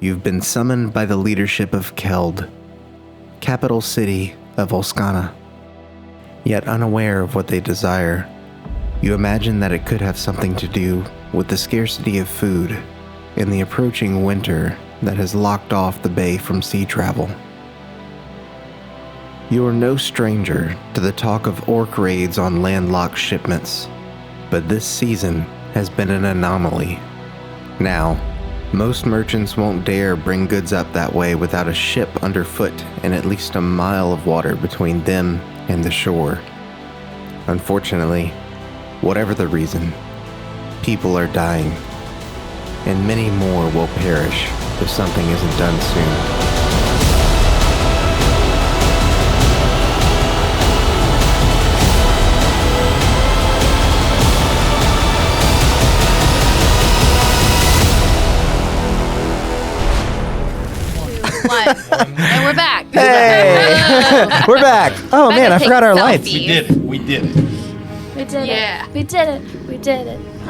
you've been summoned by the leadership of Keld, capital city of Olskana. Yet unaware of what they desire, you imagine that it could have something to do with the scarcity of food and the approaching winter that has locked off the bay from sea travel. You are no stranger to the talk of orc raids on landlocked shipments, but this season has been an anomaly. Now, most merchants won't dare bring goods up that way without a ship underfoot and at least a mile of water between them and the shore. Unfortunately, whatever the reason, people are dying, and many more will perish if something isn't done soon. And we're back. Hey, we're back. Oh man, I forgot our lights. We did it. We did it.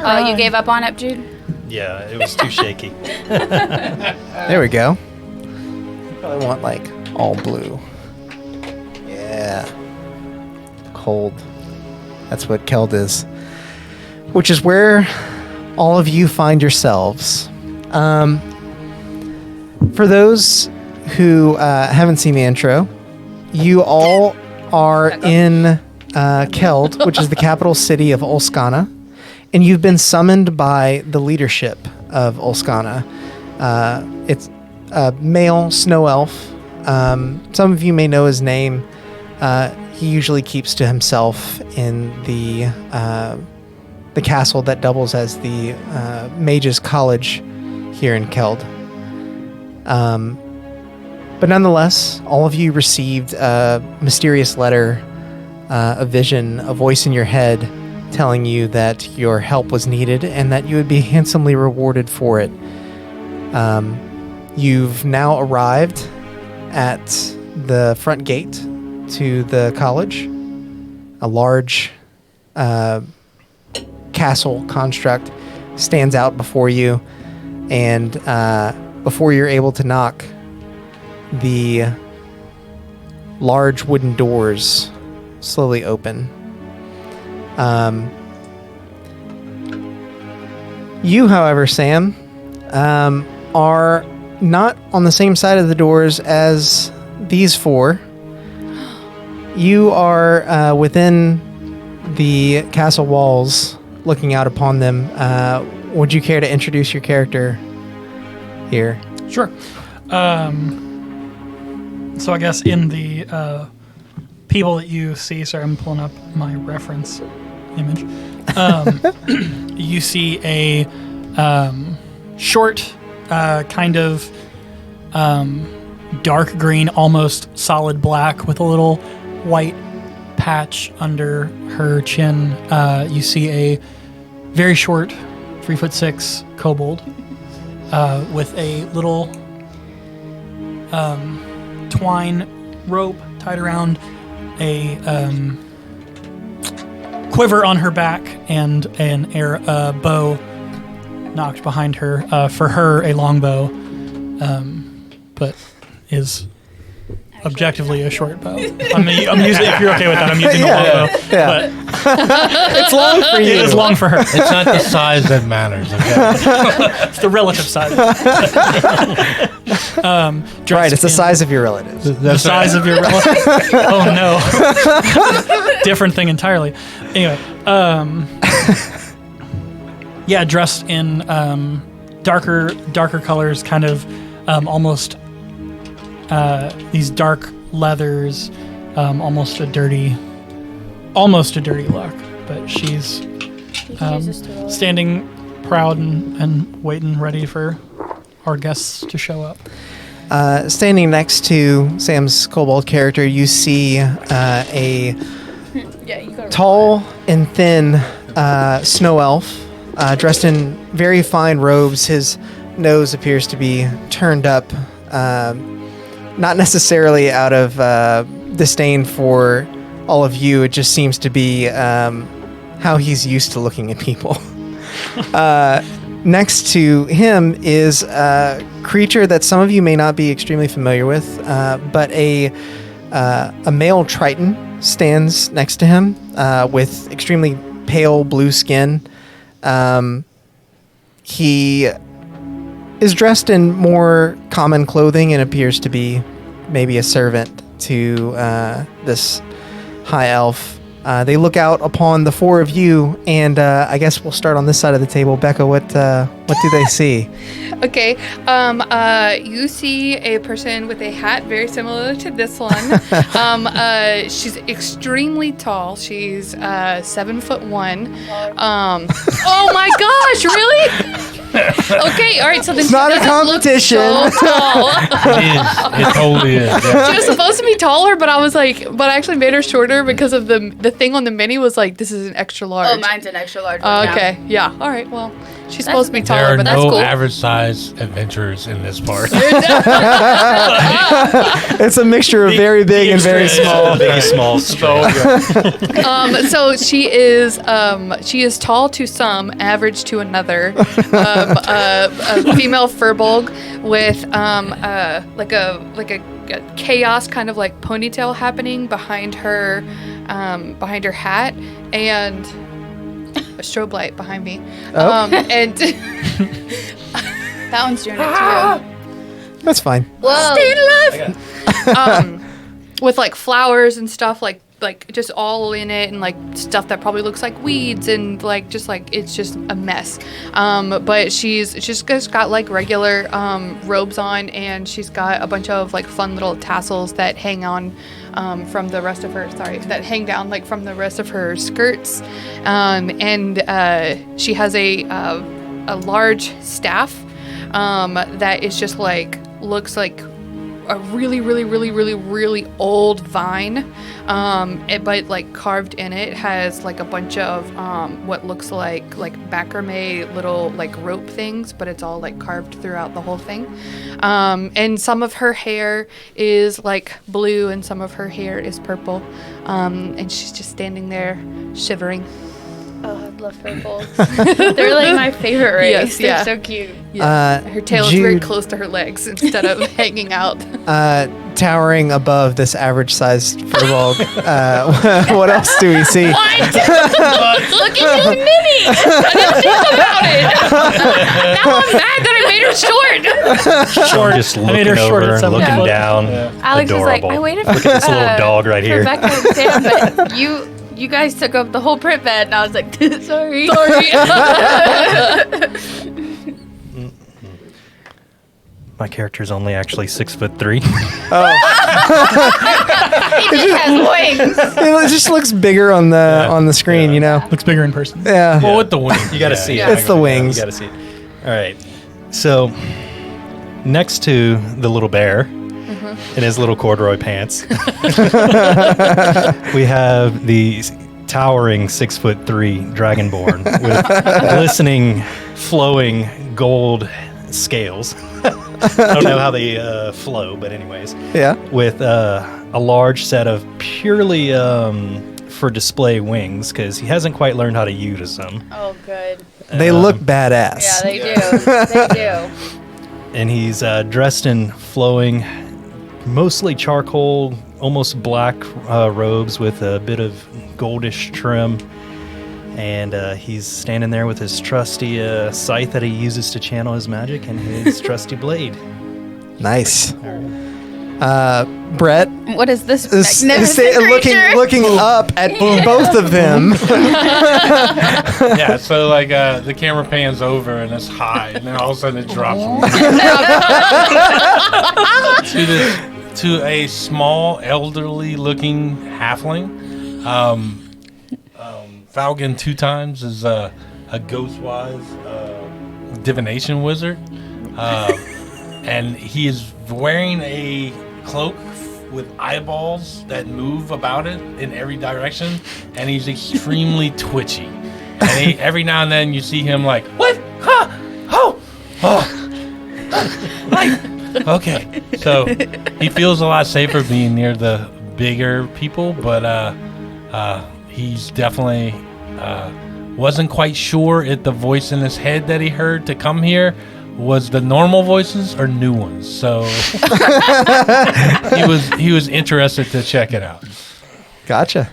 Oh, you gave up on it, Jude? Yeah, it was too shaky. There we go. Probably want like all blue. Yeah. Cold. That's what Keld is. Which is where all of you find yourselves. For those who haven't seen the intro, you all are in Keld, which is the capital city of Olskana, and you've been summoned by the leadership of Olskana. It's a male snow elf. Some of you may know his name. He usually keeps to himself in the castle that doubles as the Mage's College here in Keld. But nonetheless, all of you received a mysterious letter, a vision, a voice in your head telling you that your help was needed and that you would be handsomely rewarded for it. You've now arrived at the front gate to the college. A large castle construct stands out before you, and before you're able to knock, the large wooden doors slowly open. You, however, Sam, are not on the same side of the doors as these four. You are within the castle walls, looking out upon them. Would you care to introduce your character here? Sure. So I guess in the people that you see, sorry, I'm pulling up my reference image. You see a short, kind of dark green, almost solid black with a little white patch under her chin. You see a very short, 3'6" kobold with a little twine rope tied around a quiver on her back and an bow knocked behind her. For her, a long bow, but is objectively a short bow. I'm using, if you're okay with that, I'm using the long bow. Yeah. But It's long for you. it is long for her. It's not the size that matters, okay? It's the relative size. Right, it's the size of your relatives. The size of your relative. Oh no. Different thing entirely. Anyway, yeah, dressed in darker colors, kind of almost these dark leathers, almost a dirty look. But she's standing proud and waiting, ready for our guests to show up. Standing next to Sam's kobold character, you see a tall and thin snow elf dressed in very fine robes. His nose appears to be turned up, not necessarily out of disdain for all of you. It just seems to be how he's used to looking at people. next to him is a creature that some of you may not be extremely familiar with, but a male Triton stands next to him with extremely pale blue skin. He is dressed in more common clothing and appears to be maybe a servant to this high elf. They look out upon the four of you, and I guess we'll start on this side of the table. Becca, what do they see? Okay. You see a person with a hat very similar to this one. She's extremely tall. She's 7'1". Oh my gosh! Really? Okay. All right. So then It's not a competition. So tall. It is. It totally is. Yeah. She was supposed to be taller, but I actually made her shorter because of the thing on the mini was like, this is an extra large. Oh, mine's an extra large one. Okay. Yeah. All right. Well, she's supposed to be There taller, are but that's no cool. average size adventurers in this park. It's a mixture of very big and very small. Big, small. So she is tall to some, average to another. A female furbolg with like a chaos kind of like ponytail happening behind her hat, and a strobe light behind me. Oh. And That one's doing it too. That's fine. Whoa. staying alive. With like flowers and stuff like just all in it, and like stuff that probably looks like weeds, and like it's just a mess. But she's just got like regular robes on, and she's got a bunch of like fun little tassels that hang on from the rest of her that hang down like from the rest of her skirts. And she has a large staff that is just like looks like a really old vine, but like carved in it has like a bunch of what looks like macrame little like rope things, but it's all like carved throughout the whole thing. And some of her hair is like blue and some of her hair is purple, and she's just standing there shivering. Oh, I love furbolgs. They're like my favorite race. Yes, They're yeah. so cute. Her tail is very Jude- close to her legs instead of hanging out. Towering above this average-sized furbolg, what else do we see? Look at you, Minnie! I didn't think about it. Now I'm mad that I made her short. Short, just I made her looking short over at and 7 looking foot. down. Alex was like, Adorable. I waited Look at this little dog right for here. Becca and Sam, but you guys took up the whole print bed, and I was like, sorry. My character's only actually 6'3". He just has wings. It just looks bigger on the screen, you know. Looks bigger in person. Yeah. Well, with the wings. You got to see it. It's the wings. You got to see it. All right. So next to the little bear in his little corduroy pants, we have the towering 6'3" dragonborn with glistening, flowing gold scales. I don't know how they flow, but anyways, Yeah. with a large set of purely for display wings, because he hasn't quite learned how to use them. Oh, good. They look badass. Yeah, they do. They do. And he's dressed in flowing, mostly charcoal, almost black robes with a bit of goldish trim. And he's standing there with his trusty scythe that he uses to channel his magic, and his trusty blade. Nice. Brett What is this is magnificent creature? looking up at both of them. Yeah, so like the camera pans over and it's high, and then all of a sudden it drops to a small, elderly-looking halfling. Falcon 2 times is a Ghostwise divination wizard, and he is wearing a cloak with eyeballs that move about it in every direction, and he's extremely twitchy. And every now and then you see him like, what? Huh? Like, okay. So he feels a lot safer being near the bigger people, but he's definitely wasn't quite sure if the voice in his head that he heard to come here was the normal voices or new ones. So he was interested to check it out. Gotcha.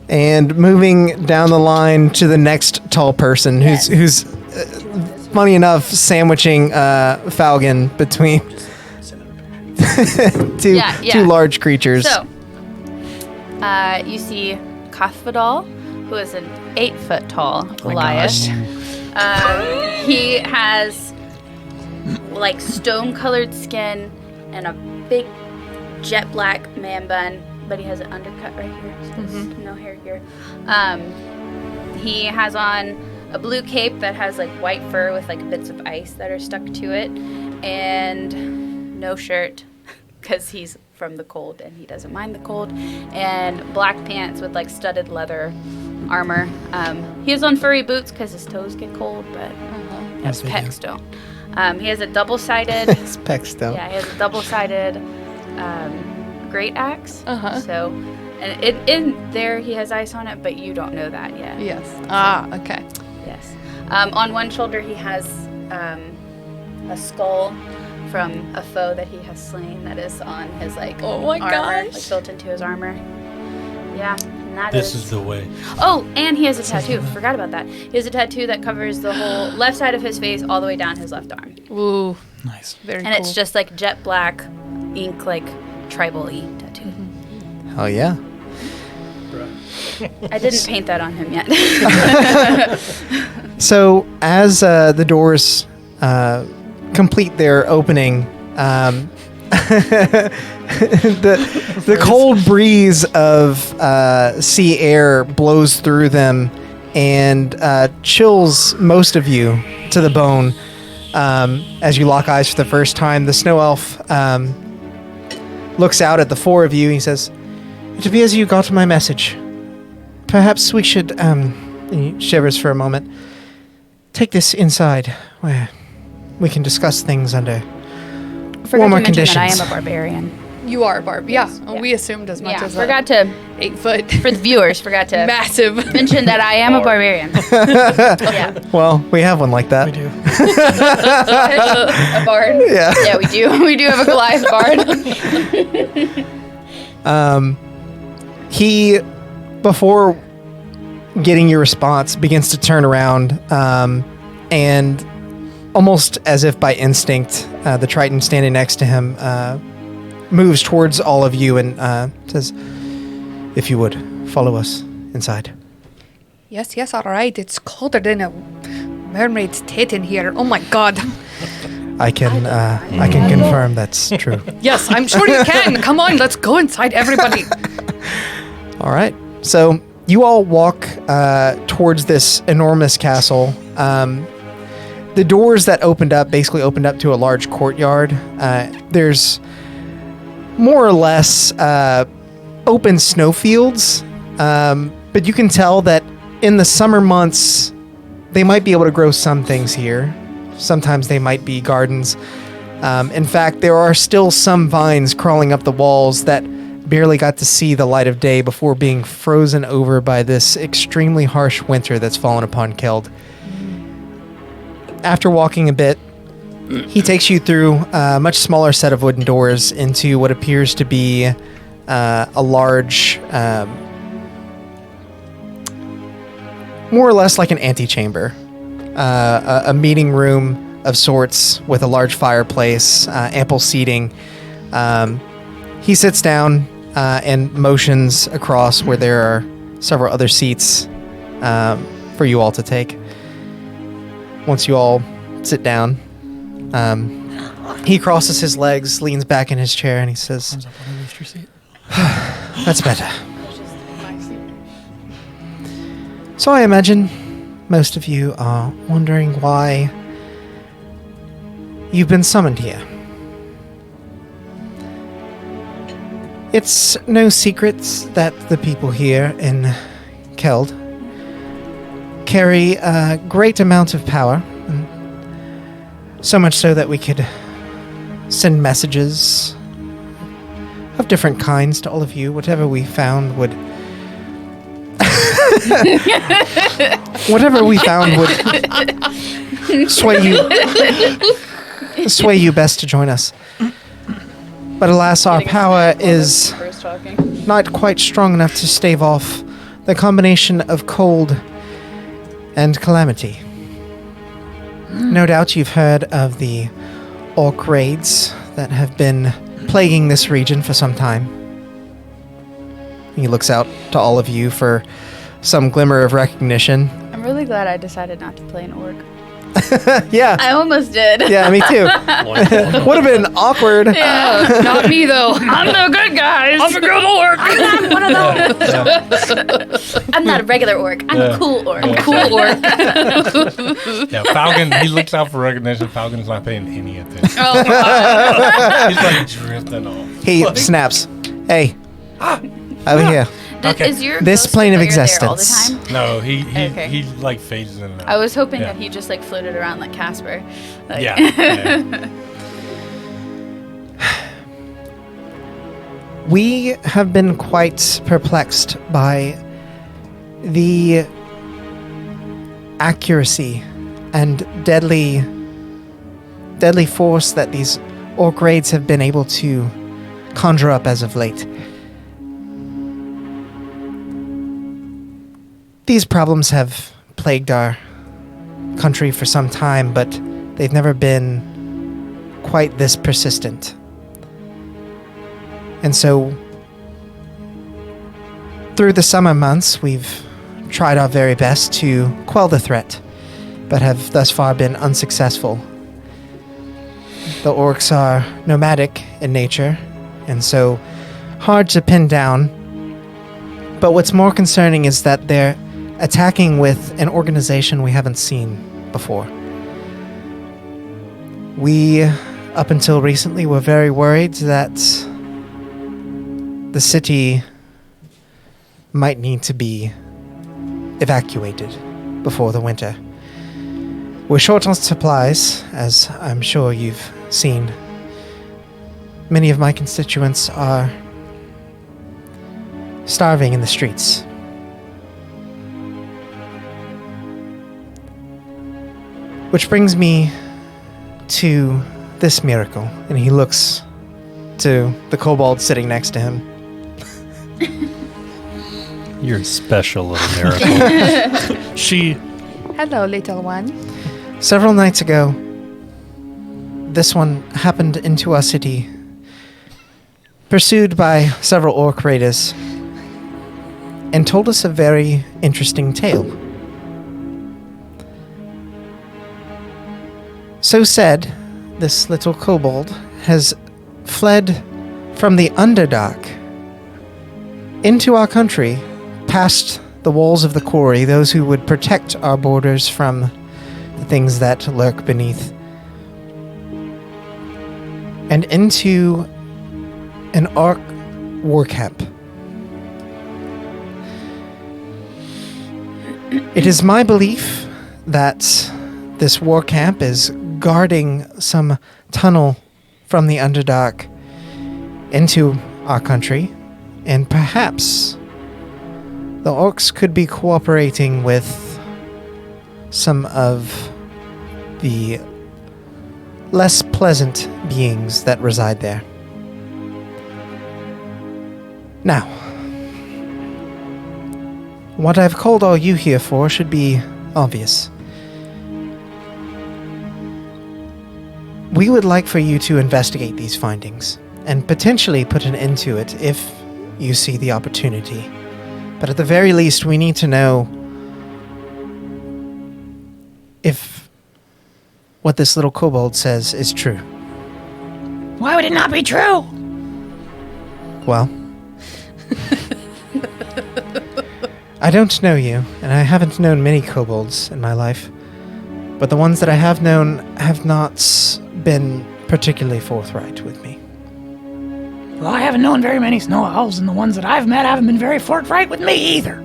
And moving down the line to the next tall person, who's funny enough, sandwiching Falcon between two large creatures. So, you see Kothvadal, who is an 8-foot tall Goliath. He has like stone-colored skin and a big jet black man bun, but he has an undercut right here, so there's no hair here. He has on a blue cape that has like white fur with like bits of ice that are stuck to it, and no shirt because he's from the cold and he doesn't mind the cold, and black pants with like studded leather armor. He has on furry boots because his toes get cold, but his pecs don't. He has a double-sided. His pecs don't. Yeah, he has a double-sided great axe. So, and in there he has ice on it, but you don't know that yet. Yes. Okay. Yes. On one shoulder he has a skull from a foe that he has slain that is on his like armor, like built into his armor. Yeah. And This is the way. Oh, and he has a tattoo. Forgot about that. He has a tattoo that covers the whole left side of his face all the way down his left arm. Ooh. Nice. Very And cool. it's just like jet black ink, like tribal-y tattoo. Oh yeah. I didn't paint that on him yet. So as the doors complete their opening, the cold breeze of sea air blows through them and chills most of you to the bone. As you lock eyes for the first time, the snow elf looks out at the four of you. He says, "It appears you got my message. Perhaps we should," and he shivers for a moment, "take this inside where we can discuss things under Forgot warmer to mention conditions." that I am a barbarian. You are, Barb. Yeah. Yeah. We assumed as much as forgot to 8-foot. for the viewers. Forgot to Massive. mention that I am a barbarian. Yeah, Well, we have one like that. We do. a bard. Yeah. Yeah, we do. We do have a Goliath bard. He, before getting your response, begins to turn around, and almost as if by instinct, the Triton standing next to him moves towards all of you and says, "If you would, follow us inside." Yes, all right. It's colder than a mermaid's tit in here. Oh my god. I can confirm that's true. Yes, I'm sure you can. Come on, let's go inside, everybody. All right. So you all walk towards this enormous castle. The doors that opened up basically opened up to a large courtyard. There's more or less open snowfields, but you can tell that in the summer months, they might be able to grow some things here. Sometimes they might be gardens. In fact, there are still some vines crawling up the walls that barely got to see the light of day before being frozen over by this extremely harsh winter that's fallen upon Keld. After walking a bit, he takes you through a much smaller set of wooden doors into what appears to be a large, more or less like an antechamber, a meeting room of sorts with a large fireplace, ample seating. He sits down and motions across where there are several other seats for you all to take. Once you all sit down, he crosses his legs, leans back in his chair, and he says, Comes up on the rooster seat. "That's better. So I imagine most of you are wondering why you've been summoned here. It's no secret that the people here in Keld carry a great amount of power, so much so that we could send messages of different kinds to all of you. Whatever we found would Whatever we found would sway you best to join us. But alas, our power is not quite strong enough to stave off the combination of cold and calamity. No doubt you've heard of the orc raids that have been plaguing this region for some time. He looks out to all of you for some glimmer of recognition. I'm really glad I decided not to play an orc. Yeah. I almost did. Yeah, me too. Would have been awkward. Yeah. Not me though. I'm the good guys. I'm a good orc. I'm not one of those. I'm not a regular orc. I'm a cool orc. Cool orc. Yeah, Falcon, he looks out for recognition. Falcon's not paying any attention. Oh, He's like drifting off. He snaps. Hey, over here. Okay. Is your This ghost plane of familiar there all the existence. time? No, he Okay. he like phases in and out. I was hoping Yeah. that he just like floated around like Casper. Like, Yeah. yeah. We have been quite perplexed by the accuracy and deadly force that these orc raids have been able to conjure up as of late. These problems have plagued our country for some time, but they've never been quite this persistent. And so, through the summer months, we've tried our very best to quell the threat, but have thus far been unsuccessful. The orcs are nomadic in nature, and so hard to pin down. But what's more concerning is that they're attacking with an organization we haven't seen before. We, up until recently, were very worried that the city might need to be evacuated before the winter. We're short on supplies, as I'm sure you've seen. Many of my constituents are starving in the streets. Which brings me to this miracle, and he looks to the kobold sitting next to him. You're a special little miracle. She hello, little one. Several nights ago, this one happened into our city, pursued by several orc raiders, and told us a very interesting tale. So said, this little kobold has fled from the Underdark into our country, past the walls of the quarry, those who would protect our borders from the things that lurk beneath, and into an orc war camp. It is my belief that this war camp is guarding some tunnel from the Underdark into our country, and perhaps the orcs could be cooperating with some of the less pleasant beings that reside there. Now, what I've called all you here for should be obvious. We would like for you to investigate these findings and potentially put an end to it if you see the opportunity. But at the very least, we need to know if what this little kobold says is true. Why would it not be true? Well, I don't know you, and I haven't known many kobolds in my life, but the ones that I have known have not been particularly forthright with me. Well, I haven't known very many snow owls, and the ones that I've met haven't been very forthright with me either.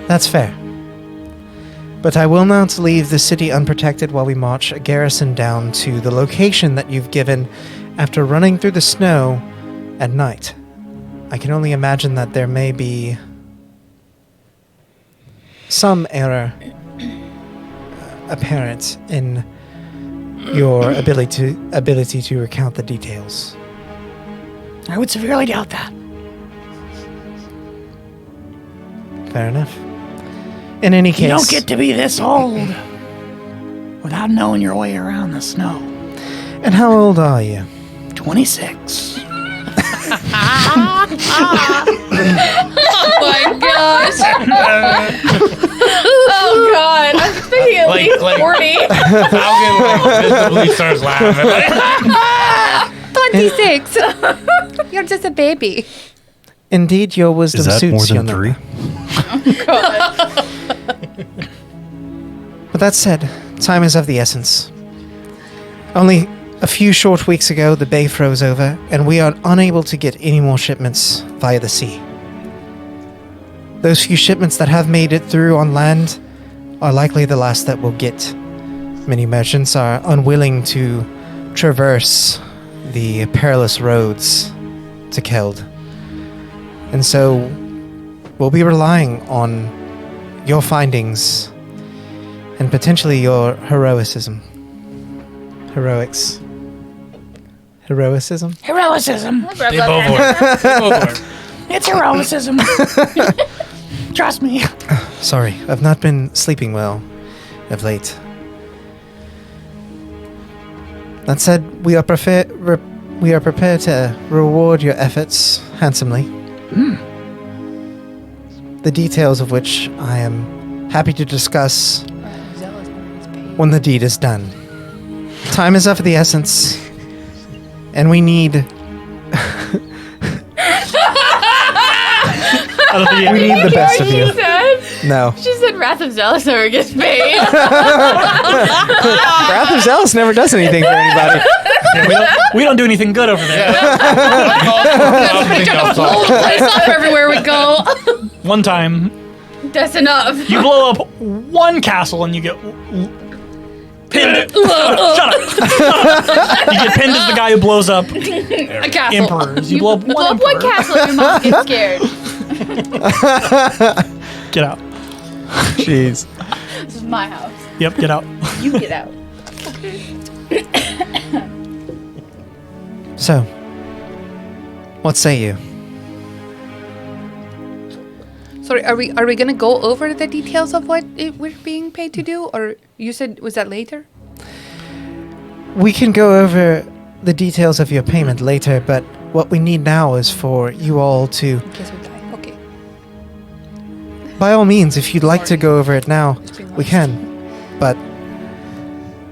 That's fair. But I will not leave the city unprotected while we march a garrison down to the location that you've given after running through the snow at night. I can only imagine that there may be some error apparent in your ability to recount the details. I would severely doubt that. Fair enough. In any case, You don't get to be this old without knowing your way around the snow. And how old are you? 26. Oh my gosh. Oh god. I'm thinking at least 40. Falcon visibly starts laughing. 26. You're just a baby. Indeed, your wisdom Is that suits more your than number. 3? But that said, time is of the essence. Only a few short weeks ago, the bay froze over, and we are unable to get any more shipments via the sea. Those few shipments that have made it through on land are likely the last that we'll get. Many merchants are unwilling to traverse the perilous roads to Keld. And so we'll be relying on your findings and potentially your heroicism. Heroicism? Heroicism. They both work. They both work. It's heroicism. Trust me. Sorry, I've not been sleeping well of late. That said, we are prepared to reward your efforts handsomely. The details of which I am happy to discuss when the deed is done. Time is of the essence, and we need the best of you. No. She said Wrath of Zheles never gets paid. Wrath of Zheles never does anything for anybody. Yeah, we don't do anything good over there. Place up everywhere we go. One time, That's enough. you blow up one castle and you get pinned. Shut up. You get pinned as the guy who blows up A castle. emperors. You blow up Blow one up one emperor. castle and your mom gets scared. Get out. Jeez. This is my house. Yep, get out. You get out. So, what say you? Sorry, are we gonna go over the details of what we're being paid to do, or you said was that later? We can go over the details of your payment later, but what we need now is for you all to, In case we die. Okay. by all means, if you'd like to go over it now, we can. But,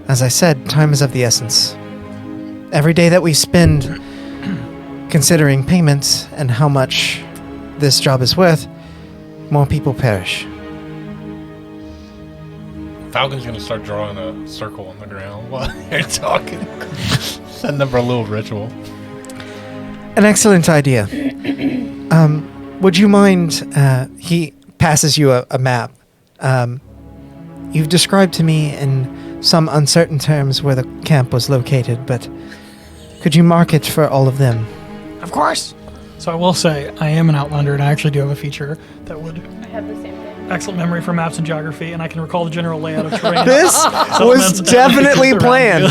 as I said, time is of the essence. Every day that we spend considering payments and how much this job is worth, more people perish. Falcon's gonna start drawing a circle on the ground while you're talking. Setting up our little ritual. An excellent idea. Would you mind, he passes you a map. You've described to me in some uncertain terms where the camp was located, but could you mark it for all of them? Of course. So I will say, I am an Outlander, and I actually do have a feature that would I have the same thing. excellent memory for maps and geography, and I can recall the general layout of terrain. This was definitely planned.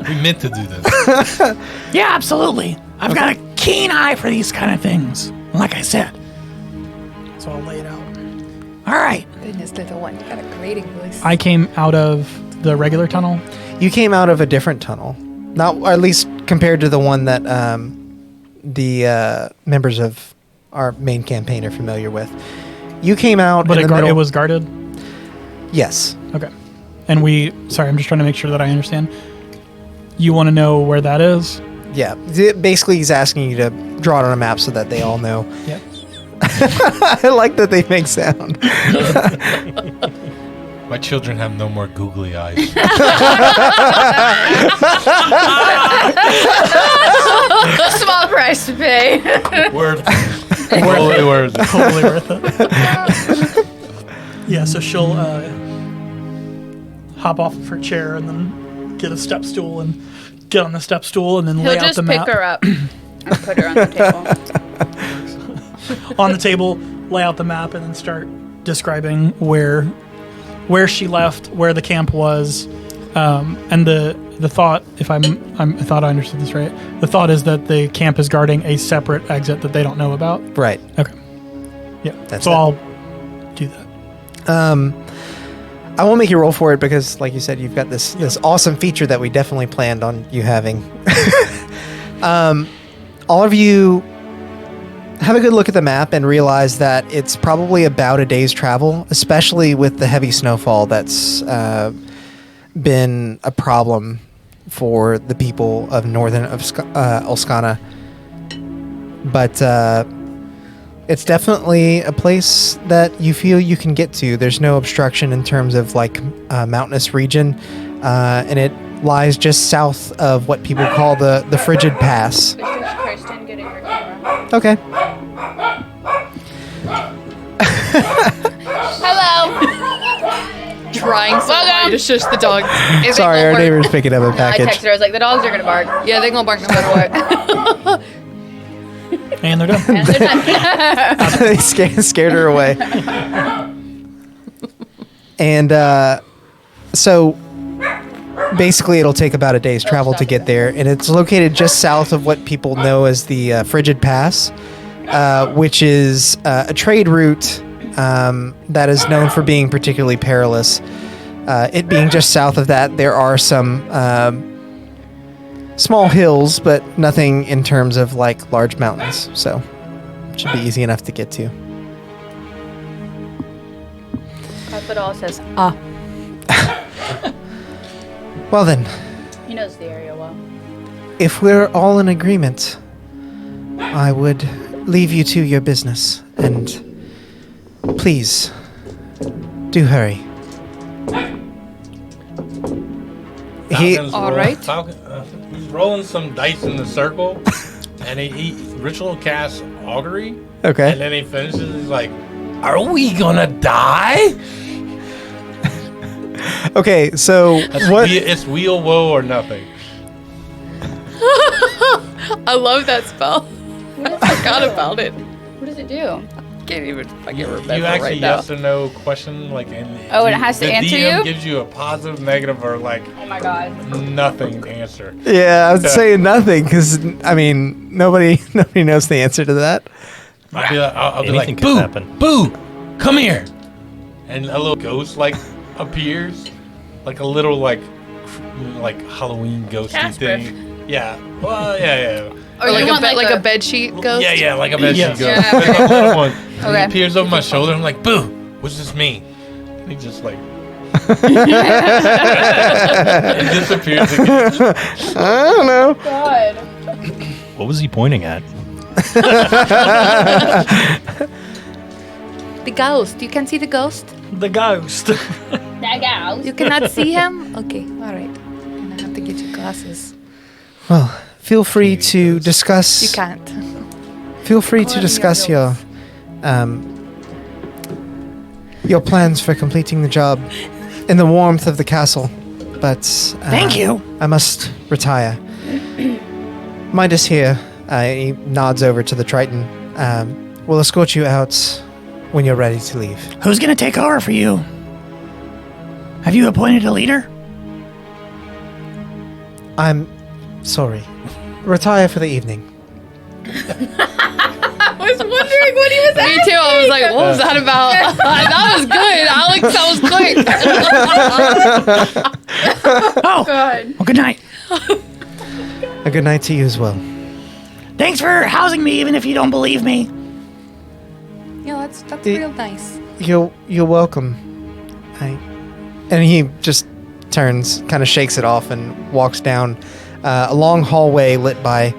We meant to do this. Yeah, absolutely. I've got a keen eye for these kind of things. Like I said. So I'll lay it out. All right. Goodness, little one, you got a grading voice. I came out of the regular tunnel. You came out of a different tunnel. Not, or at least compared to the one that the members of our main campaign are familiar with. You came out But in the middle. it was guarded? Yes. Okay. And sorry, I'm just trying to make sure that I understand. You want to know where that is? Yeah. Basically, he's asking you to draw it on a map so that they all know. Yeah. I like that they make sound. My children have no more googly eyes. Small price to pay. Worth totally worth it. Totally worth it. Yeah, so she'll hop off of her chair and then get a step stool and get on the step stool and then He'll lay out just the pick map. her up and put her on the table. On the table, lay out the map and then start describing where she left, where the camp was, and the thought, if I thought I understood this right, the thought is that the camp is guarding a separate exit that they don't know about. Right. Okay. Yeah. That's so it. I'll do that. I won't make you roll for it because, like you said, you've got this awesome feature that we definitely planned on you having. All of you have a good look at the map and realize that it's probably about a day's travel, especially with the heavy snowfall that's been a problem for the people of northern Olskana. But it's definitely a place that you feel you can get to. There's no obstruction in terms of like mountainous region, and it lies just south of what people call the Frigid Pass. Kirsten, get in your camera. Okay. Hello. Trying so hard to shush the dog. Sorry, our neighbor's picking up a I package. texted her. I was like, the dogs are gonna bark. Yeah, they're gonna bark no matter what. And they're done. And they're done. They scared her away. And so basically it'll take about a day's travel to get there, and it's located just south of what people know as the Frigid Pass, which is a trade route that is known for being particularly perilous. It being just south of that, there are some small hills, but nothing in terms of like large mountains, so it should be easy enough to get to. Hospital says, Well then, he knows the area well. if we're all in agreement, I would leave you to your business, and please, do hurry. Falcon's All rolling- right. He's rolling some dice in the circle, and he ritual casts augury, and Okay. then he finishes. He's like, "Are we gonna die?" Okay, so what? It's wheel woe or nothing. I love that spell. I forgot about it. What does it do? Can't even fucking remember You actually right now. yes or no question, like, and Oh, and it has to the answer DM you? gives you a positive, negative, or like Oh my god. nothing answer. Yeah, I was saying nothing because I mean nobody knows the answer to that. I'll be like, I'll be Anything like, could "Boo, happen." Boo, come here," and a little ghost like appears, like a little like Halloween ghosty Casper. thing. Yeah. Well, yeah. Or like a bed sheet ghost. Yeah, like a bed sheet Yes. ghost. Yeah, Like a little one. And Okay. He appears over my shoulder. I'm like, "Boo, what's this mean?" And he just like it disappears again. I don't know. God. What was he pointing at? The ghost. You can see the ghost? The ghost. That gal. You cannot see him? Okay, alright. And I have to get you glasses. Well, feel free to discuss. You can't. Feel free to discuss your plans for completing the job in the warmth of the castle. But Thank you. I must retire. Midas here. He nods over to the Triton. We'll escort you out when you're ready to leave. Who's gonna take over for you? Have you appointed a leader? I'm sorry. Retire for the evening. I was wondering what he was Me asking. too. I was like, what was that about? That was good. Alex, that was quick. Oh, God. well, good night. A good night to you as well. Thanks for housing me, even if you don't believe me. Yeah, that's It- real nice. You're welcome. And he just turns, kind of shakes it off, and walks down a long hallway lit by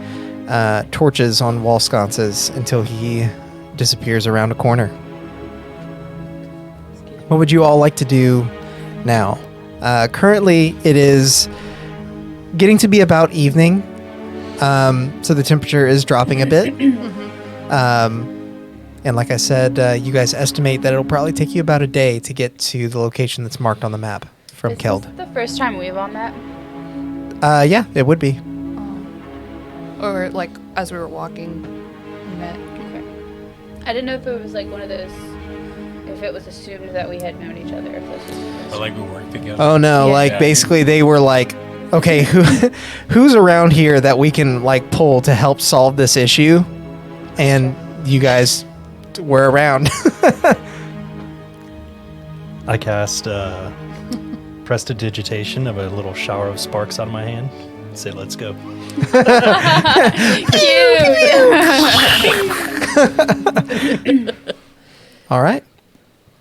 torches on wall sconces until he disappears around a corner. What would you all like to do now? Currently, it is getting to be about evening, so the temperature is dropping a bit. And like I said, you guys estimate that it'll probably take you about a day to get to the location that's marked on the map from Is Keld. this the first time we've all met? Yeah, it would be. Or like as we were walking, we met. Okay. I didn't know if it was like one of those. If it was assumed that we had known each other. If this was But like we worked together. Oh no! Yeah. Like Yeah. basically, they were like, okay, who's around here that we can like pull to help solve this issue? And you guys were around. I cast prestidigitation of a little shower of sparks out of my hand. Say, let's go. All right,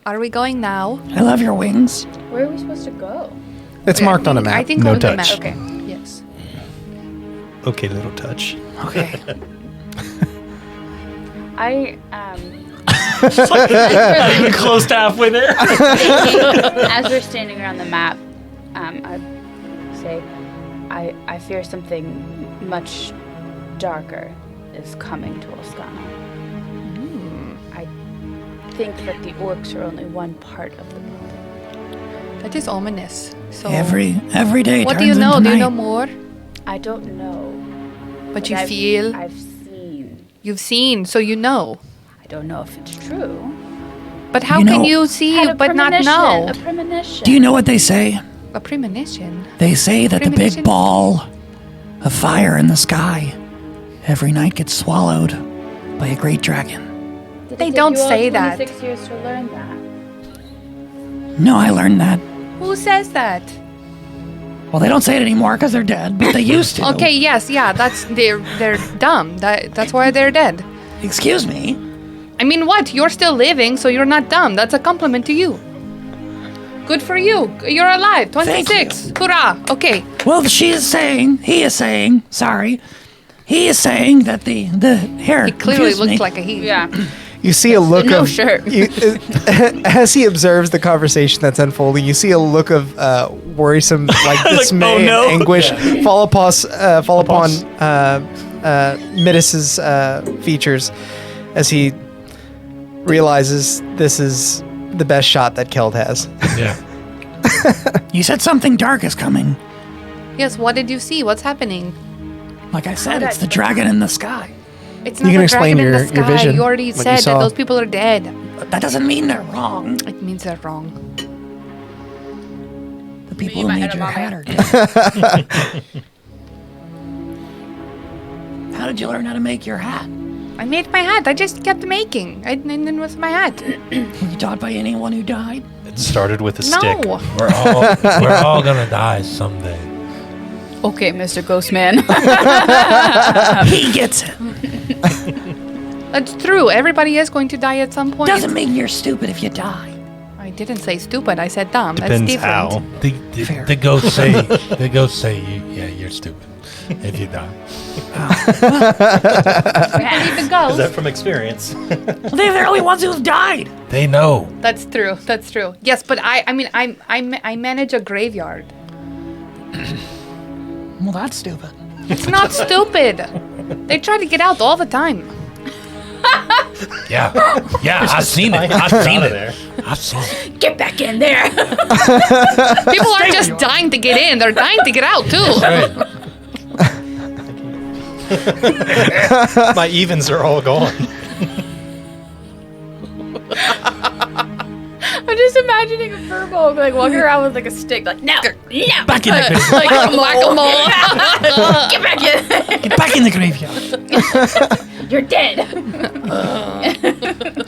Are we going now? I love your wings. Where are we supposed to go? it's marked on a map. I think No on the touch. map. Okay. Yes. Okay, little touch. Okay. I Close to halfway there. as we're standing around the map, I say, I fear something much darker is coming to Oscana. I think that the orcs are only one part of the problem. That is ominous. So Every day. what turns do you know? into Do you know night. more? I don't know. But you I've- feel? I've seen. You've seen, so you know. I don't know if it's true. But how You can know- you see Had a but not premonition, know? A premonition. Do you know what they say? A premonition. They say that the Premonition? big ball of fire in the sky every night gets swallowed by a great dragon. Did it They take don't you all say that. 26 years to learn that. No, I learned that. Who says that? Well, they don't say it anymore because they're dead, but they used to. Okay, yes, yeah, that's they're dumb. That's why they're dead. Excuse me. I mean, what? You're still living, so you're not dumb. That's a compliment to you. Good for you. You're alive. 26. Hurrah. Okay. Well, he is saying, sorry, he is saying that the hair. He clearly confused looks me. like a he. Yeah. You see a look No of shirt. as he observes the conversation that's unfolding. You see a look of worrisome, like dismay oh, no. and anguish fall upon Midas's features as he realizes this is the best shot that Keld has. Yeah. You said something dark is coming. Yes, what did you see? What's happening? Like I said, it's the dragon in the sky. It's You not can a explain dragon in the your sky. vision, You already what you said saw. that those people are dead. But that doesn't mean they're wrong. It means they're wrong. The people You who might made have your a hat are dead. How did you learn how to make your hat? I made my hat. I just kept making. And then what's my hat? Were you taught by anyone who died? It started with a stick. No. We're all gonna die someday. Okay, Mr. Ghostman. He gets it. That's true. Everybody is going to die at some point. Doesn't mean you're stupid if you die. I didn't say stupid. I said dumb. Depends That's different. how. Fair. The ghosts say you're stupid if you die. And even ghosts. Is that from experience? Well, they're the only ones who've died. They know. That's true. That's true. Yes, but I manage a graveyard. Well, that's stupid. It's not stupid. They try to get out all the time. Yeah. Yeah, I've seen it. I've seen it. I've seen it. Get back in there. People aren't just dying to get in; they're dying to get out too. Right. My evens are all gone. I'm just imagining a furbolg like walking around with like a stick, like no, no, Back in the graveyard. like whack-a-mole. Get back in. Get back in the graveyard. You're dead.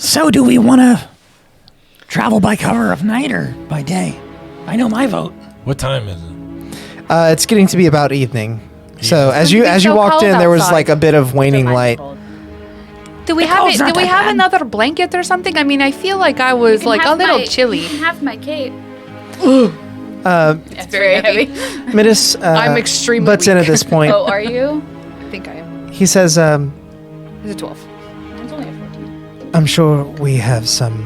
So, do we want to travel by cover of night or by day? I know my vote. What time is it? It's getting to be about evening. So as you It's so walked in, cold there was outside. like a bit of waning light. Do we The have cold's it? not Do we that have bad. another blanket or something? I mean, I feel like I was like a little chilly. You can have my cape. It's Very heavy. Midas I'm extremely butts in weak. at this point. Oh, are you? I think I am. He says, Is it 12? It's only a 14. I'm sure we have some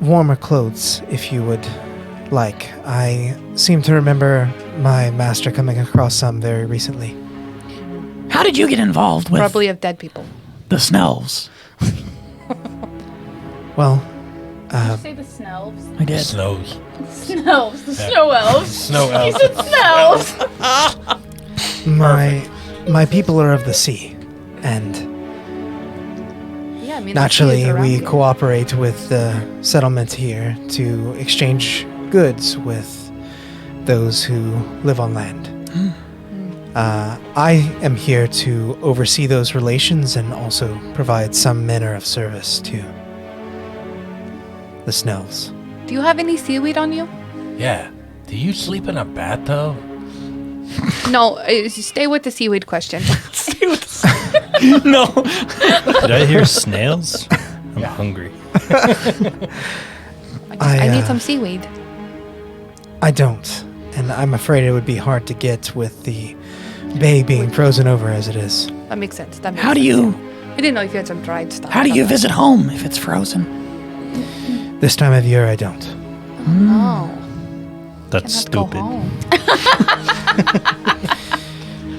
warmer clothes if you would like. I seem to remember my master coming across some very recently. How did you get involved with Probably of dead people. the Snells? Well, Did you say the Snells? I did. Snows. Snells. The snow elves. Snow You elves. said Snells. my people are of the sea, and Yeah, I mean, Naturally, around we here. cooperate with the settlement here to exchange goods with those who live on land. I am here to oversee those relations and also provide some manner of service to the Snells. Do you have any seaweed on you? Yeah. Do you sleep in a bathtub? No, stay with the seaweed question. No. Did I hear snails? I'm hungry. I need some seaweed. I don't, and I'm afraid it would be hard to get with the bay being frozen over as it is. That makes sense. How do you I didn't know if you had some dried stuff. how do you visit home if it's frozen? This time of year, I don't. Oh, That's cannot stupid. go home.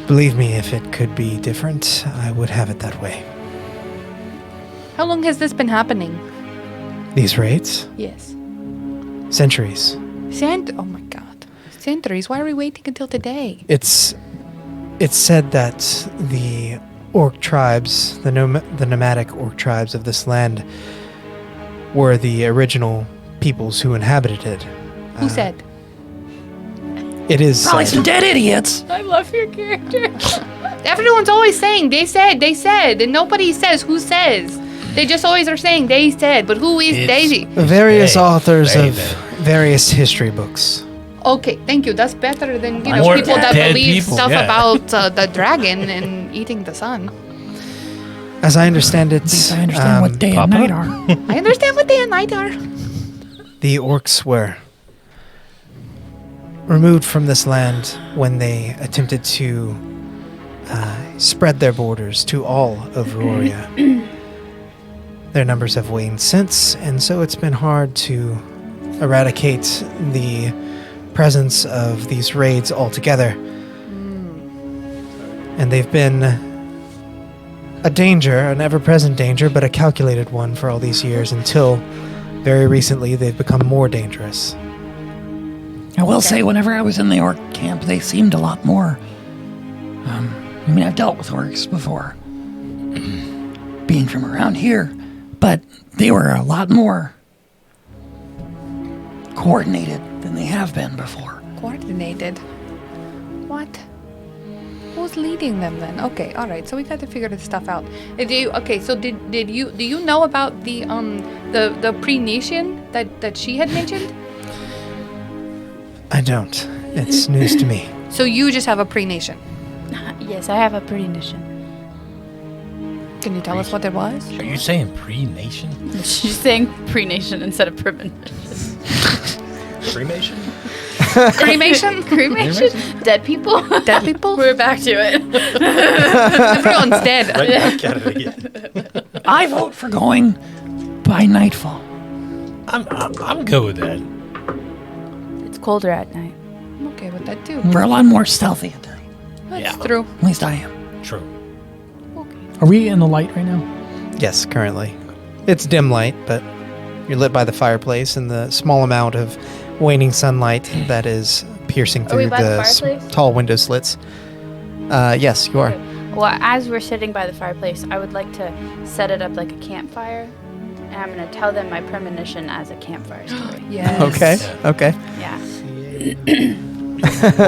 Believe me, if it could be different, I would have it that way. How long has this been happening? These raids? Yes. Centuries. Oh my god. Centuries. Why are we waiting until today? It's said that the orc tribes, the nomadic orc tribes of this land, were the original peoples who inhabited it. Who said? It is Probably said. some dead idiots. I love your character. Everyone's always saying they said, and nobody says who says. They just always are saying they said, but who is It's- Daisy? Various Hey, authors hey of there. various history books. Okay, thank you. That's better than More people that dead believe people, stuff yeah. about the dragon and eating the sun. As I understand it, At least I understand what day and Papa? night are. I understand what day and night are. the orcs were removed from this land when they attempted to spread their borders to all of Roria. Their numbers have waned since, and so it's been hard to eradicate the presence of these raids altogether. And they've been a danger, an ever-present danger, but a calculated one for all these years until very recently they've become more dangerous. I will say, whenever I was in the orc camp, they seemed a lot more. I mean, I've dealt with orcs before, being from around here, but they were a lot more coordinated than they have been before. Coordinated. What? Who's leading them then? Okay, all right. So we got to figure this stuff out. So do you know about the pre-nation that she had mentioned? I don't. It's news to me. So you just have a pre-nation. Yes, I have a premonition. Can you tell us what it was? Are you saying pre-nation? She's saying pre-nation instead of premonition. Cremation? Cremation? Cremation? Dead people? Dead people? We're back to it. Everyone's dead. Right back at it again. I vote for going by nightfall. I'm good with that. It's colder at night. I'm okay with that too. We're a lot more stealthy at night. That's true. At least I am. True. Are we in the light right now? Yes, currently. It's dim light, but you're lit by the fireplace and the small amount of waning sunlight that is piercing Are we through by the the fireplace? tall window slits. Yes, you are. Well, as we're sitting by the fireplace, I would like to set it up like a campfire. And I'm going to tell them my premonition as a campfire story. Yes. Okay, okay. Yeah.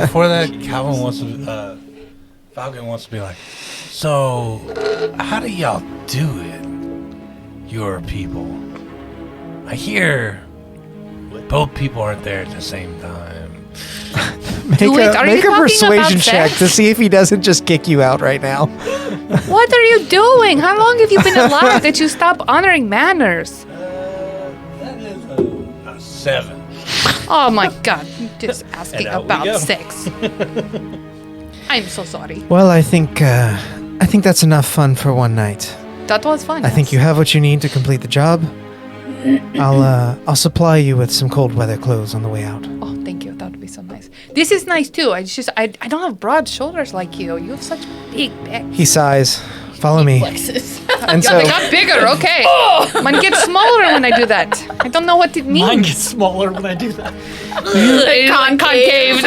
Before that, Falcon wants to be like, so how do y'all do it, your people? I hear both people aren't there at the same time. Make Are you make a talking persuasion about check sex? to see if he doesn't just kick you out right now. What are you doing? How long have you been alive that you stop honoring manners? That is a 7. Oh my god, you're just asking out we about go. sex. I'm so sorry. Well, I think that's enough fun for one night. That was fun. I think you have what you need to complete the job. I'll supply you with some cold weather clothes on the way out. Oh, thank you. That would be so nice. This is nice too. I don't have broad shoulders like you. You have such big pecs. He sighs. Follow me. Flexes. And Yeah, so they got bigger. Okay. Mine gets smaller when I do that. I don't know what it means. Mine gets smaller when I do that. Concave.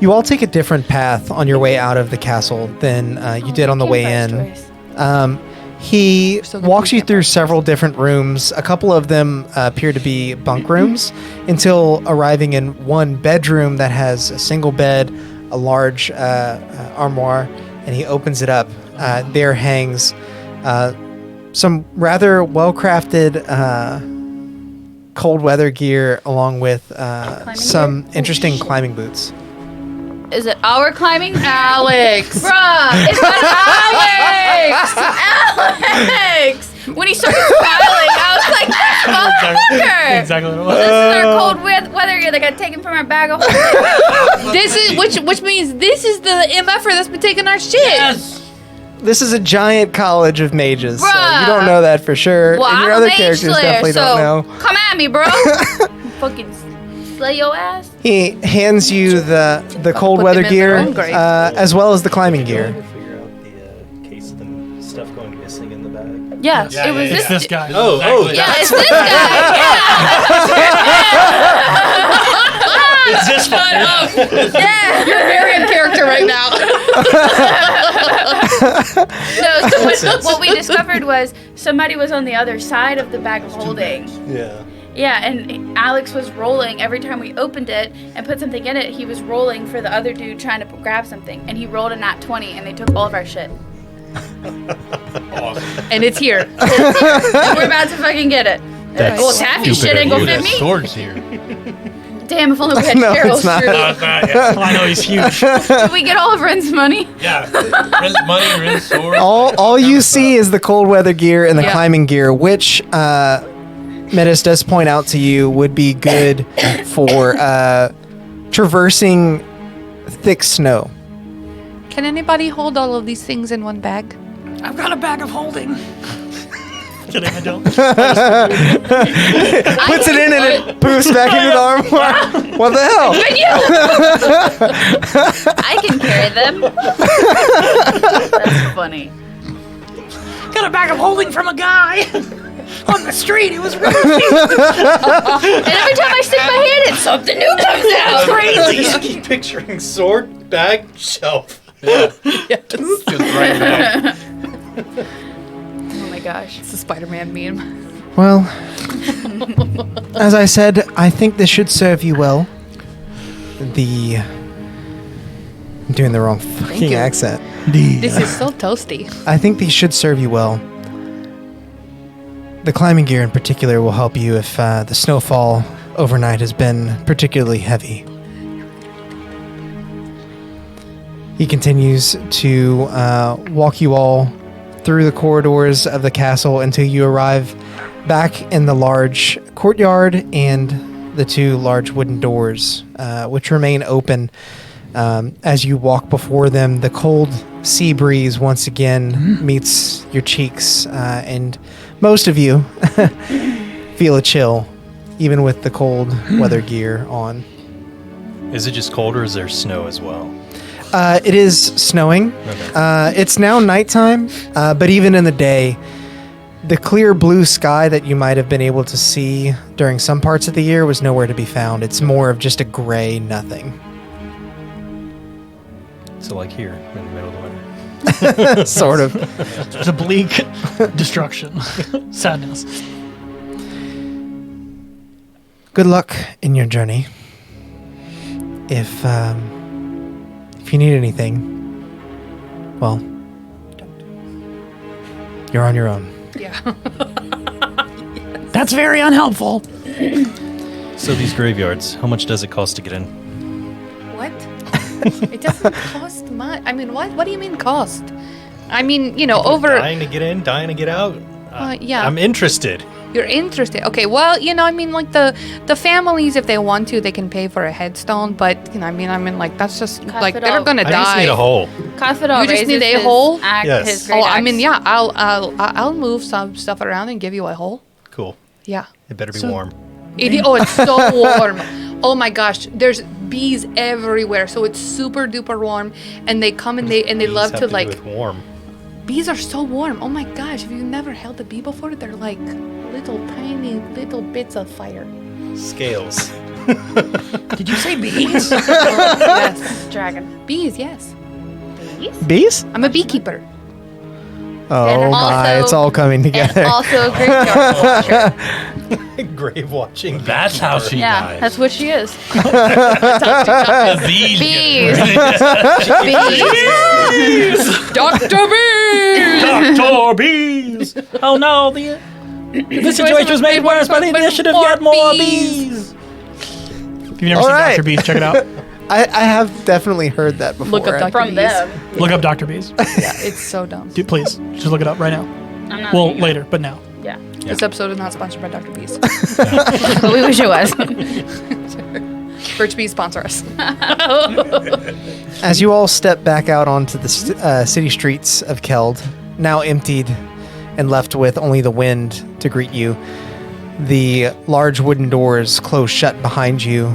you all take a different path on your way out of the castle than you did on the way in. Campfire stories. He So walks you we can't through walk several different rooms. A couple of them appear to be bunk rooms until arriving in one bedroom that has a single bed, a large armoire, and he opens it up. There hangs some rather well-crafted cold weather gear along with some gear? interesting climbing boots. Is it our climbing? Alex. Bruh, is that Alex? When he started smiling, I was like, motherfucker! Exactly what it This was. is our cold weather gear that got taken from our bag of holding. This is which means this is the MFer that's been taking our shit. Yes. This is a giant college of mages, so Bruh. you don't know that for sure. Well, and your I'm other a mage characters slayer, definitely so don't know. come at me, bro. Fucking slay your ass. He hands you the cold Put weather them in their gear own grave. as well as the climbing gear. Figure out the case of the stuff going missing in the bag. Yeah, Yeah, it was yeah, It's this guy. Oh, Yeah, it's this guy. It's this one. Yeah. You're very in character right now. No, so what we discovered was somebody was on the other side of the bag of holding. Yeah. Yeah, and Alex was rolling every time we opened it and put something in it. He was rolling for the other dude trying to grab something, and he rolled a nat 20, and they took all of our shit. Awesome. And it's here. And we're about to fucking get it. That's Well, Taffy's shit ain't gonna fit me. Sword's here. Damn, if only we had No, Carol's it's not. shirt. No, it's not yet. I know he's huge. Did we get all of Ren's money? Yeah. Ren's money, Ren's sword. All you see is the cold weather gear and the Yeah. climbing gear, which Metis does point out to you would be good for traversing thick snow. Can anybody hold all of these things in one bag? I've got a bag of holding. Kidding, I don't. Puts it in and it poofs back into the armor. What the hell? But you! I can carry them. That's funny. Got a bag of holding from a guy on the street. It was really cute. And every time I stick my hand in, something new comes out. Crazy. Just keep picturing sword, bag, shelf. Yeah. Just right back. Oh my gosh. It's a Spider-Man meme. Well, as I said, I think this should serve you well. I'm doing the wrong fucking you. accent. This is so toasty. I think these should serve you well. The climbing gear in particular will help you if the snowfall overnight has been particularly heavy. He continues to walk you all through the corridors of the castle until you arrive back in the large courtyard and the two large wooden doors, which remain open. As you walk before them, the cold sea breeze once again meets your cheeks, and most of you feel a chill, even with the cold weather gear on. Is it just cold or is there snow as well? It is snowing. Okay. It's now nighttime, but even in the day, the clear blue sky that you might have been able to see during some parts of the year was nowhere to be found. It's more of just a gray nothing. So like here in the middle of the winter. Sort of. It's a bleak destruction. Sadness. Good luck in your journey. If you need anything, well, you're on your own. Yeah. That's very unhelpful. So these graveyards, how much does it cost to get in? What? It doesn't cost much. I mean, what? What do you mean cost? I mean, over. Dying to get in, dying to get out? Yeah. I'm interested. You're interested. Okay, well, I mean, like the families, if they want to, they can pay for a headstone. But I mean, like that's just like they're Capital. gonna I die. just need a hole. Confidant You just need raises a hole? his axe- Yes. his great Oh, I axe. mean, yeah, I'll move some stuff around and give you a hole. Cool. Yeah. It better be So- warm. It's so warm. Oh my gosh, there's bees everywhere, so it's super duper warm, and they come and they Bees love have to do like. with warm. Bees are so warm. Oh my gosh, if you've never held a bee before, they're like little tiny little bits of fire. Scales. Did you say bees? Yes, Dragon. bees. Yes, Bees? I'm a beekeeper. Oh And my, also- it's all coming And together. also a graveyard watcher. Grave watching. That's how she Yeah, dies. that's what she is. Bees. Bees. Dr. Bees! Dr. Bees! Oh no, the situation was made worse by the initiative to get more bees! If you've never All seen right. Dr. Bees, check it out. I have definitely heard that before. Look up Dr. From Bees. them. Look up Dr. Bees. Yeah, it's so dumb. Dude, please, just look it up right now. I'm not Well, doing it. later, but now. Yeah. This episode is not sponsored by Dr. Bees. But we wish it was. Birch Bees sponsor us. As you all step back out onto the city streets of Keld, now emptied and left with only the wind to greet you, the large wooden doors close shut behind you,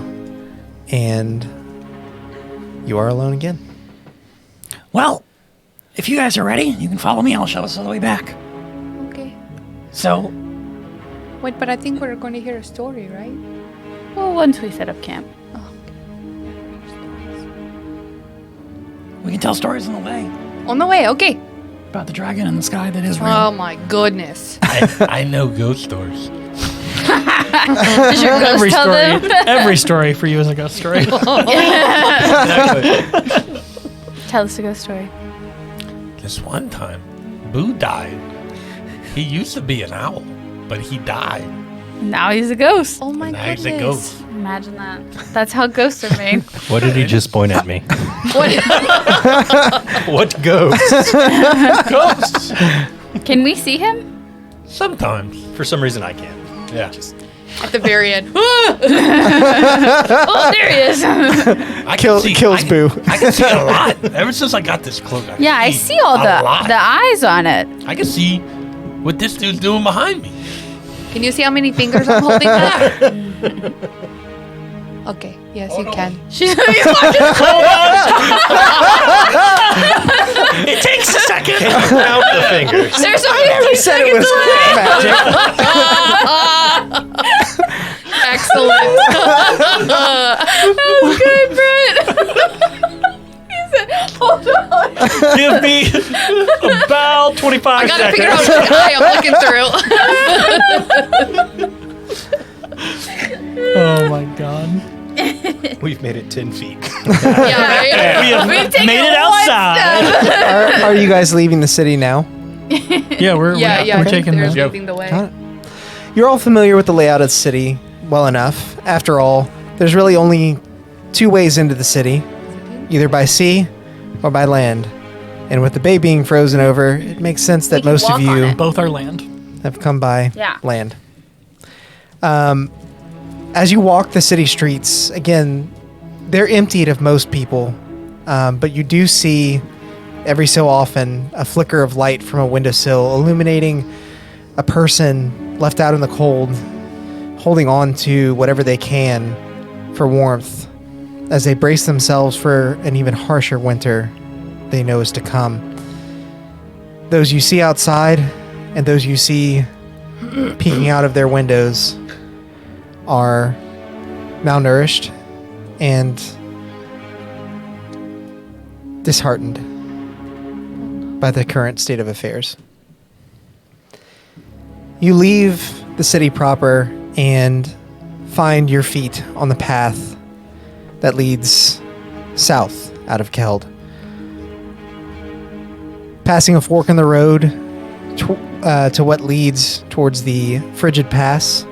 and you are alone again. Well, if you guys are ready, you can follow me. I'll show us all the way back. Okay. So, Wait, but I think we're going to hear a story, right? Well, once we set up camp. we can tell stories on the way On the way, okay. about the dragon in the sky that is real. Oh my goodness. I know ghost stories. Does your ghost Every tell story, them? every story for you is a ghost story. Tell us a ghost story. This one time, Boo died. He used to be an owl, but he died. Now he's a ghost. Oh my And now goodness. he's a ghost. Imagine that. That's how ghosts are made. What did he just point at me? What? What ghost? Ghosts! Can we see him? Sometimes. For some reason, I can't. Yeah. At the very end. Oh, there he is. I Kills Boo. I can see a lot. Ever since I got this cloak, I Yeah, I see all a lot. the eyes on it. I can see what this dude's doing behind me. Can you see how many fingers I'm holding up? Okay, yes, you can. He's watching. It takes a second. Count the fingers. There's only 3 Said it seconds was left. magic. Excellent. That was good, Brett. He said, hold on. Give me about 25 I gotta seconds. figure out which eye I'm looking through. Oh my god. We've made it 10 feet. Yeah, right? We have We've taken made it one outside. Are you guys leaving the city now? Yeah, we're Yeah, taking they're the. leading the way. Got it. You're all familiar with the layout of the city well enough. After all, there's really only 2 ways into the city, either by sea or by land. And with the bay being frozen over, it makes sense that can most of walk on you it. Both are land. have come by Yeah. land. As you walk the city streets, again, they're emptied of most people, but you do see every so often a flicker of light from a windowsill illuminating a person left out in the cold, holding on to whatever they can for warmth as they brace themselves for an even harsher winter they know is to come. Those you see outside and those you see peeking out of their windows are malnourished and disheartened by the current state of affairs. You leave the city proper and find your feet on the path that leads south out of Keld. Passing a fork in the road to what leads towards the Frigid Pass.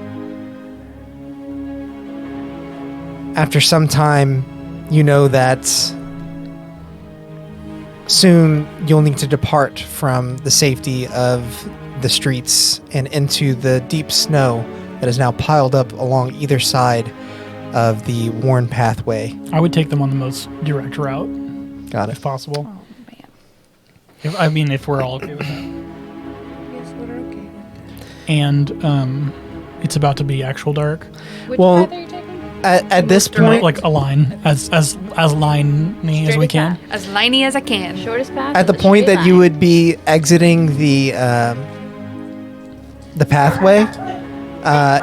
After some time, you know that soon you'll need to depart from the safety of the streets and into the deep snow that is now piled up along either side of the worn pathway. I would take them on the most direct route, Got it. if possible. Oh, man. If we're all okay with that. Yes, we're okay with that. And it's about to be actual dark. Which Well, path are you taking? At this Or point, like align as liney as we can. As liney as I can. Shortest path. at the or the point straight that you line? would be exiting the pathway,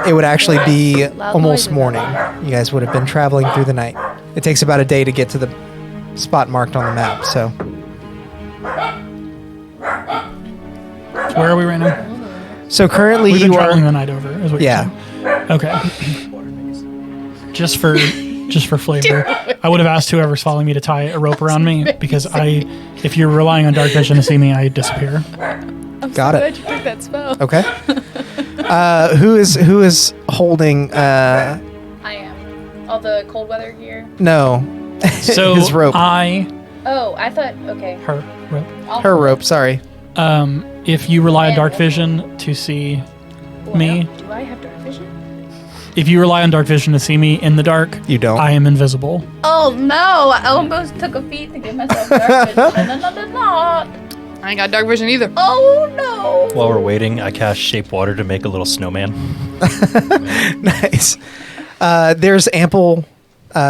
it would actually be Loud almost noises. morning. You guys would have been traveling through the night. It takes about a day to get to the spot marked on the map, so Where are we right now? So currently We've been you traveling are. the night over, is what Yeah. you're saying. Okay. Just for flavor, I would have asked whoever's following me to tie a rope around me because if you're relying on dark vision to see me, I disappear. Got it. Glad you took that spell. Okay. Who is holding? I am. All the cold weather gear. No. So his rope. Oh, I thought. Okay. Her rope. Her rope. Sorry. If you rely on dark vision to see me, Do I have dark vision? if you rely on dark vision to see me in the dark, You don't. I am invisible. Oh no! I almost took a feat to give myself dark vision, and then I did not. I ain't got dark vision either. Oh no! While we're waiting, I cast Shape Water to make a little snowman. Nice. There's ample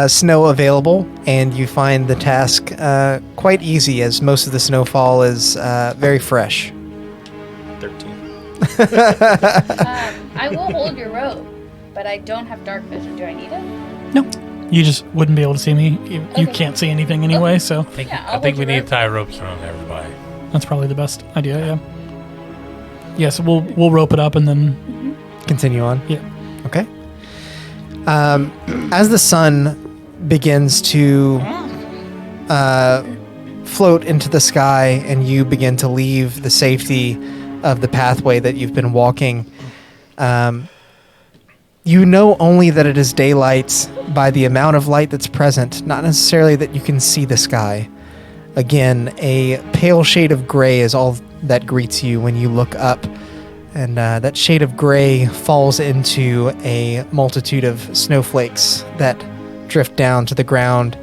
snow available, and you find the task quite easy, as most of the snowfall is very fresh. 13. I will hold your rope, but I don't have dark vision. Do I need it? No. You just wouldn't be able to see me. You Okay. can't see anything anyway, so Yeah, I I'll think we hold your need rope. to tie ropes around everybody. that's probably the best idea, yeah. Yes, we'll rope it up and then Continue on. yeah. Okay. As the sun begins to float into the sky and you begin to leave the safety of the pathway that you've been walking, you know only that it is daylight by the amount of light that's present, not necessarily that you can see the sky. Again, a pale shade of gray is all that greets you when you look up. And that shade of gray falls into a multitude of snowflakes that drift down to the ground,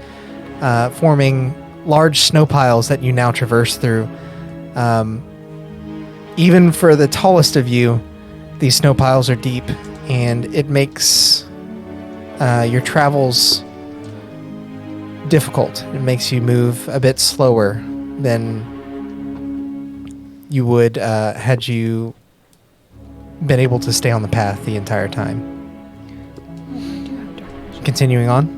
forming large snow piles that you now traverse through. Even for the tallest of you, these snow piles are deep, and it makes your travels difficult. It makes you move a bit slower than you would had you been able to stay on the path the entire time. Continuing on.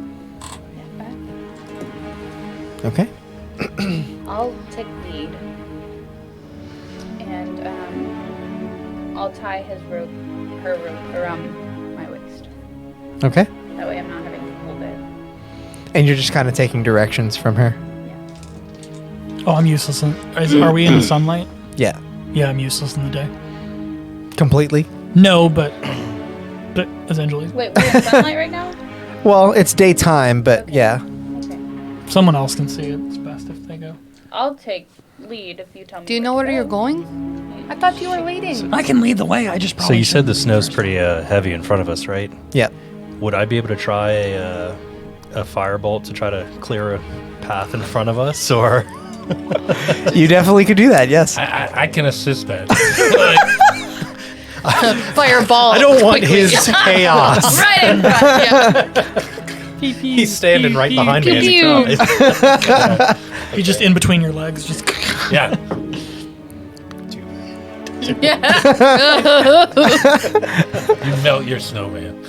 Okay. I'll take lead, and I'll tie her rope around my waist. Okay. That way, I'm not having to hold it. And you're just kind of taking directions from her. Oh, I'm useless. Are we in the sunlight? Yeah. Yeah, I'm useless in the day. Completely. No, but essentially, Wait, we're in sunlight right now? Well, it's daytime, but yeah. Okay. someone else can see it. It's best if they go. I'll take lead if you tell me. Do you know where you're going? I thought you were leading. I can lead the way. I just So probably you said the shouldn't snow's first. pretty heavy in front of us, right? Yeah. Would I be able to try a firebolt to try to clear a path in front of us, or? You definitely could do that, yes. I can assist that. Fireball. I don't want his chaos. Right in front. Yeah. He's standing right behind me as he pew. tries. He's just in between your legs. Just Yeah. You melt your snowman.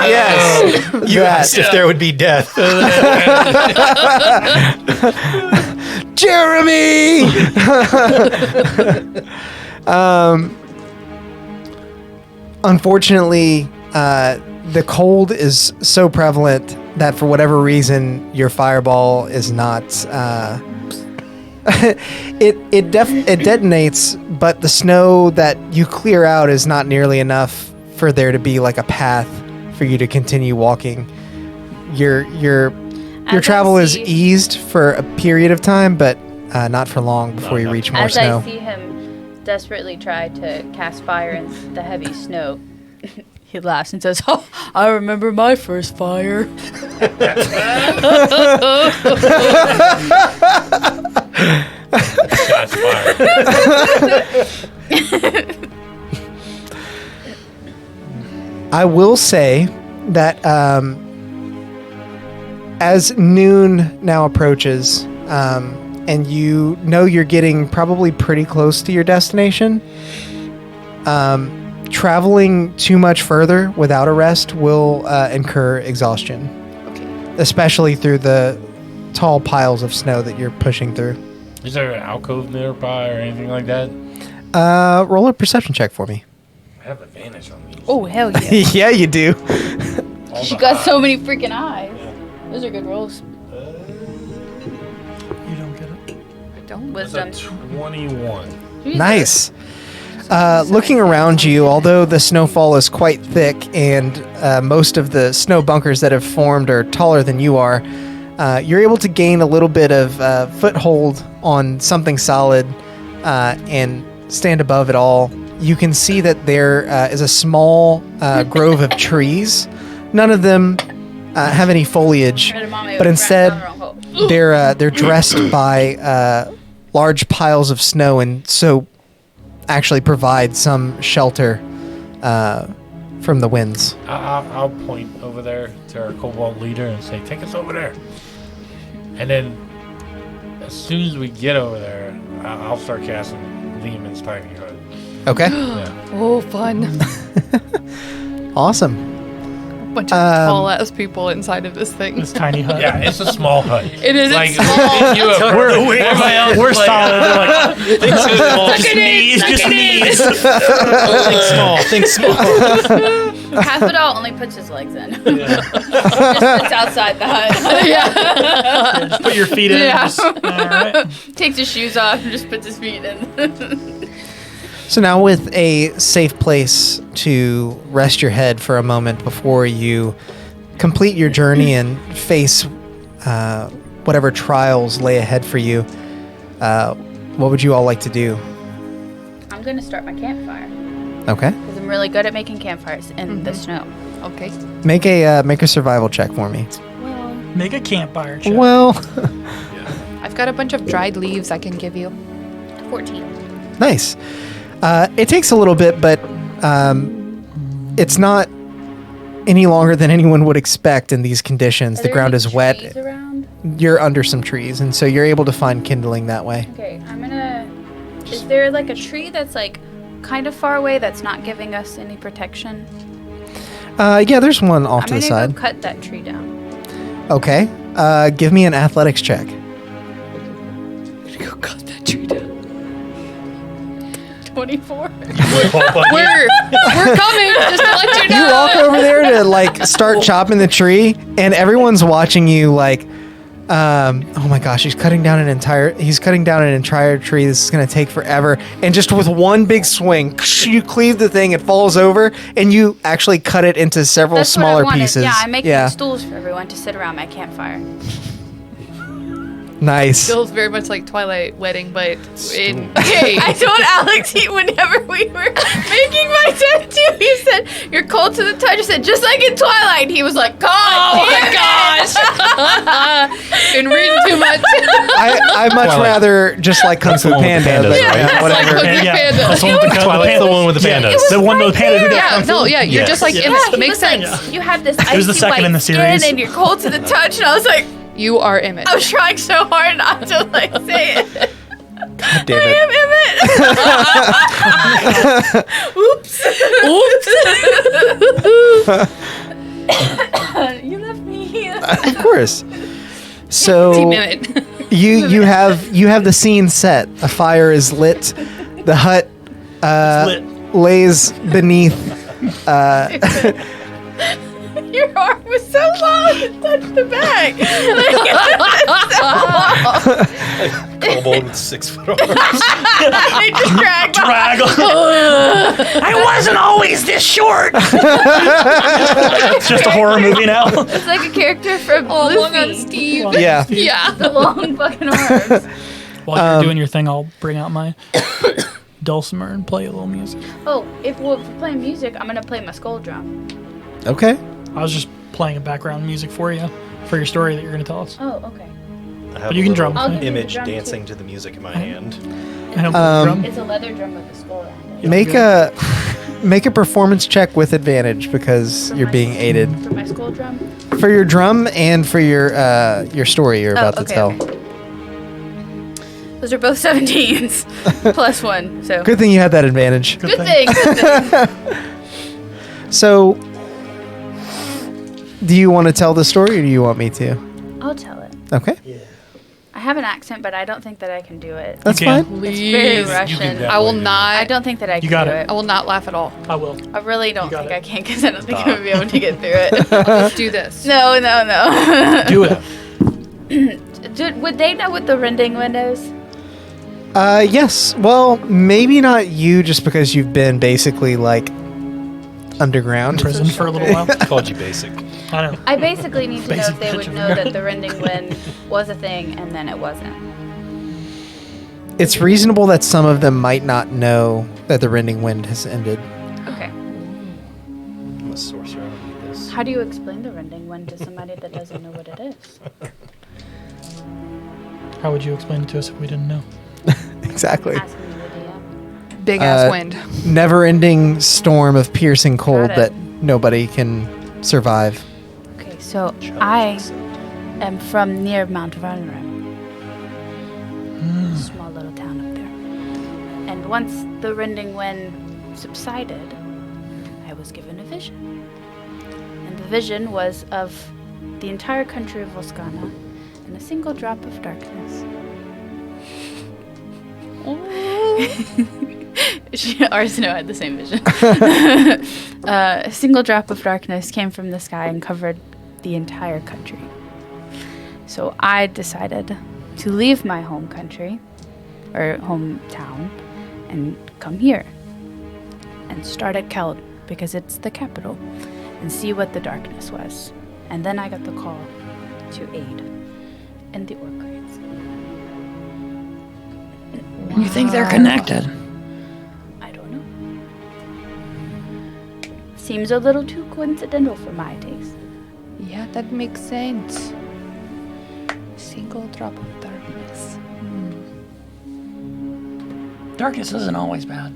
Yes. You asked if there would be death. Jeremy! Unfortunately, the cold is so prevalent that for whatever reason, your fireball is not. It detonates, but the snow that you clear out is not nearly enough for there to be like a path for you to continue walking. Your As I travel is see- eased for a period of time, but not for long before you reach more As snow. I see him desperately try to cast fire in the heavy snow, he laughs and says, "Oh, I remember my first fire." Shots fired. I will say that as noon now approaches, and you know you're getting probably pretty close to your destination, traveling too much further without a rest will incur exhaustion. Okay. Especially through the tall piles of snow that you're pushing through. Is there an alcove nearby or anything like that? Roll a perception check for me. I have advantage on these. Oh, hell yeah. Yeah, you do. All She the got so eyes. many freaking eyes. Those are good rolls. You don't get it. Don't. That's Wisdom. a 21. Jesus. Nice. Looking around you, although the snowfall is quite thick and most of the snow bunkers that have formed are taller than you are, you're able to gain a little bit of foothold on something solid and stand above it all. You can see that there is a small grove of trees. None of them have any foliage, but instead they're dressed by large piles of snow, and so actually provide some shelter from the winds. I'll point over there to our Cobalt leader and say, take us over there. And then as soon as we get over there, I'll start casting Lehman's tiny hut. Okay. Yeah. Oh, fun. Awesome. Bunch of tall ass people inside of this thing. This tiny hut. Yeah, it's a small hut. It is Like, small. everybody else We're is like, solid. They're like, think small. Just knees. Just knees. Think small. Cathedral only puts his legs in. Just sits outside the hut. Yeah. Just put your feet in. Yeah. Just, all right. Takes his shoes off and just puts his feet in. So now with a safe place to rest your head for a moment before you complete your journey and face whatever trials lay ahead for you, what would you all like to do? I'm going to start my campfire. Okay. Because I'm really good at making campfires in the snow. Okay. Make a survival check for me. Well, Make a campfire check. Well, I've got a bunch of dried leaves I can give you. 14. nice. It takes a little bit, but it's not any longer than anyone would expect in these conditions. Are The there ground any is wet. trees around? You're under some trees, and so you're able to find kindling that way. Okay, I'm gonna... Is there like a tree that's like kind of far away that's not giving us any protection? Yeah, there's one off I'm to the gonna side. go cut that tree down. Okay. Give me an athletics check. Go cut that tree down. 24. We're coming, just to let you You know. walk over there to like start chopping the tree, and everyone's watching you like, oh my gosh, he's cutting down an entire tree. This is gonna take forever. And just with one big swing, you cleave the thing, it falls over, and you actually cut it into several That's smaller what I wanted. pieces. Yeah, I'm making stools for everyone to sit around my campfire. Nice. Feels very much like Twilight Wedding, but in Okay, I told Alex whenever we were making my tattoo, he said, "You're cold to the touch." I said, "Just like in Twilight." He was like, "God, oh my gosh, been reading too much. I much Twilight. rather just like Kung Fu the one with the Panda, pandas, but right? yeah, whatever. Like Yeah, Panda. that's the one with the Twilight's the one with the pandas. The one with the panda who does Yeah, kung fu? no, yeah, you're Yes. just like Yeah. in Yeah, it. he Makes was like, sense. you have this was icy the second white in the skin series. and you're cold to the touch, and I was like, You are Emmett. I was trying so hard not to like say it. God damn I it. am Emmett. Oops. You left me. Of course. So Team Emmett. you have the scene set. A fire is lit. The hut lit. lays beneath. Your arm was so long to touch the bag. Kobold with 6 foot arms. They just dragged my Drag on. I wasn't always this short. It's just a horror movie now. It's like a character from Oh, long on Luffy. Steve. Yeah. Yeah. The long fucking arms. While you're doing your thing, I'll bring out my dulcimer and play a little music. Oh, if we're playing music, I'm gonna play my skull drum. Okay. I was just playing a background music for you, for your story that you're going to tell us. Oh, okay. I have you a can little drum. I'll give you the image drum, dancing too. to the music in my hand. I don't drum. It's a leather drum with a skull around it. Make a performance check with advantage because For you're my- being aided For my skull drum? for your drum and for your story you're about to tell. Okay. Those are both 17s. Plus 1, so. Good thing you had that advantage. Good thing. Good thing. So, do you want to tell the story or do you want me to? I'll tell it. Okay. I have an accent, but I don't think that I can do it. That's You can. fine. It's very Please. Russian. I will definitely do not. I don't think that I can got do it. it. I will not laugh at all. I will. I really don't got think it. I can because I don't think I would be able to get through it. Let's do this. No. Do it. Would they know what the rending windows? Yes. Well, maybe not you, just because you've been basically like underground. Prison for a little while. Called you basic. I know. I basically need to know Basic if they would pitch of know the that the rending wind was a thing and then it wasn't. It's reasonable that some of them might not know that the rending wind has ended. Okay. I'm a sorcerer. I don't need this. How do you explain the rending wind to somebody that doesn't know what it is? How would you explain it to us if we didn't know? Exactly. Asking the DM. Big ass Uh, wind. Never-ending storm of piercing cold Got it. that nobody can survive. Okay, so I am from near Mount Varnum. Small little town up there. And once the rending wind subsided, I was given a vision. And the vision was of the entire country of Volscana in a single drop of darkness. Arsino had the same vision. A single drop of darkness came from the sky and covered the entire country. So I decided to leave my home country, or hometown, and come here and start at Keld because it's the capital and see what the darkness was. And then I got the call to aid in the orc raids. You think they're connected? I don't know. Seems a little too coincidental for my taste. Yeah, that makes sense. Single drop of darkness. Darkness isn't always bad.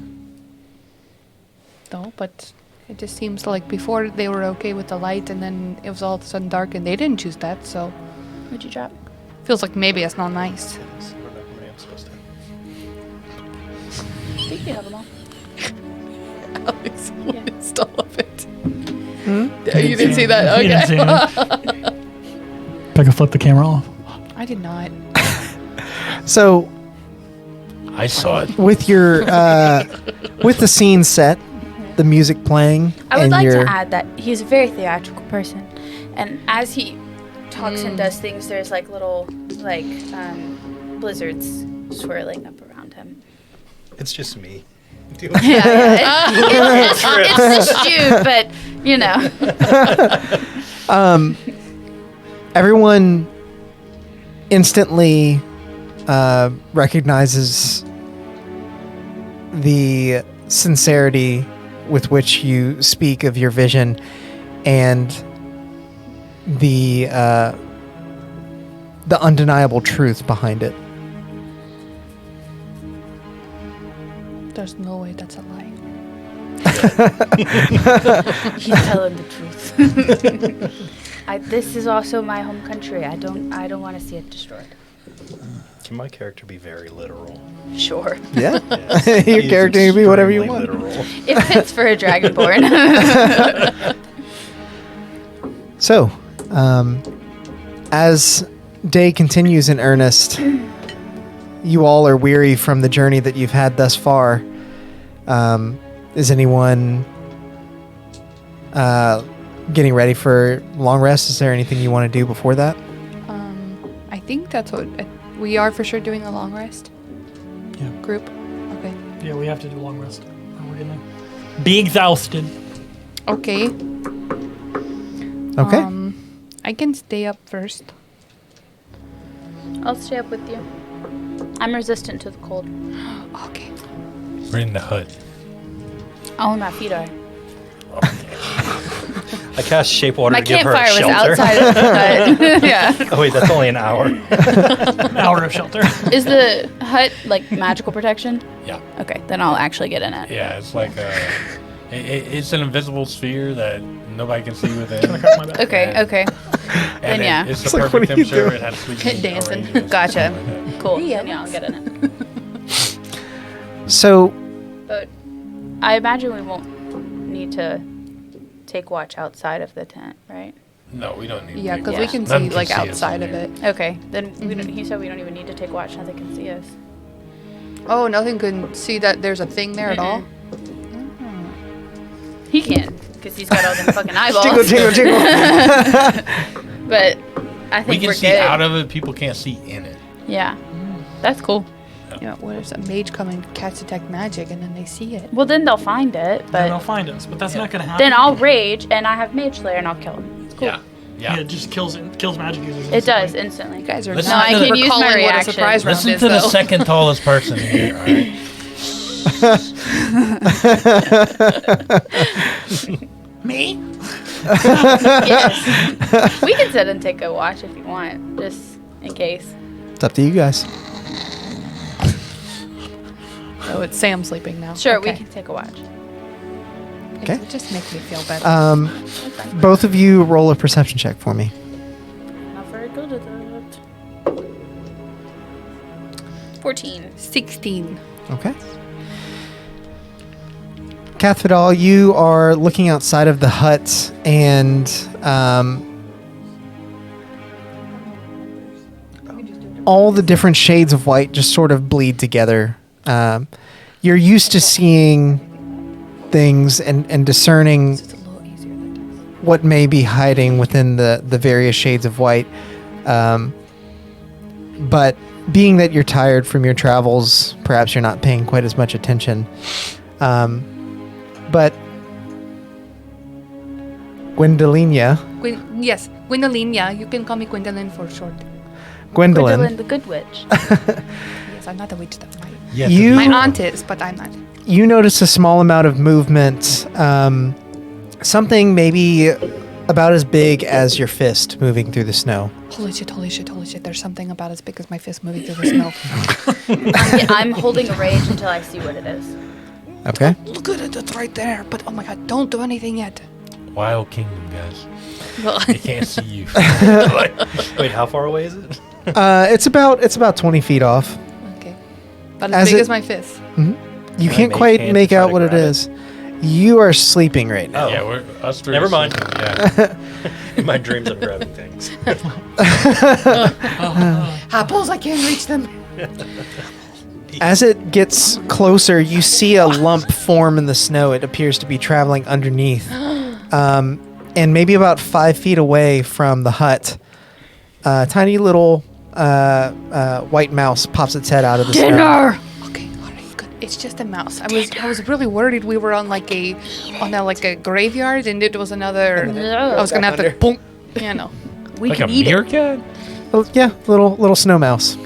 No, but it just seems like before they were okay with the light and then it was all of a sudden dark and they didn't choose that, so What'd you drop? feels like maybe it's not nice. I don't know how many I'm supposed to. I think you have them all. Alex Yeah. missed all of it. You didn't see that? You didn't Okay. see it. Becca flipped the camera off. I did not. So I saw it. with your with the scene set, the music playing, I would and like your to add that he's a very theatrical person, and as he talks and does things, there's like little blizzards swirling up around him. It's just me. It's just you, but you know. everyone instantly recognizes the sincerity with which you speak of your vision and the undeniable truth behind it. There's no way that's a lie. He's telling the truth. This is also my home country. I don't want to see it destroyed. Can my character be very literal? Sure. Yeah. Yes. Your He is character can be whatever you extremely want. literal. It fits for a dragonborn. So, as day continues in earnest, you all are weary from the journey that you've had thus far. Is anyone getting ready for long rest? Is there anything you want to do before that? I think that's what we are for sure doing a long rest. Yeah. Group. Okay. Yeah, we have to do a long rest. Or we're gonna be exhausted. Okay. Okay. I can stay up first. I'll stay up with you. I'm resistant to the cold. Okay. We're in the hut. Only my feet are. I cast shape water My to give her a campfire was shelter. outside of the hut. Yeah. Oh wait, that's only an hour. An hour of shelter. Is the hut like magical protection? Yeah. Okay, then I'll actually get in it. Yeah, it's like it's an invisible sphere that nobody can see within. Crack my back. Okay, okay. And Then yeah. It's It's the like, what perfect are you temperature. doing? It has sleeping Dancing. arrangements, Gotcha. stuff like that. Cool. Then yeah, I'll get in it. So, But I imagine we won't need to take watch outside of the tent, right? No, we don't need. Yeah, because Yeah. we can Nothing see like us outside in of here. it. Okay, then we don't, he said we don't even need to take a watch now they can see us. Oh, nothing can see that there's a thing there at all. He can, because he's got all them fucking eyeballs. Jingle, jingle, jingle. But I We think can we're see good. out of it. People can't see in it. Yeah, that's cool. Yeah, what if a mage come and cast detect magic and then they see it? Well, then they'll find it, And but they'll find us, but that's not going to happen. then I'll rage and I have Mage Slayer and I'll kill him. It's cool. Yeah. Yeah, Yeah. it just kills magic users. It does instantly. instantly. You guys are Listen not to the- I can use my recalling what a reaction. surprise round Listen is, to the though. second tallest person here. All right. Me? Yes. We can sit and take a watch if you want, just in case. It's up to you guys. Oh, it's Sam sleeping now. Sure, okay. we can take a watch. Okay. It just makes me feel better. Both of you roll a perception check for me. Not very good at that. 14. 16. Okay. Cathedral, you are looking outside of the hut, and all the different shades of white just sort of bleed together. You're used to seeing things and discerning It's a little easier than that. what may be hiding within the various shades of white. But being that you're tired from your travels, perhaps you're not paying quite as much attention. But Gwendolina, Yes, Gwendolina. You can call me Gwendolyn for short. Gwendolyn the Good Witch. Yes, I'm not the witch that might. Yes, You- My aunt is, but I'm not. you notice a small amount of movement. Something maybe about as big as your fist moving through the snow. Holy shit, holy shit, holy shit. There's something about as big as my fist moving through the snow. I'm holding a rage until I see what it is. Okay. Look at it, it's right there. But oh my god, don't do anything yet. Wild Kingdom, guys. Well, They can't see you. Wait, how far away is it? It's about 20 feet off. okay. But As as big it- as my fist. You Can I can't make quite hands make to try out to what it grab it? is. You are sleeping right now. Yeah, we're us three. Never are mind. sleeping, Yeah. In my dreams, I'm grabbing things. Apples, I can't reach them. As it gets closer, you see a lump form in the snow. It appears to be traveling underneath. And maybe about 5 feet away from the hut, a tiny little white mouse pops its head out of the snow. Okay, alright, good. It's just a mouse. I was really worried we were on like a graveyard and it was another I was gonna have to boom. You know. We Like can a eat it. meerkat? Oh, yeah, little snow mouse.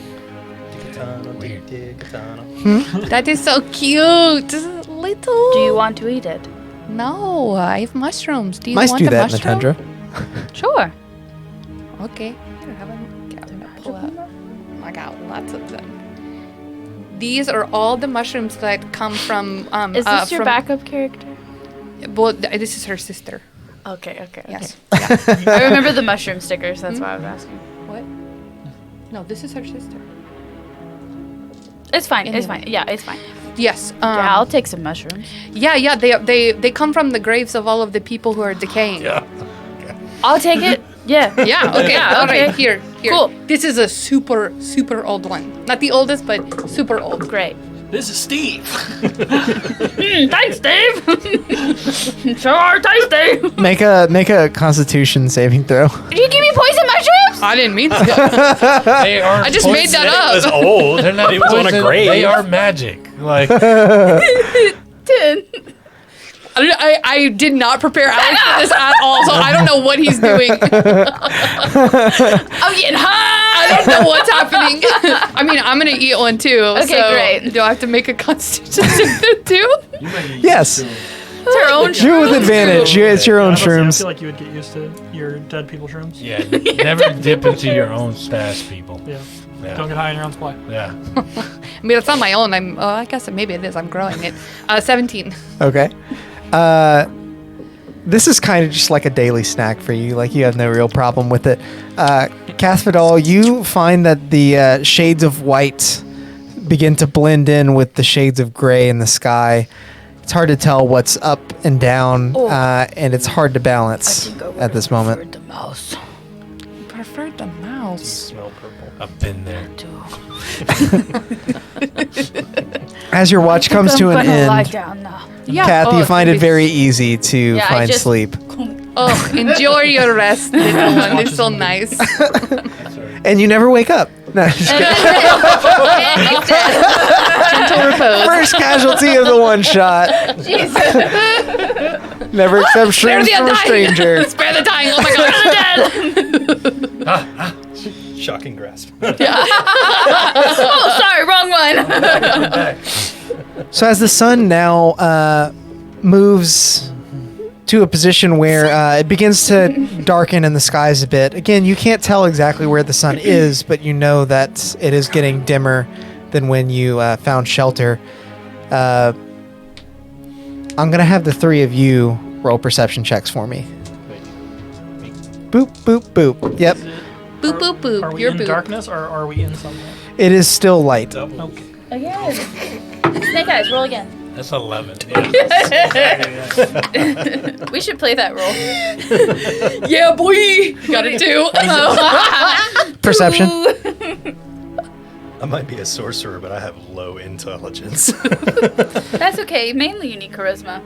That is so cute. Little. Do you want to eat it? No, I have mushrooms. Do you Mice want do the that in the mushroom? tundra. Sure. Okay. Here, have a- I'm gonna pull up. I got lots of them. These are all the mushrooms that come from. Is this your from- backup character? Well, this is her sister. Okay. Yes. I remember the mushroom stickers. That's why I was asking. What? No, this is her sister. It's fine. It's Anyway. fine. Yeah, it's fine. Yes. Yeah, I'll take some mushrooms. Yeah. They come from the graves of all of the people who are decaying. Yeah. I'll take it. Yeah. Yeah. Okay. Yeah, All right. okay. Here. Cool. This is a super old one. Not the oldest, but super old. Great. This is Steve. Thanks, Dave. Sure, thanks, Dave. Make a Constitution saving throw. Did you give me poison mushrooms? I didn't mean to. They are. I just made that It was up. old. They're not It was on a poison, grave. They are magic. Like 10. I did not prepare Alex for this at all, so I don't know what he's doing. I'm getting high. I don't know what's happening. I mean, I'm gonna eat one too. Okay, so great. Do I have to make a constitution saving too? Yes, It's our own do it with advantage. It's your own I feel shrooms. like you would get used to your dead people shrooms. yeah, never dip into your own stash, people. Yeah. Yeah. Don't get high on your own supply. Yeah. I mean, it's not my own. I guess maybe it is. I'm growing it. 17. Okay. This is kind of just like a daily snack for you. Like you have no real problem with it. Cathedral, you find that the shades of white begin to blend in with the shades of gray in the sky. It's hard to tell what's up and down, and it's hard to balance at this moment. mouse. Preferred the mouse. Smell purple. I've been there. As your watch comes to an Lie end, down now. Yeah. Kath, you it's find gonna it be- very easy to Yeah, I find just- sleep. Oh, enjoy your rest, little one. It's so nice. And you never wake up. No, just kidding. Gentle repose. First casualty of the one shot. Jesus. Never accept shrooms the from a undying. stranger. Spare the dying. Oh my god, I'm dead. Shocking grasp. Oh, sorry, wrong one. So as the sun now moves to a position where it begins to darken in the skies a bit. Again, you can't tell exactly where the sun is, but you know that it is getting dimmer than when you found shelter. I'm going to have the three of you roll perception checks for me. Boop, boop, boop. Yep. Boop, boop, boop. Are we You're in boop. darkness or are we in sunlight? It is still light. Okay. Again. Snake eyes, roll again. That's 11. We should play that roll. Yeah, boy. Got it too. Perception. I might be a sorcerer, but I have low intelligence. That's okay. Mainly you need charisma.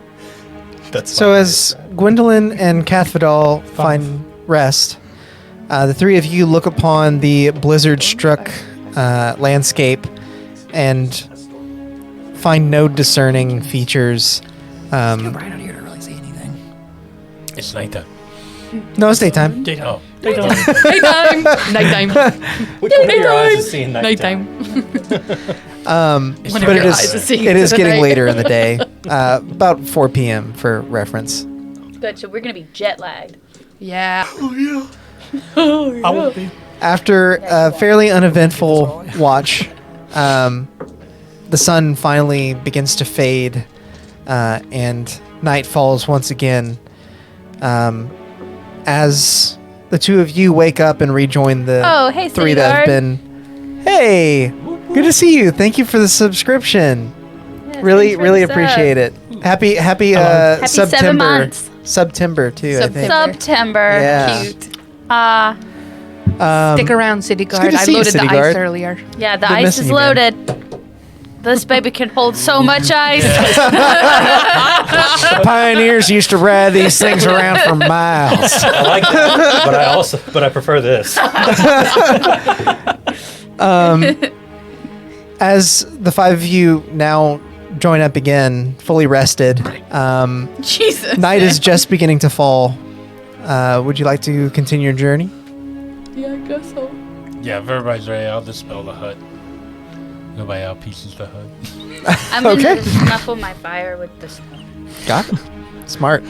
That's So my as highest Gwendolyn and Kath Vidal find rest, the three of you look upon the blizzard-struck landscape and find no discerning features. Right out here to really see anything. It's nighttime. No, it's daytime. Daytime. Oh. Daytime. Nighttime. Nighttime. Which one of your eyes is seeing nighttime? Nighttime. But your it eyes is is, seeing it is the getting night. later in the day, about 4 p.m. for reference. Good, so we're going to be jet lagged. Yeah. I will be. After a fairly uneventful watch, the sun finally begins to fade, and night falls once again. As the two of you wake up and rejoin the Oh, hey, three City that have Guard. been. Hey, good to see you. Thank you for the subscription. Yeah, Really, thanks for really the sub. appreciate it. Happy Happy September. 7 months. September too, I think. September. Yeah. Cute. Um, Stick around, City good Guard. to I see you, loaded the City ice Guard. earlier. Yeah, the Been ice missing is you, man. loaded. This baby can hold so much ice. Pioneers used to ride these things around for miles. I like that, but I prefer this. As the five of you now join up again, fully rested, Jesus. night is just beginning to fall. Would you like to continue your journey? Yeah, I guess so. Yeah, if everybody's ready, I'll dispel the hut. Nobody out pieces the hut. I'm going Okay. to snuffle my fire with the snow. Got it. Smart.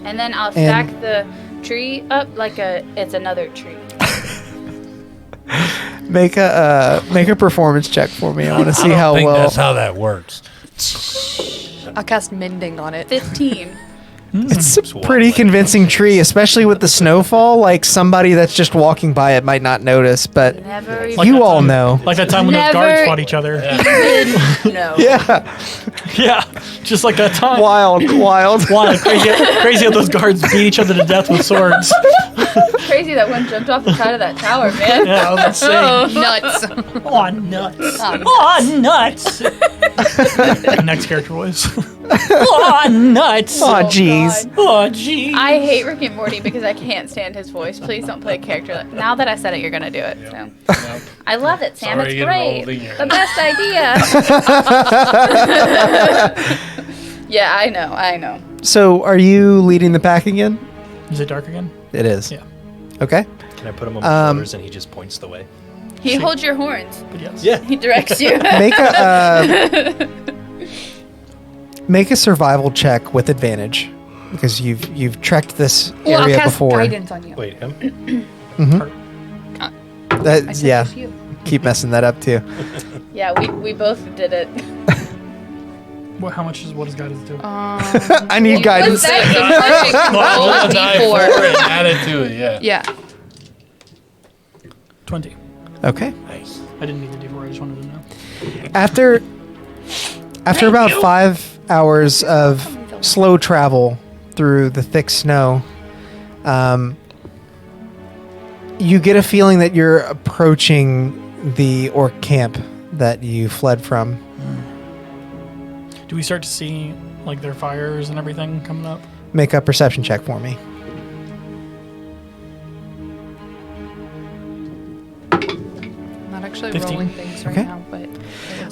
And then I'll stack the tree up like it's another tree. Make a performance check for me. I want to see I how don't think well. that's how that works. I'll cast Mending on it. 15. It's a pretty convincing tree, especially with the snowfall. Like somebody that's just walking by it might not notice, but Never Like you that all time- know. Like that time when those Never- guards fought each other. even know. Yeah, Yeah, just like that time. wild. Wild, crazy how those guards beat each other to death with swords. Crazy that one jumped off the side of that tower, man. Yeah, I was insane. Nuts. Oh, nuts. Um, Oh, nuts. Next character voice. Oh, nuts. Oh, jeez. God. Oh, gee. I hate Rick and Morty because I can't stand his voice. Please don't play a character. Now that I said it, you're gonna do it. So Yep. I love it, Sam. Sorry, it's getting great. old again. The best idea. Yeah, I know. So, are you leading the pack again? Is it dark again? It is. Yeah. Okay. Can I put him on my shoulders and he just points the way? He holds your horns. But yes. Yeah. He directs you. Make a survival check with advantage because you've trekked this Well, I'll area cast before. Guidance on you. Wait, him? That- I said yeah, just you. keep messing that up too. Yeah, we both did it. What does guidance do? I need guidance. What's that? Roll Roll a die D4. forward and add it to it, yeah. Yeah. 20. Okay. Nice. I didn't need the D4. I just wanted to know. After about 5 hours of slow travel through the thick snow, You get a feeling that you're approaching the orc camp that you fled from. Do we start to see like their fires and everything coming up? Make a perception check for me. I'm not actually 15. rolling things right Okay. now, but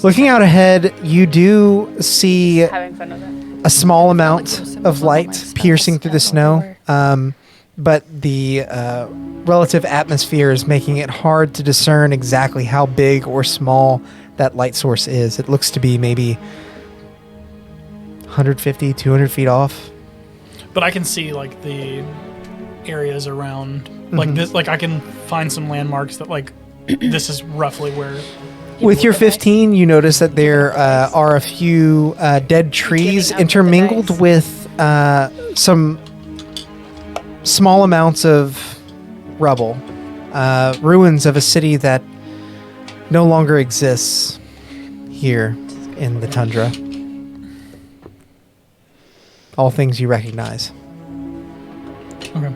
Looking out ahead, you do see Having fun with it. a small amount little symbols of on all my light spells piercing through the that snow, but the relative atmosphere is making it hard to discern exactly how big or small that light source is. It looks to be maybe 150, 200 feet off. But I can see like the areas around, like this. Like I can find some landmarks that like this is roughly where. With your 15, you notice that there are a few dead trees up with the intermingled dice. with some small amounts of rubble, ruins of a city that no longer exists here in the tundra. All things you recognize. Okay.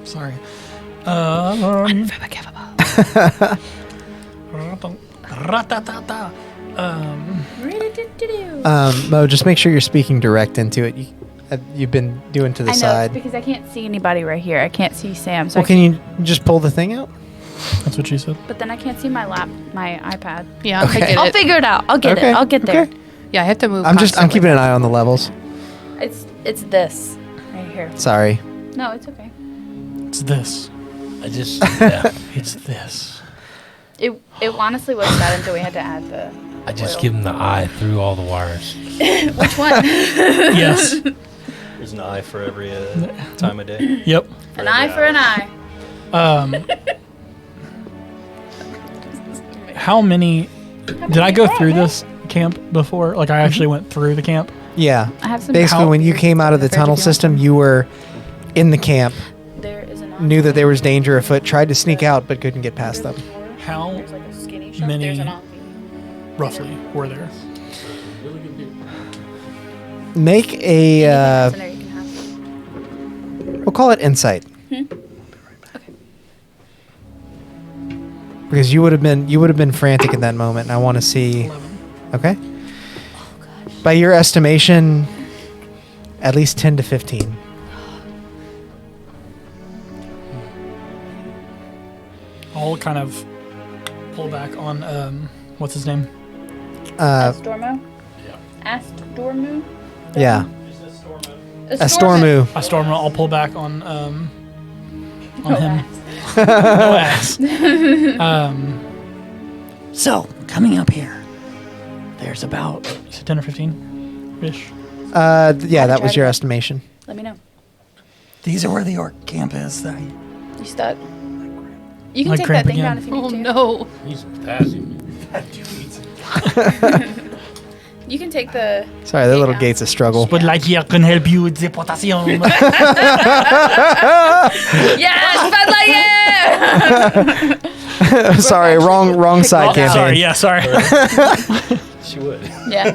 Sorry. Ratatata. Mo, just make sure you're speaking direct into it. You've been doing to the I know, side. because I can't see anybody right here. I can't see Sam. So Well, can you just pull the thing out? That's what she said. But then I can't see my iPad. yeah, Okay. I get I'll it. figure it out. I'll get Okay, it. I'll get there. okay. Yeah, I have to move. I'm constantly. keeping an eye on the levels. It's this right here. Sorry. No, it's okay. It's this. I just, yeah, It's this. It honestly wasn't bad until we had to add the. I just oil. give him the eye through all the wires. Which one? Yes. There's an eye for every time of day. Yep. An eye for an eye. How many? Did I go through this camp before? Like I actually went through the camp. Yeah. I have some. Basically, when you came out of the Afraid to tunnel be system, you were in the camp, There is an eye. knew that there was danger afoot, tried to sneak out, but couldn't get past them. How There's like a skinny shop. many- There's an eye. roughly were there? Make a, That's in there you can have. we'll call it insight. Because you would have been frantic in that moment, and I want to see. 11. Okay. By your estimation, at least 10 to 15. I'll kind of pull back on what's his name? Astormo? Astormu? Yeah. Astormu. Astormu. I'll pull back on No him. ass. No ass. So, coming up here, there's about 10 or 15 ish. Yeah, that was your estimation. Let me know. these are where the orc camp is. You stuck? You can My take cramp that thing again. down if you Oh need to. no. He's passing me. You can take the. Sorry, that little Yeah. gate's a struggle. But like here can help you with the potassium. Yes, Bud Lightyear! Sorry, wrong side campaign. Sorry, yeah, sorry. She would. Yeah.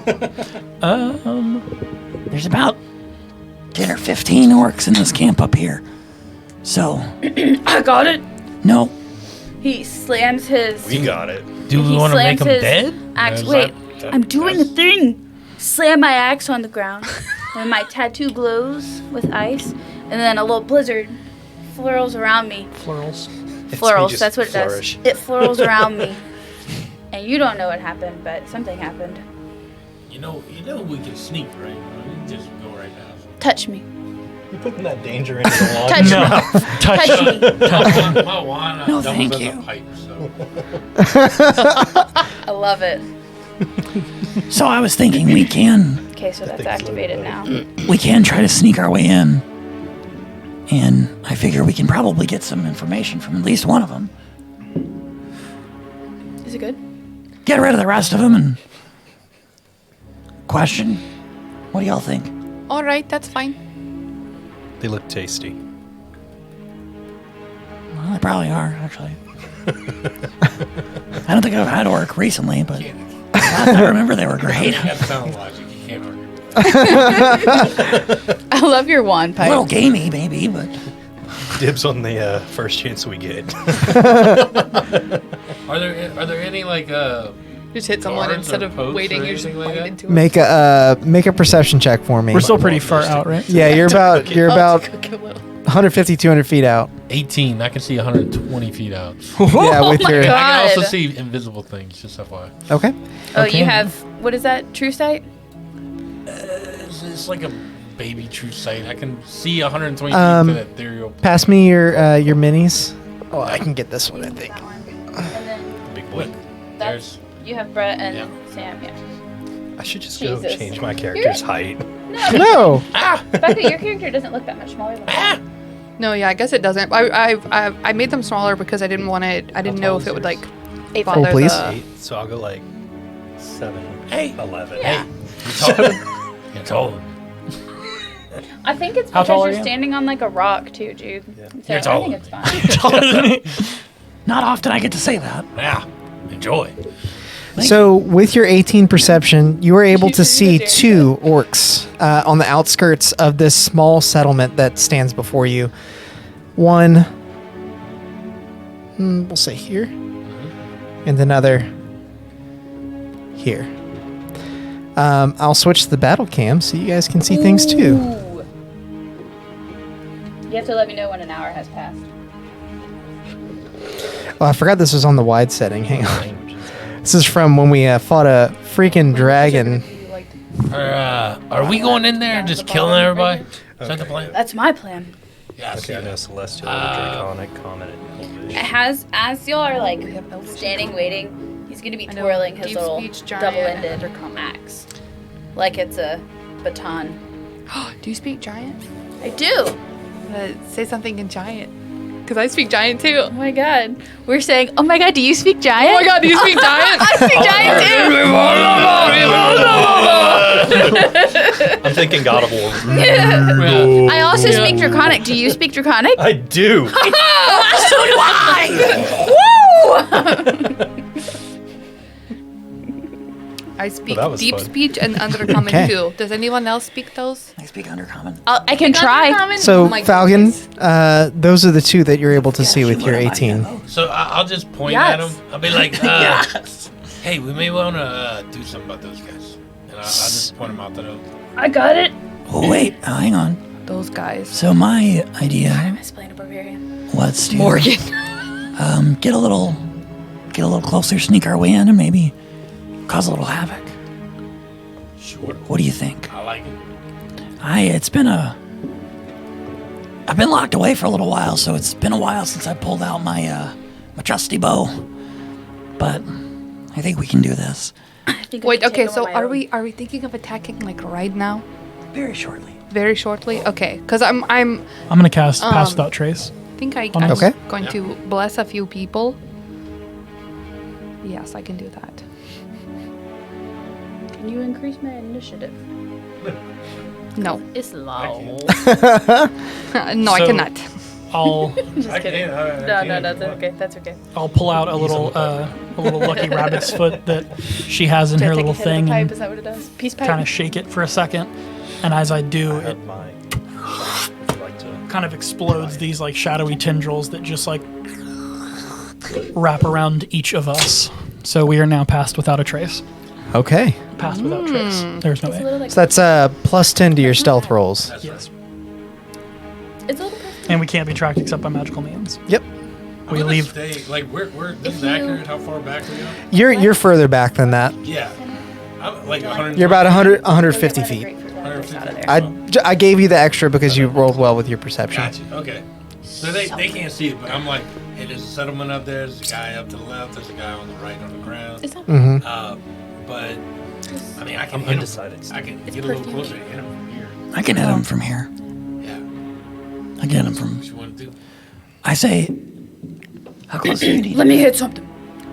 There's about 10 or 15 orcs in this camp up here. So, I got it. no, He slams his. We got it. Do we He want to make slams him his dead? Axe. Or is Wait, that- I'm doing a thing. Slam my axe on the ground, and my tattoo glows with ice, and then a little blizzard flurls around me. Plurals. Florals, just that's what it flourish. does. It flurls around me. And you don't know what happened, but something happened. You know we can sneak, right? We can just go right past him. Touch me. You're putting that danger into the long Touch No. me. Touch. Touch me. My wand No, doubles thank as you. a pipe, so. I love it. so I was thinking we can Okay, so that's activated now. try to sneak our way in. And I figure we can probably get some information from at least one of them. Is it good? Get rid of the rest of them and question. What do y'all think? All right, that's fine. They look tasty. Well, they probably are, actually. I don't think I've had orc recently, but last I remember they were great. You got sound logic. You can't argue with I love your wand A little pipe. gamey, maybe, but Dibs on the first chance we get. Are there any like Just hit someone Guards instead or of posts waiting. or You just anything like bite that? into it. Make a perception check for me. We're still pretty far out, right? Yeah, you're about Cook it a little. 150, 200 feet out. 18? I can see 120 feet out. Yeah, with your. God. I can also see invisible things. Just FYI. Okay. Oh, Okay. you have, what is that? True sight? It's like a baby true sight. I can see 120 feet Um, to that ethereal. Pass me your minis. Oh, I can get this one, I think. That one. And then Big boy. There's. you have Brett and Yeah. Sam, yeah. I should just go Jesus. change my character's height. No. Becca, your character doesn't look that much smaller than mine. No, yeah, I guess it doesn't. I made them smaller because I didn't want it. I didn't know if it would like bother please. the. 8, so I'll go like 7, Hey. 11. Yeah. You're tall. You're tall. I think it's How because tall are you're you? standing on like a rock too, Jude. So You're I tall. think it's fine. Taller than me. not often I get to say that. Yeah. Enjoy. So, with your 18 perception, you were able to see 2 orcs on the outskirts of this small settlement that stands before you. One, we'll say here, and another here. I'll switch to the battle cam so you guys can see things too. Ooh. You have to let me know when an hour has passed. Oh, I forgot this was on the wide setting. Hang on. This is from when we fought a freaking dragon. Are we going in there and just killing everybody? Is that the plan? That's my plan. Yeah. I see Okay, I know that. Celestial, Draconic, Common, and It Elvish. has, as y'all are like standing waiting, he's gonna be I know, twirling his deep little speech, giant, double-ended and undercommon. axe, like it's a baton. Do you speak giant? I do. Say something in giant. Because I speak giant too. Oh my god. We're saying, oh my god, do you speak giant? Oh my god, do you speak giant? I speak giant too. I'm thinking God of War. I also speak draconic. Do you speak draconic? I do. So do I. Woo! I speak that was deep fun. speech and undercommon Okay. too. Does anyone else speak those? I speak undercommon. I can try. So, Oh my Falcon, goodness. those are the 2 that you're able to see with your Shoot, what am I? 18. So I'll just point Yes. at him. I'll be like, Yes. hey, we may want to do something about those guys. And I'll just point them out to them. I got it. Oh, wait, hang on. Those guys. So my idea I'm playing a barbarian. was to Morgan. get a little closer, sneak our way in, and maybe cause a little havoc. Sure. What do you think? I like it. I've been locked away for a little while, so it's been a while since I pulled out my trusty bow. But I think we can do this Wait, okay, so are we thinking of attacking like right now? very shortly. Very shortly? Okay. Because I'm I'm gonna cast Pass Without Trace. think I'm Okay. going to bless a few people. Yes, I can do that. Can you increase my initiative? No. It's low. No, I So- cannot. I'll Just I kidding. can, No, that's okay. That's okay. I'll pull out a little lucky rabbit's foot that she has in Do I her take a little hit of the thing pipe? and Is that what it does? Peace pipe? kind of shake it for a second. And as I do, I it have my. Would you like to? kind of explodes these like shadowy tendrils that just like wrap around each of us. So we are now passed without a trace. Okay. Passed without trace. There's no It's a way. little like. So that's plus 10 to your stealth rolls. Yes. It's a little. And we can't be tracked except by magical means. Yep. We I'm gonna leave. Stay, like, we're this is you- accurate. How far back we are? You're further back than that. Yeah. I'm like 100. You're about 150 feet. I gave you the extra because you rolled well with your perception. Gotcha. Okay. So they can't see it, but I'm like, hey, there's a settlement up there. There's a guy up to the left. There's a guy on the right on the ground. It's not. Mm-hmm. But I mean, I can I'm hit him. undecided. I can It's get a little perfume. closer and hit him from here. I can hit him from here. Yeah. I can hit him from. What you want to do? I say, how close do you need? Let me hit something.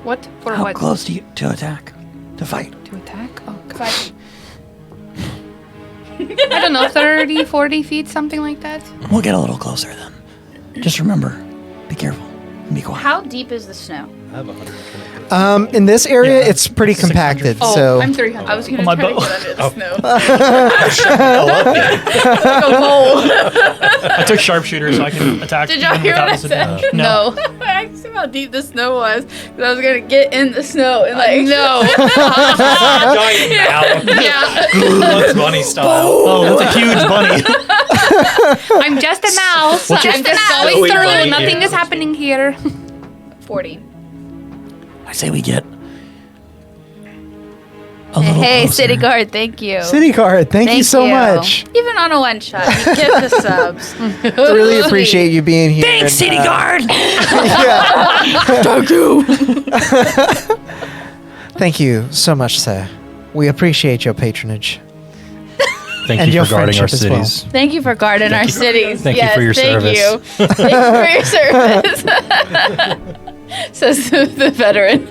What? For How what? close do you to attack? To fight? To attack? Oh, God. I don't know, 30, 40 feet, something like that. We'll get a little closer then. Just remember, be careful and be quiet. How deep is the snow? I have 120. In this area, Yeah, it's pretty 600. compacted. Oh, so I'm 300. I was gonna My try to bow. get under the snow. Like a mole. I took sharpshooter so I can attack. Did y'all even hear what without I said? disadvantage. No. I asked him how deep the snow was because I was gonna get in the snow and like No. Giant mound. Yeah. Bugs Bunny style. Oh, that's a huge bunny. I'm just a mouse. What's your- I'm just Snowy going through. bunny, Nothing yeah. is happening here. 40. I say we get a little Hey, closer. City Guard, thank you. City Guard, thank you so much. Even on a one shot, you get the subs. Really appreciate you being here. Thanks, and, City Guard. Yeah. Thank you. Thank you so much, sir. We appreciate your patronage. Thank And you your for guarding our friendship as well. cities. Thank you for guarding our cities. Thank you yes, for your thank service. You. Thank you for your service. Says the veteran.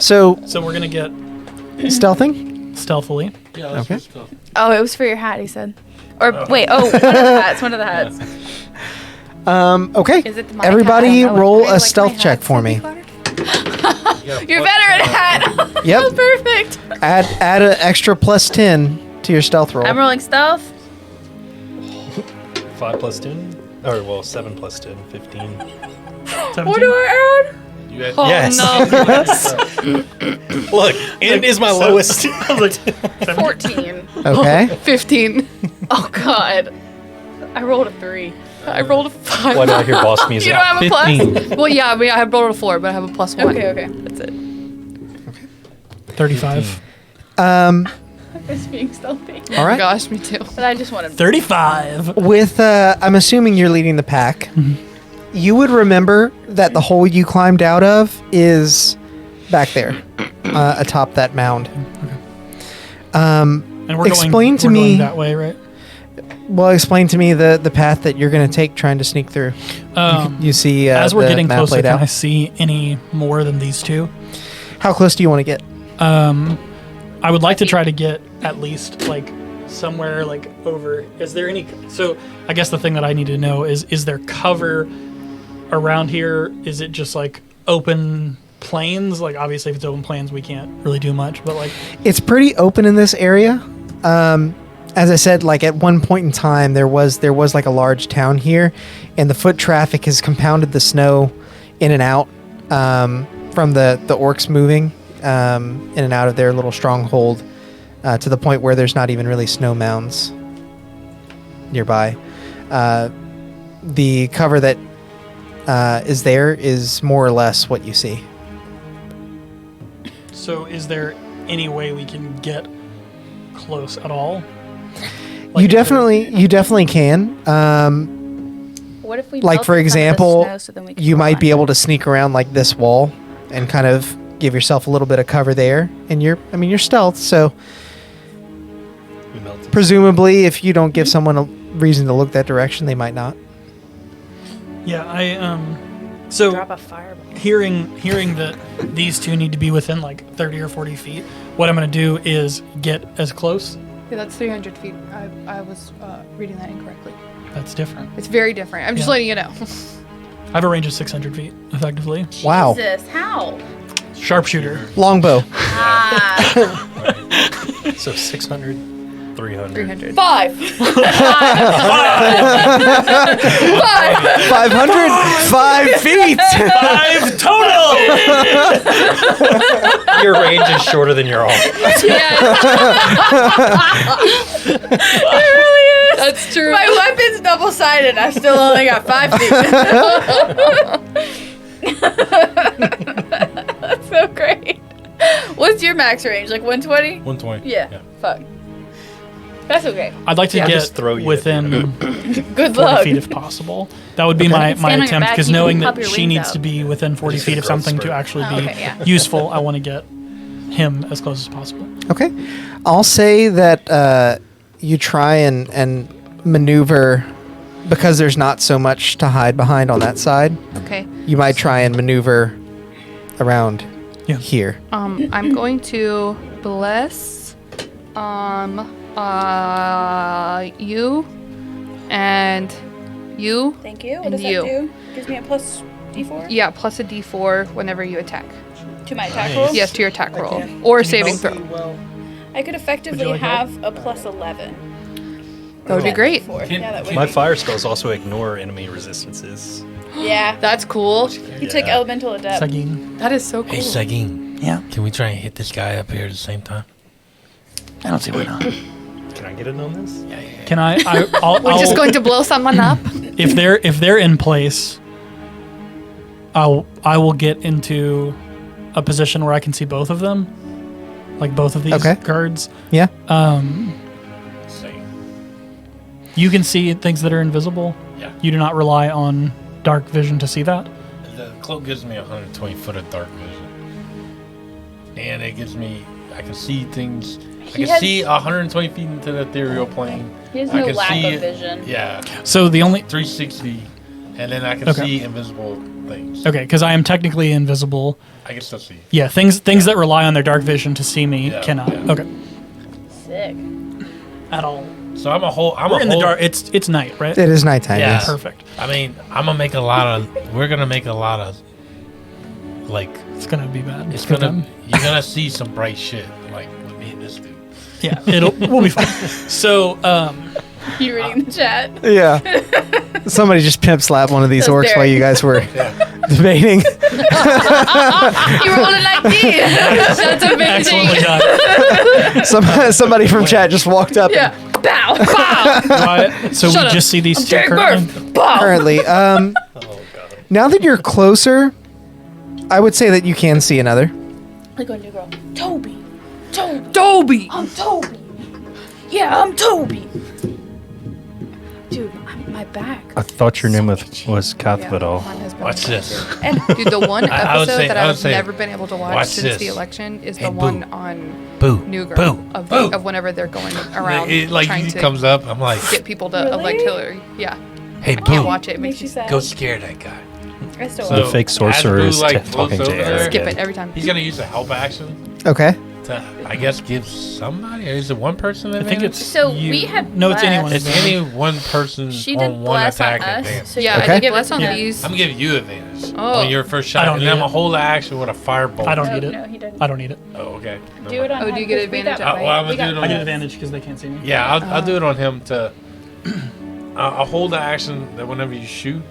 So, So we're gonna get stealthing? stealthily. Yeah, that's Okay. good stuff. Oh, it was for your hat, he said. Or wait, one of the hats. One of the hats. Okay. Is it my Everybody hat? I don't know. roll I a like stealth my check hats, for City me. Guard. Your veteran hat. Yep. Oh, perfect. Add an extra plus 10 to your stealth roll. I'm rolling stealth. 5 plus 10? Or, well, 7 plus 10, 15. 17. What do I add? You had Yes. Look, it is my lowest. I was like, 14. Okay. 15. Oh God. I rolled a 3. I rolled a 5. Why do I hear boss music? You don't have a plus? 15. Well, yeah, I mean, I have rolled a 4, but I have a plus 1. Okay. That's it. 35. Um, It's being stealthy. all right. Gosh, me too. But I just wanted 35. With, I'm assuming you're leading the pack. You would remember that the hole you climbed out of is back there, atop that mound. And we're Explain going, to we're going me- that way, right? Well, explain to me the path that you're going to take trying to sneak through. You see As we're the getting map closer, laid can out. I see any more than these two? How close do you want to get? I would like to try to get at least like somewhere like over. Is there any? So I guess the thing that I need to know is there cover around here? Is it just like open plains? Like obviously, if it's open plains, we can't really do much. But like, It's pretty open in this area. As I said, like at one point in time, there was like a large town here, and the foot traffic has compounded the snow in and out from the orcs moving in and out of their little stronghold to the point where there's not even really snow mounds nearby. The cover that is there is more or less what you see. so is there any way we can get close at all? You definitely can. What if we Like, melted for some of the example, snow so then we could you go might on? be able to sneak around like this wall and kind of give yourself a little bit of cover there. And you're stealth, so We melted. presumably if you don't give someone a reason to look that direction, they might not. Yeah, So drop a fireball. hearing that these two need to be within like 30 or 40 feet, what I'm going to do is get as close. Yeah, that's 300 feet. I was reading that incorrectly. That's different. It's very different. I'm just Yeah. letting you know. I have a range of 600 feet, effectively. Wow. Jesus, how? Sharpshooter. Longbow. Ah, So 600, 300. 300. 5. 505 feet. 5 total! Your range is shorter than your arm. It really is. That's true. My weapon's double-sided. I still only got 5 feet. That's so great. What's your max range? Like 120? 120. Yeah. Fuck. That's okay. I'd like to Yeah, get just throw you. within Good 40 luck. feet if possible. That would be my Stand on your attempt, back, because you can knowing pop that your she wings needs out. to be within 40 Just feet a of growth something to spurt. actually Oh, be okay, yeah. useful, I want to get him as close as possible. Okay. I'll say that you try and maneuver because there's not so much to hide behind on that side. Okay. You might try and maneuver around Yeah. here. I'm going to bless you and you. Thank you. What does that do? Gives me a plus D4? Yeah, plus a D4 whenever you attack. To my attack roll? Yes, to your attack roll or saving throw. I could effectively have a plus 11. That would be great. Yeah, that would My be. fire spells also ignore enemy resistances. Yeah. That's cool. He took Yeah. elemental adept. Sagine. That is so cool. Hey, Sagine, Yeah, can we try and hit this guy up here at the same time? I don't see why not. Can I get in on this? Can I'll We're just going to blow someone up. if they're in place, I will get into a position where I can see both of them, like both of these Okay. guards. Yeah. Same. You can see things that are invisible. Yeah. You do not rely on dark vision to see that. The cloak gives me 120 foot of dark vision. And it gives me, I can see things. I can has- see 120 feet into the ethereal plane. He has I no can lack see of vision. Yeah. So the only 360. And then I can Okay. see invisible things. okay, because I am technically invisible. I can still see. Yeah, things that rely on their dark vision to see me Yeah, cannot. yeah. Okay, Sick. at all. So I'm a whole. We're in the dark. It's night, right? It is nighttime. Yeah. Yes. Perfect. I mean, I'm gonna make a lot of. We're gonna make a lot of. Like, It's gonna be bad. it's for gonna. them. You're gonna see some bright shit. Like with me and this dude. Yeah, we'll be fine. So, You reading the chat? Yeah. Somebody just pimp slap one of these That's orcs while Derek. you guys were debating. You rolled a 19. That's amazing. excellently done. Somebody from chat just walked up. Yeah. Bow. Bow. Right, so Shut we up. just see these two Derek currently. Murph. Bow. Currently, now that you're closer, I would say that you can see another. Like a new girl. Toby. Toby. Toby. I'm Toby. Yeah, I'm Toby. Dude, my back. I thought your name was Cathvedal. Mine has been Watch this. And Dude, the one I would episode say- that I would I've say, never been able to watch watch since this. the election is Hey, the boo. one on Boo. New Girl Boo. of, Boo. of whenever they're going around It, like trying he to comes up. I'm like, get people to elect Really? Hillary. Yeah, hey, I can't boo. watch it. It makes you sad. Go scare that guy. I still The will. fake sorcerer as is Boo, talking floats to over Eric. there, skip it every time. He's gonna use a help action Okay. to, I guess, give somebody. Or is it one person I advantage? think it's So you. we had no, it's blessed. anyone. It's any one person She did on one bless on attack us. advantage. So Yeah, Okay. I did give bless it on to him. these. I'm giving you advantage Oh. on your first I shot, don't and need then I'm it. gonna hold the action with a firebolt. I don't need it. No, he didn't. I don't need it. Oh, okay. Do it on Oh, him, do you get 'cause we advantage got- at well, I'm we gonna do got it on I get him. advantage because they can't see me. Yeah, I'll do it on him to. I'll hold the action that whenever you shoot,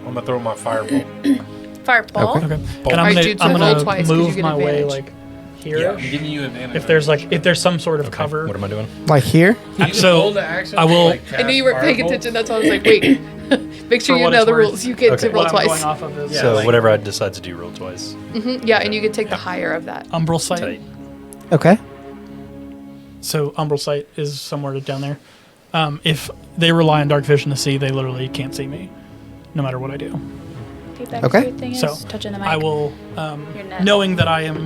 I'm gonna throw my firebolt. Fireball. Okay. Bolt. And I'm Alright, gonna, dude, so I'm roll gonna twice 'cause you move get my way advantage. like here. Yeah, I'm giving you advantage. If there's some sort of cover. What am I doing? Like here? You can so, hold the action I to, will- like, I knew you cast weren't paying firebolt. attention. That's why I was like, wait. Make sure For you what know it's the worth. rules. You get to Okay. roll What I'm twice. going off of is Yeah, So like- whatever I decide to do, roll twice. Yeah, and you can take the higher of that. umbral sight. Tight. Okay. So umbral sight is somewhere down there. If they rely on dark vision to see, they literally can't see me, no matter what I do. Feedback Okay. thing is So touching the mic. I will, Your neck. knowing that I am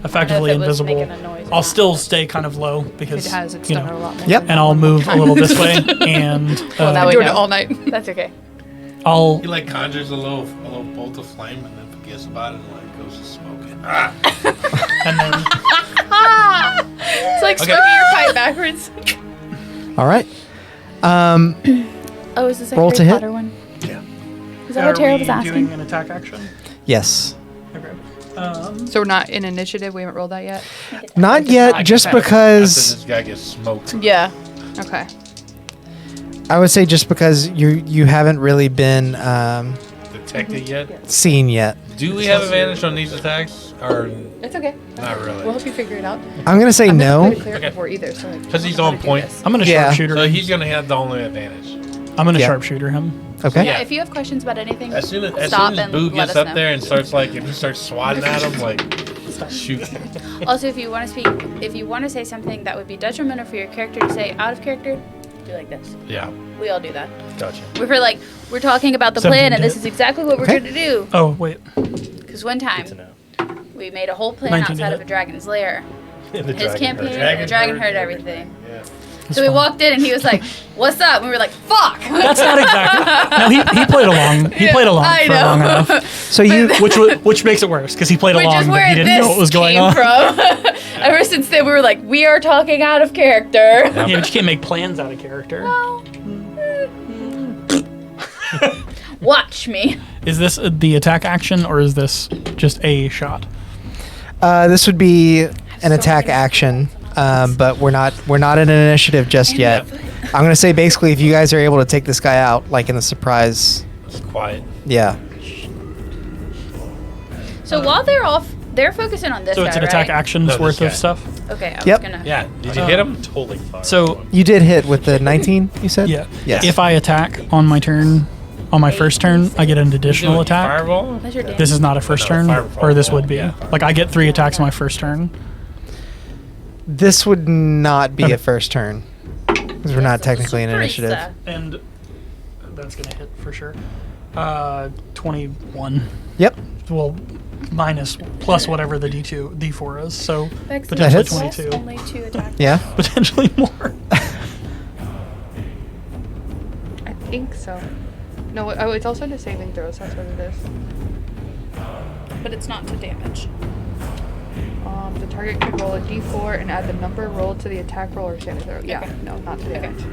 effectively I don't know if it was invisible, making a noise or I'll not, still but- stay kind of low because It has. It's you done know, it a lot more. Yep. than and I'll one move a time. little this way, and Well, now I'm we doing it know. all night. That's okay. I'll He like conjures a little bolt of flame and then forgets about it and like goes to smoking. Ah. and then It's like Okay. smoking your pipe backwards. All right. Oh, is this a Roll Harry to hit? Potter one? Yeah. Is that what Tara was doing asking? an attack action? Yes. Okay. So we're not in initiative. We haven't rolled that yet. Not yet, just After because this guy gets smoked. Yeah. Okay. I would say just because you haven't really been Detected yet? seen yet. Do we have advantage on these attacks? Or It's okay. not We'll really? help you figure it out. I'm gonna say I've never no. played a cleric Okay. before either, so like, Because he's I don't know on how to do point. this. I'm gonna Yeah. sharpshooter. So him. he's gonna have the only advantage. I'm gonna Yeah. sharpshooter him. Okay. Yeah, if you have questions about anything, As soon as stop and Boo let gets us up know. there and starts like, if he starts swatting at him, like, shoot. Also, if you want to speak, if you want to say something that would be detrimental for your character to say out of character, do like this. Yeah. We all do that. Gotcha. We're talking about the 17 plan, and to this is exactly what we're Okay. going to do. Oh wait, Because one time, To know. we made a whole plan 19 to outside of hit. a dragon's lair. The His dragon campaign, hurt. the dragon heard everything. Yeah. So we walked in, and he was like, "What's up?" And we were like, "Fuck." that's not exactly. No, he played along. He played along I for know. long enough, So you which makes it worse because he played Which along, is but where he didn't this know what was going came on. from. Ever since then, we were like, "We are talking out of character." Yeah, but you can't make plans out of character. Watch me. Is this the attack action or is this just a shot? This would be an attack action, but we're not in an initiative just yet. I'm gonna say basically if you guys are able to take this guy out, like in the surprise. It's quiet. Yeah. So while they're focusing on this So guy, it's an attack right? action's No, this worth guy. of stuff. Okay, I Yep. was gonna. Yeah. Did you hit him? Totally fine. So You did hit with the 19, you said? yeah, Yes. if I attack on my turn, on my first turn, I get an additional Doing attack. Fireball? What's your damage? This is not a first turn, fireball. or this would be. Yeah. Like I get 3 attacks on my first turn. This would not be a first turn. Because we're not technically in initiative. And that's gonna hit for sure. 21. Yep. Well, minus plus whatever the D4 is. So Vex potentially hits. 22. Only 2 attacks. Yeah. Potentially more. I think so. No, it's also the saving throws. That's what it is. But it's not to damage. The target can roll a d4 and add the number rolled to the attack roll or saving throw. Yeah, Okay. no, not to damage.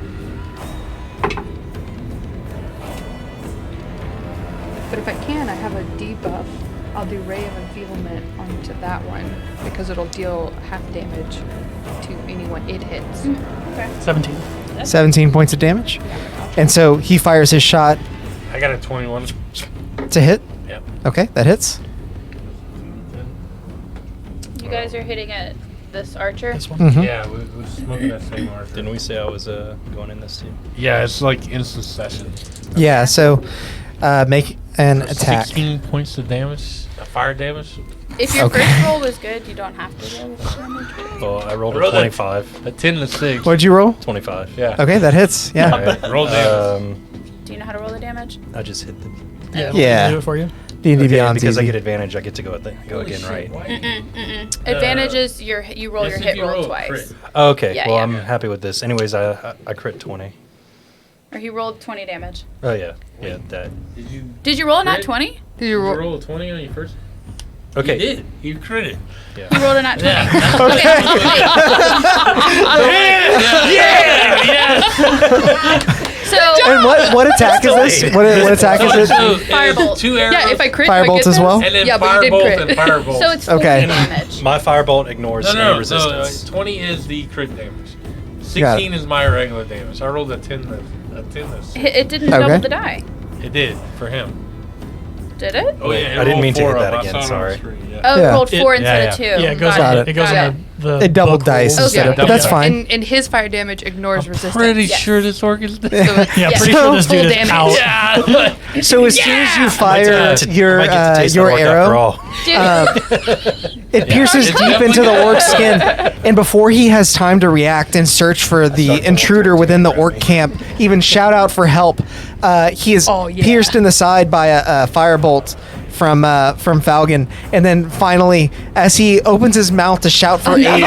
But if I can, I have a debuff. I'll do Ray of Enfeeblement onto that one because it'll deal half damage to anyone it hits. 17. 17 points of damage. And so he fires his shot I got a 21. to hit. Yep. Okay, that hits. You guys are hitting at this archer. This one. Mhm. Yeah, we're smoking that same archer. Didn't we say I was going in this too? Yeah, it's like instant session. Yeah, so make an attack. 16 points of damage. Fire damage. If your Okay. first roll was good, you don't have to roll with damage. Well, I rolled I a rolled a- 25. A 10 to 6. What'd you roll? 25. Yeah. Okay, that hits. Yeah. Alright, roll damage. Do you know how to roll the damage? I just hit the. Yeah. Yeah. I'll do it for you. D&D Okay, Beyond's because I easy. get advantage, I get to go again, right? Advantage is you roll Yes, your if hit you roll roll a twice. crit. Okay, Yeah, well, yeah. I'm happy with this. Anyways, I crit 20. Or he rolled 20 damage. Oh, yeah. Yeah, that. Did you roll a nat Crit? 20? Did you Did you roll? roll a 20 on your first? Okay. You did. You critted. You rolled a nat 20. So, And what attack is this? What attack is it? Firebolt. 2 arrows. Yeah, if I crit, Firebolt I get as this? well? And then Yeah, but you did firebolt crit. and firebolt. so it's 40 Okay. damage. My firebolt ignores any no, resistance. 20 is the crit damage. Got 16 is my regular damage. I rolled a 10 to 6. It didn't Okay. double the die. It did for him. Did it? Oh yeah, it I didn't rolled mean to 4 hit that up. I again, saw it on the sorry. screen, yeah. Oh, Yeah. it rolled 4 It- instead yeah, of 2. Yeah, it goes Got on. it. It goes Got on the It doubled book dice roll. instead of, Okay. but that's Yeah. fine. And his fire damage ignores resistance. Pretty Yes. sure this orc is dead. So it's, Yeah, Yeah. pretty So- sure this dude Full is damage. out. Yeah. So as soon as you fire your I might get to taste your that orc after arrow, all. it pierces it's deep into the orc's skin, and before he has time to react and search for the intruder within the orc camp, even shout out for help, he is Oh, yeah. pierced in the side by a firebolt from Falcon, and then finally, as he opens his mouth to shout for aid, a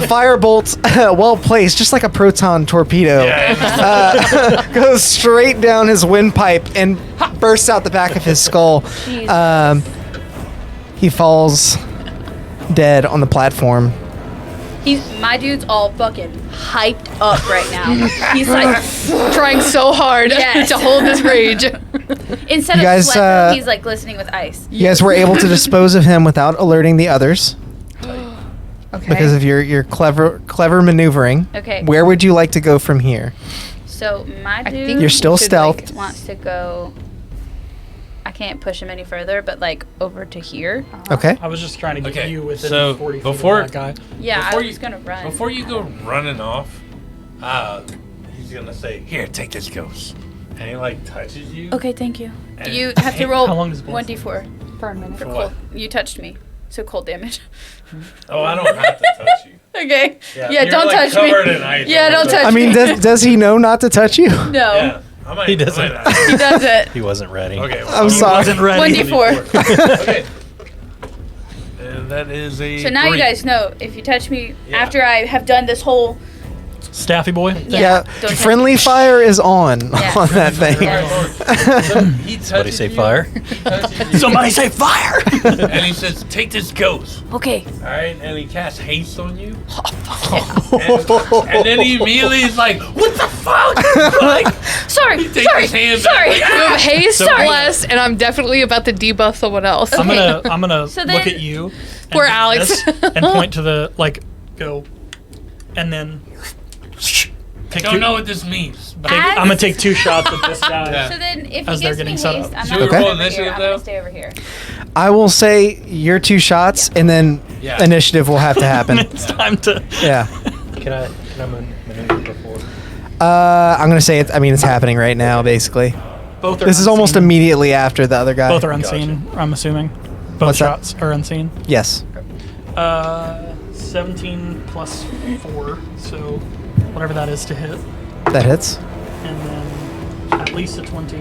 firebolt, well placed, just like a proton torpedo, goes straight down his windpipe and bursts out the back of his skull. He falls dead on the platform. My dude's all fucking hyped up right now. He's like, trying so hard Yes. to hold this rage. instead You of guys, sweat, he's like glistening with ice. You guys were able to dispose of him without alerting the others Okay. because of your clever maneuvering. Okay. Where would you like to go from here? So my I dude think You're still we should, like, stealthed. wants to go. I can't push him any further, but like over to here. Okay. I was just trying to get Okay, you within so 40 feet before- of that guy. Yeah, Before I you- was gonna run. Before you go running off, he's gonna say, "Here, take this ghost," and he like touches you. Okay, thank you. And- You have to roll How long does it 1d4 for a minute. for For cold. what? You touched me, so cold damage. Oh, I don't have to touch you. Okay. Yeah, you're, don't like, touch me. covered in ice Yeah, don't almost. touch I mean, me. does he know not to touch you? No, Yeah, I might, He doesn't. I might he not. does it. He wasn't ready. Okay, well, I'm sorry. Wasn't ready. 1d4. Okay. And that is a. So now 3. you guys know if you touch me Yeah. after I have done this whole Staffy boy. Yeah, don't touch friendly it. fire is on Yeah. on that thing. Somebody say fire. Somebody say fire! And he says, "Take this ghost." Okay. All right, and he casts haste on you. and then he immediately is like, "What the fuck?" Like, Sorry. takes Sorry. his hand Sorry. back, You have haste, Sorry. bless, and I'm definitely about to debuff someone else. I'm gonna So look then- at you. and Poor do Alex. this and point to the go, and then take don't two, know what this means. But As- I'm gonna take 2 shots at this guy. Yeah. So then, if As he they're gives me getting set haste, up. I'm Should not we gonna roll stay over initiative, here. I'm though? gonna stay over here. I will say your 2 shots, and then Yeah. initiative will have to happen. It's time to. Yeah. Can I maneuver before? I'm gonna say it's. I mean, it's happening right now, basically. Both are This is almost unseen. immediately after the other guy. Both are unseen. I'm assuming. Both What's that? shots are unseen. Yes. 17 plus 4, so whatever that is to hit, That hits. and then at least a 20.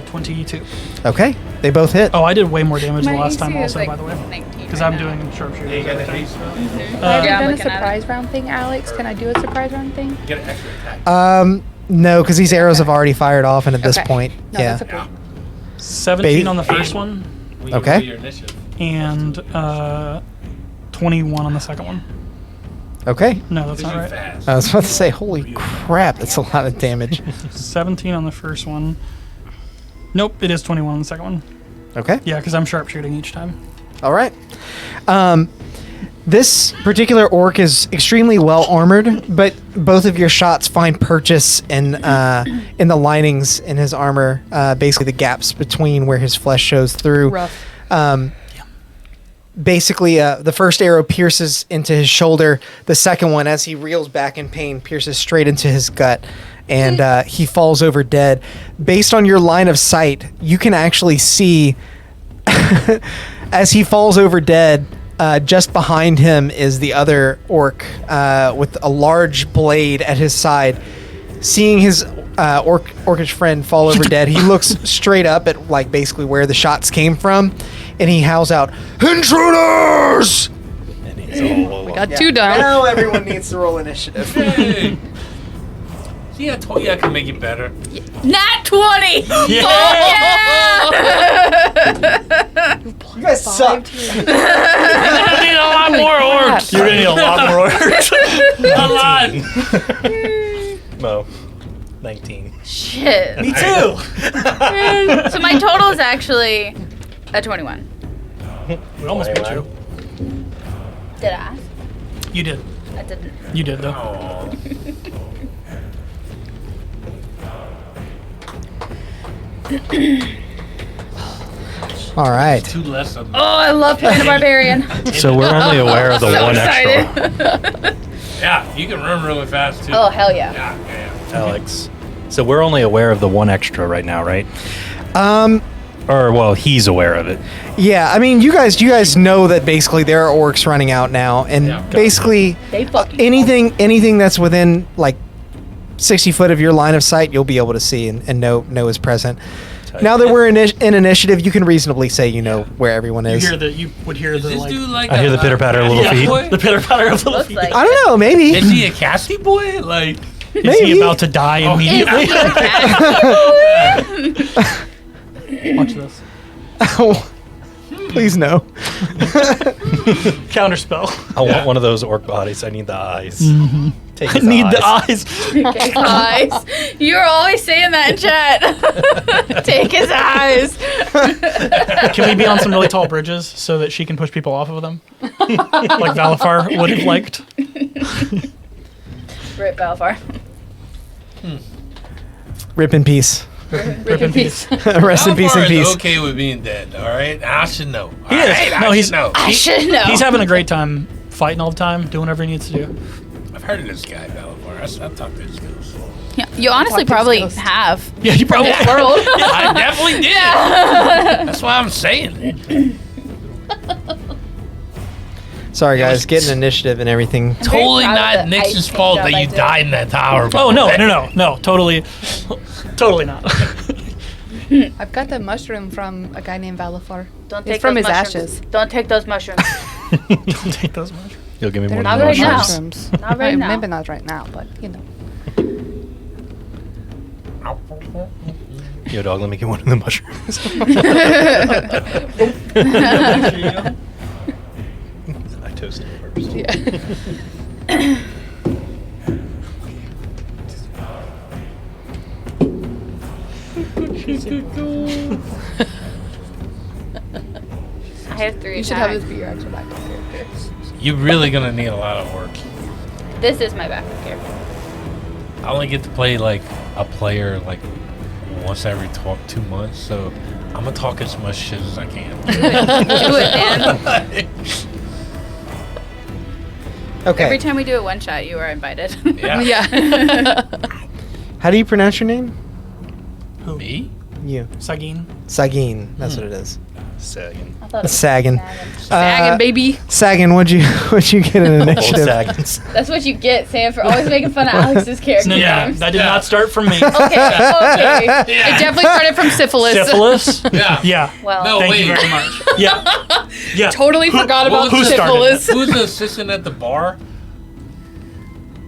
22. Okay. They both hit. Oh, I did way more damage the My last time, AC is also, like by the way, 19 because right I'm now. doing sharpshooter. you got a haste on you. Have you Yeah, I'm done a looking at surprise round thing, Alex? Can I do a surprise round thing? You get an extra attack. No, because these arrows have already fired off, and at this Okay. point, No, yeah. that's okay. 17 Ba- on the first one, When you Okay. roll your initiative. and 21 on the second one. Okay. No, that's Because not you're right. fast. I was about to say, holy crap, that's a lot of damage. 17 on the first one. Nope, it is 21 on the second one. Okay. Yeah, because I'm sharpshooting each time. All right. This particular orc is extremely well armored, but both of your shots find purchase in the linings in his armor, basically the gaps between where his flesh shows through. Rough. Basically, the first arrow pierces into his shoulder. The second one, as he reels back in pain, pierces straight into his gut, and he falls over dead. Based on your line of sight, you can actually see as he falls over dead. Just behind him is the other orc with a large blade at his side. Seeing his orcish friend fall over dead, he looks straight up at like basically where the shots came from, and he howls out, "Intruders!" And he's all Got 2 down. Now everyone needs to roll initiative. Hey. See, I told you I could make it better. Nat 20! Yeah! You guys suck. I need a lot more orcs. You're gonna need a lot more orcs. A lot. No. 19. Shit. Me too. So my total is actually a 21. We almost beat you. Did I ask? You did. I didn't. You did though. Oh. All right. 2 less of them. Oh, I love playing the barbarian. So we're only aware of the So one extra. excited. Yeah, you can run really fast too. Oh, hell yeah. Yeah. Alex. So we're only aware of the one extra right now, right? Um. Or well, he's aware of it. Yeah. I mean, you guys know that basically there are orcs running out now, and Yeah. basically They fucking anything that's within like 60 foot of your line of sight, you'll be able to see and know is present. Now that we're in initiative, you can reasonably say you know where everyone is. You would hear Is the this like. dude like I hear the pitter-patter of little Cassie feet. boy? The pitter patter of little looks feet. like. I don't know, maybe. Is he a Cassie boy? Like, Is Maybe. he about to die Oh, Is immediately? he a cat? Watch this. Please no. Counterspell. I want one of those orc bodies. I need the eyes. Take I his need the eyes. eyes. Eyes. You're always saying that in chat. Take his eyes. Can we be on some really tall bridges so that she can push people off of them? Like Valafar would have liked. Rip Balfar. Rip in peace. Rip in peace. Rest in peace Balthazar in is peace. okay with being dead. All right, I should know. He is. No, I he's- should know. I should know. He's having a great time fighting all the time, doing whatever he needs to do. I've heard of this guy, Balthazar. I've talked to his ghost. Yeah, you honestly probably have. Yeah, you probably This world. I definitely did. That's why I'm saying it. Sorry guys, getting initiative and everything. Totally proud of not the Nixon's ice fault job that I you did. died in that tower. Oh no, totally not. I've got the mushroom from a guy named Valafar. Don't It's take from those his mushrooms. ashes. Don't take those mushrooms. Don't take those mushrooms. You'll give me one not of the right now. mushrooms. Not right now. Maybe not right now, but you know. Yo, dog, let me get one of the mushrooms. I toasted it first. Yeah. I have 3 You should have attacks. this be your actual backup character. You're really gonna need a lot of work. This is my backup character. I only get to play like a player like once every 2 months, so I'm gonna talk as much shit as I can. Do it, man. Okay. Every time we do a one shot, you are invited. Yeah. Yeah. How do you pronounce your name? Me? You. Sagin. Sagin. That's what it is. Sagging. I thought it was Saggin. Sagging, baby. Saggin, what'd you get in initiative? Saggins. That's what you get, Sam, for always making fun of Alex's character Yeah, names. that did not start from me. Okay, okay. It definitely started from syphilis. Syphilis? Yeah. Yeah. Well, No. Thank wait. you very much. Yeah. Yeah. Totally forgot about who started syphilis. Who's the assistant at the bar?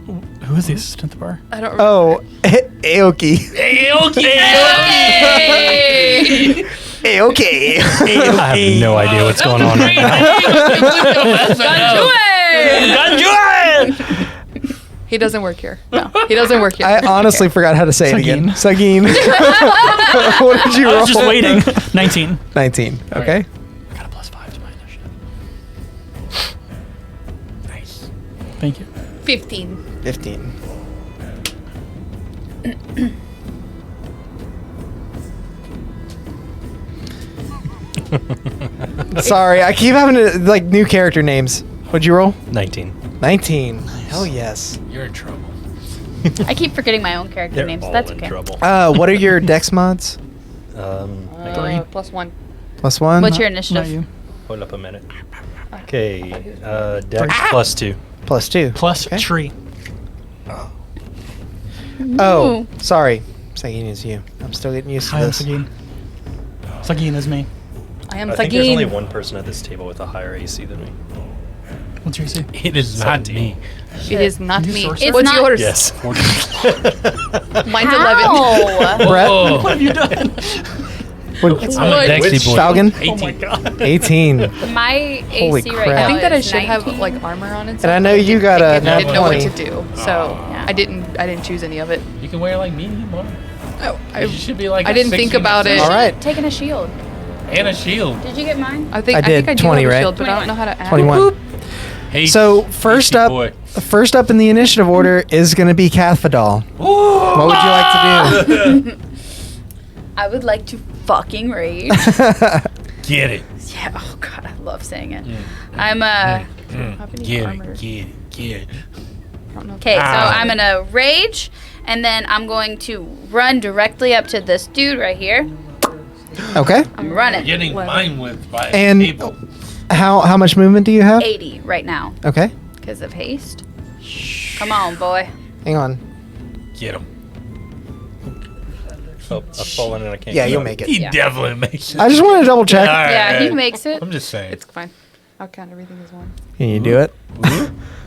Who is the assistant at the bar? I don't remember. Oh, Aoki. Hey! Aoki. I have no idea what's going on right now. He doesn't work here. No, he doesn't work here. I honestly forgot how to say it again. Sagin. What did you I roll? was just waiting. 19. 19. Okay. I got a +5 to my initiative. Nice. Thank you. 15. 15. Sorry, I keep having to, like, new character names. What'd you roll? 19. 19. Hell yes. You're in trouble. I keep forgetting my own character They're names. all That's in okay. trouble. What are your dex mods? +1. +1? What's your Not initiative? you. Hold up a minute. Okay, Dex +2. +2. Plus Okay. tree. Oh, sorry. Sagin is you. I'm still getting used to I am this. Sagin. Sagin is me. I am I think there's only Sagin. one person at this table with a higher AC than me. What's your AC? It is not me. It is not You me. sorcerer? It's What's not- yours? Yes. Mine's 11. Ow! Brett? Whoa. What have you done? What, I'm a Dexy boy. Falcon? 18. Oh my god. 18. My Holy AC crap. right I now think that I is should have 19. like armor on it. And I know you got a I nat didn't know what 20. to do, so Yeah. I didn't choose any of it. You can wear like me, Mom. Oh, You should be like. I didn't think about it. All right. Taking a shield. And a shield. Did you get mine? I think I did I do 20, have a right? shield, but I don't know how to add. 21. Hey, So first Dexy up, boy. first up in the initiative order is going to be Cathfadal. What would you like to I would like to fucking rage. Get it. Yeah. Oh god, I love saying it. Mm. I'm Have any Get armor? it. Get it. Get it. I don't know. okay. So Ah. I'm gonna rage, and then I'm going to run directly up to this dude right here. do? Okay. I'm running. Getting Well- mine with by And- a table. How much movement do you have? 80 right now Okay. because of haste. Come on, boy. Hang on. Get him. Oh, I've fallen and I can't. Yeah, get you'll up. make it. He Yeah. definitely makes it. I just want to double check. All right, Yeah, all he right. makes it. I'm just saying. It's fine. I'll count everything as one. Can you do it?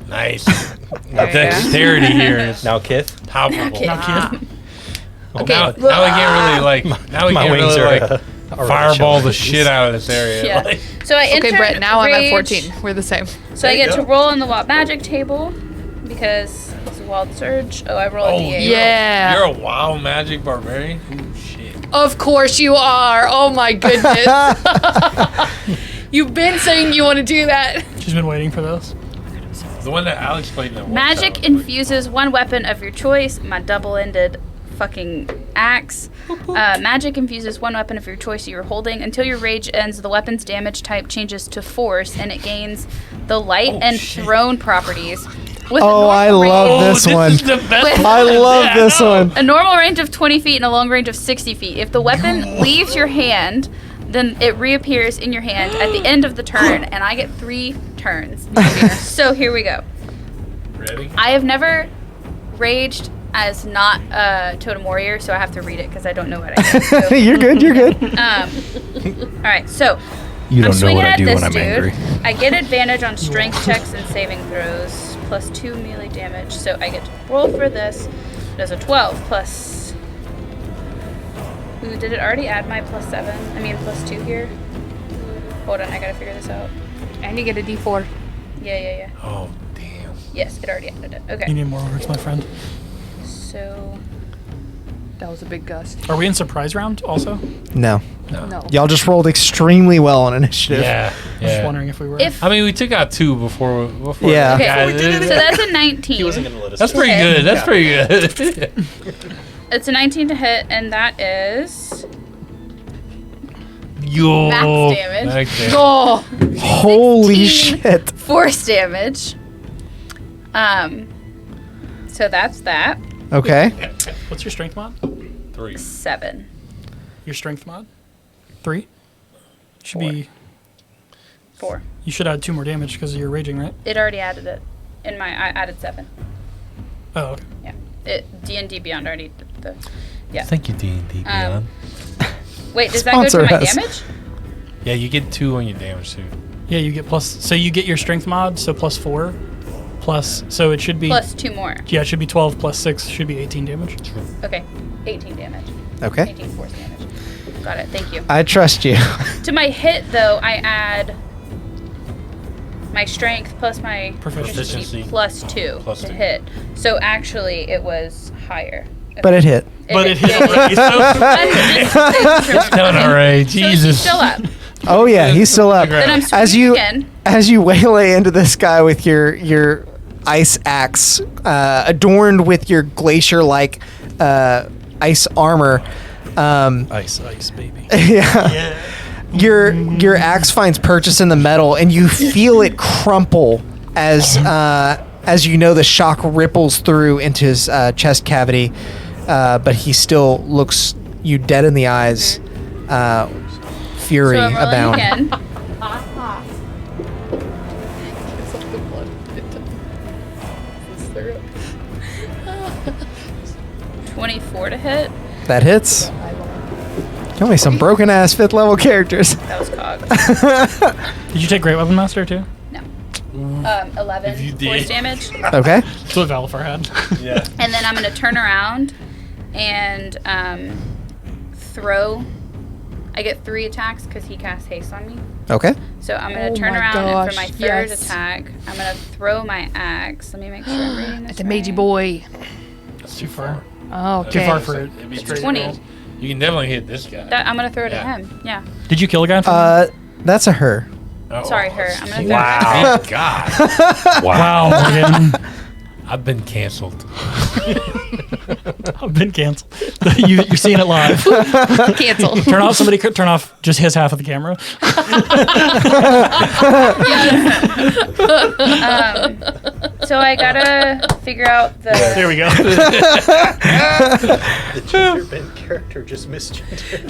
Nice. There you Dexterity here is Now, Kith. palpable. Okay. Now, kid. Okay. Now we can't really like. Now we My can't wings really are like already fireball the showing. shit out of this area. Yeah. Like, So I Okay, entered Brett. Now I'm at rage. 14. We're the same. So I There you get to go. roll on the wild magic table because it's a wild surge. Oh, I roll a oh, d8. Yeah. You're a wild magic barbarian. Ooh, shit. Of course you are. Oh my goodness. You've been saying you want to do that. She's been waiting for this. The one that Alex played in that one Magic time. infuses one weapon of your choice. My double-ended fucking axe. Magic infuses one weapon of your choice you're holding. Until your rage ends, the weapon's damage type changes to force, and it gains the light Oh, and shit. thrown properties. With a Oh, I normal love range- this one. Is the best With- I one. love Yeah, this no. one. A normal range of 20 feet and a long range of 60 feet. If the weapon leaves your hand, then it reappears in your hand at the end of the turn, and I get 3 turns. So here we go. Ready? I have never raged as not a totem warrior, so I have to read it because I don't know what I did. So, You're good. You're good. all right, so You don't know swinging what I at do this when I'm dude. angry. I get advantage on strength checks and saving throws, plus 2 melee damage. So I get to roll for this. Does a 12 plus. Ooh, did it already add my plus 7? I mean, plus 2 here? Hold on, I gotta figure this out. And you get a D4. Yeah. Oh, damn. Yes, it already added it. You Okay. need more words, my friend. So. That was a big gust. Are we in surprise round also? No. No. Y'all just rolled extremely well on initiative. Yeah. I was just wondering if we were. If. I mean, we took out 2 before. Yeah. Okay, so that's a 19. He wasn't going to let us That's do pretty Okay. good. That's pretty good. It's a 19 to hit, and that is. Yo. Max damage. Max damage. Oh, Holy 16 shit. Force damage. So that's that. Okay. What's your strength mod? 3. 7. Your strength mod? 3? Should 4. be. 4. You should add 2 more damage because you're raging, right? It already added it. I added 7. Oh, okay. Yeah. D&D Beyond already did the. Yeah. Thank you, D&D Beyond. Wait, does that go to Sponsor my us. damage? Yeah, you get 2 on your damage too. Yeah, you get plus. So you get your strength mod, so plus 4. Plus. So it should be. Plus 2 more. Yeah, it should be 12 plus 6 should be 18 damage. Okay. 18 damage. Okay. 18 force damage. Got it. Thank you. I trust you. To my hit, though, I add my strength plus my Proficiency. plus 2 Plus to 2. hit. So actually, it was higher. But it hit. But it hit. Yeah, yeah. Done alright, So he's Jesus. still up. Oh yeah, he's still up. Then I'm As swinging you again. as you waylay into this guy with your ice axe, adorned with your glacier-like ice armor. Ice, baby. Yeah. Your axe finds purchase in the metal, and you feel it crumple as you know the shock ripples through into his chest cavity, but he still looks you dead in the eyes. Fury So I'm rolling abound. again. it's like the blood. It's syrup. 24 to hit. That hits. Tell me some broken ass 5th level characters. That was cogs. Did you take Great Weapon Master too? No. If you 11 did. force damage. Okay. That's what Valifar had. Yeah. And then I'm going to turn around and throw. I get 3 attacks because he casts haste on me. Okay. So I'm going Oh to turn my around and for my gosh, third yes. attack, I'm going to throw my axe. Let me make sure I'm reading this At the Meiji right. boy. That's too far. Oh, Too okay. far for it. It'd be 20. roll. You can definitely hit this guy. I'm going to throw it Yeah. at him. Yeah. Did you kill a guy? That's a her. Oh, Sorry, her. I'm going to Wow. Thank God. Wow, Morgan. I've been canceled. I've been canceled. You're seeing it live. Cancel. Turn off. Somebody could turn off just his half of the camera. So I got to figure out the. There we go. The gender-bent character just misgendered.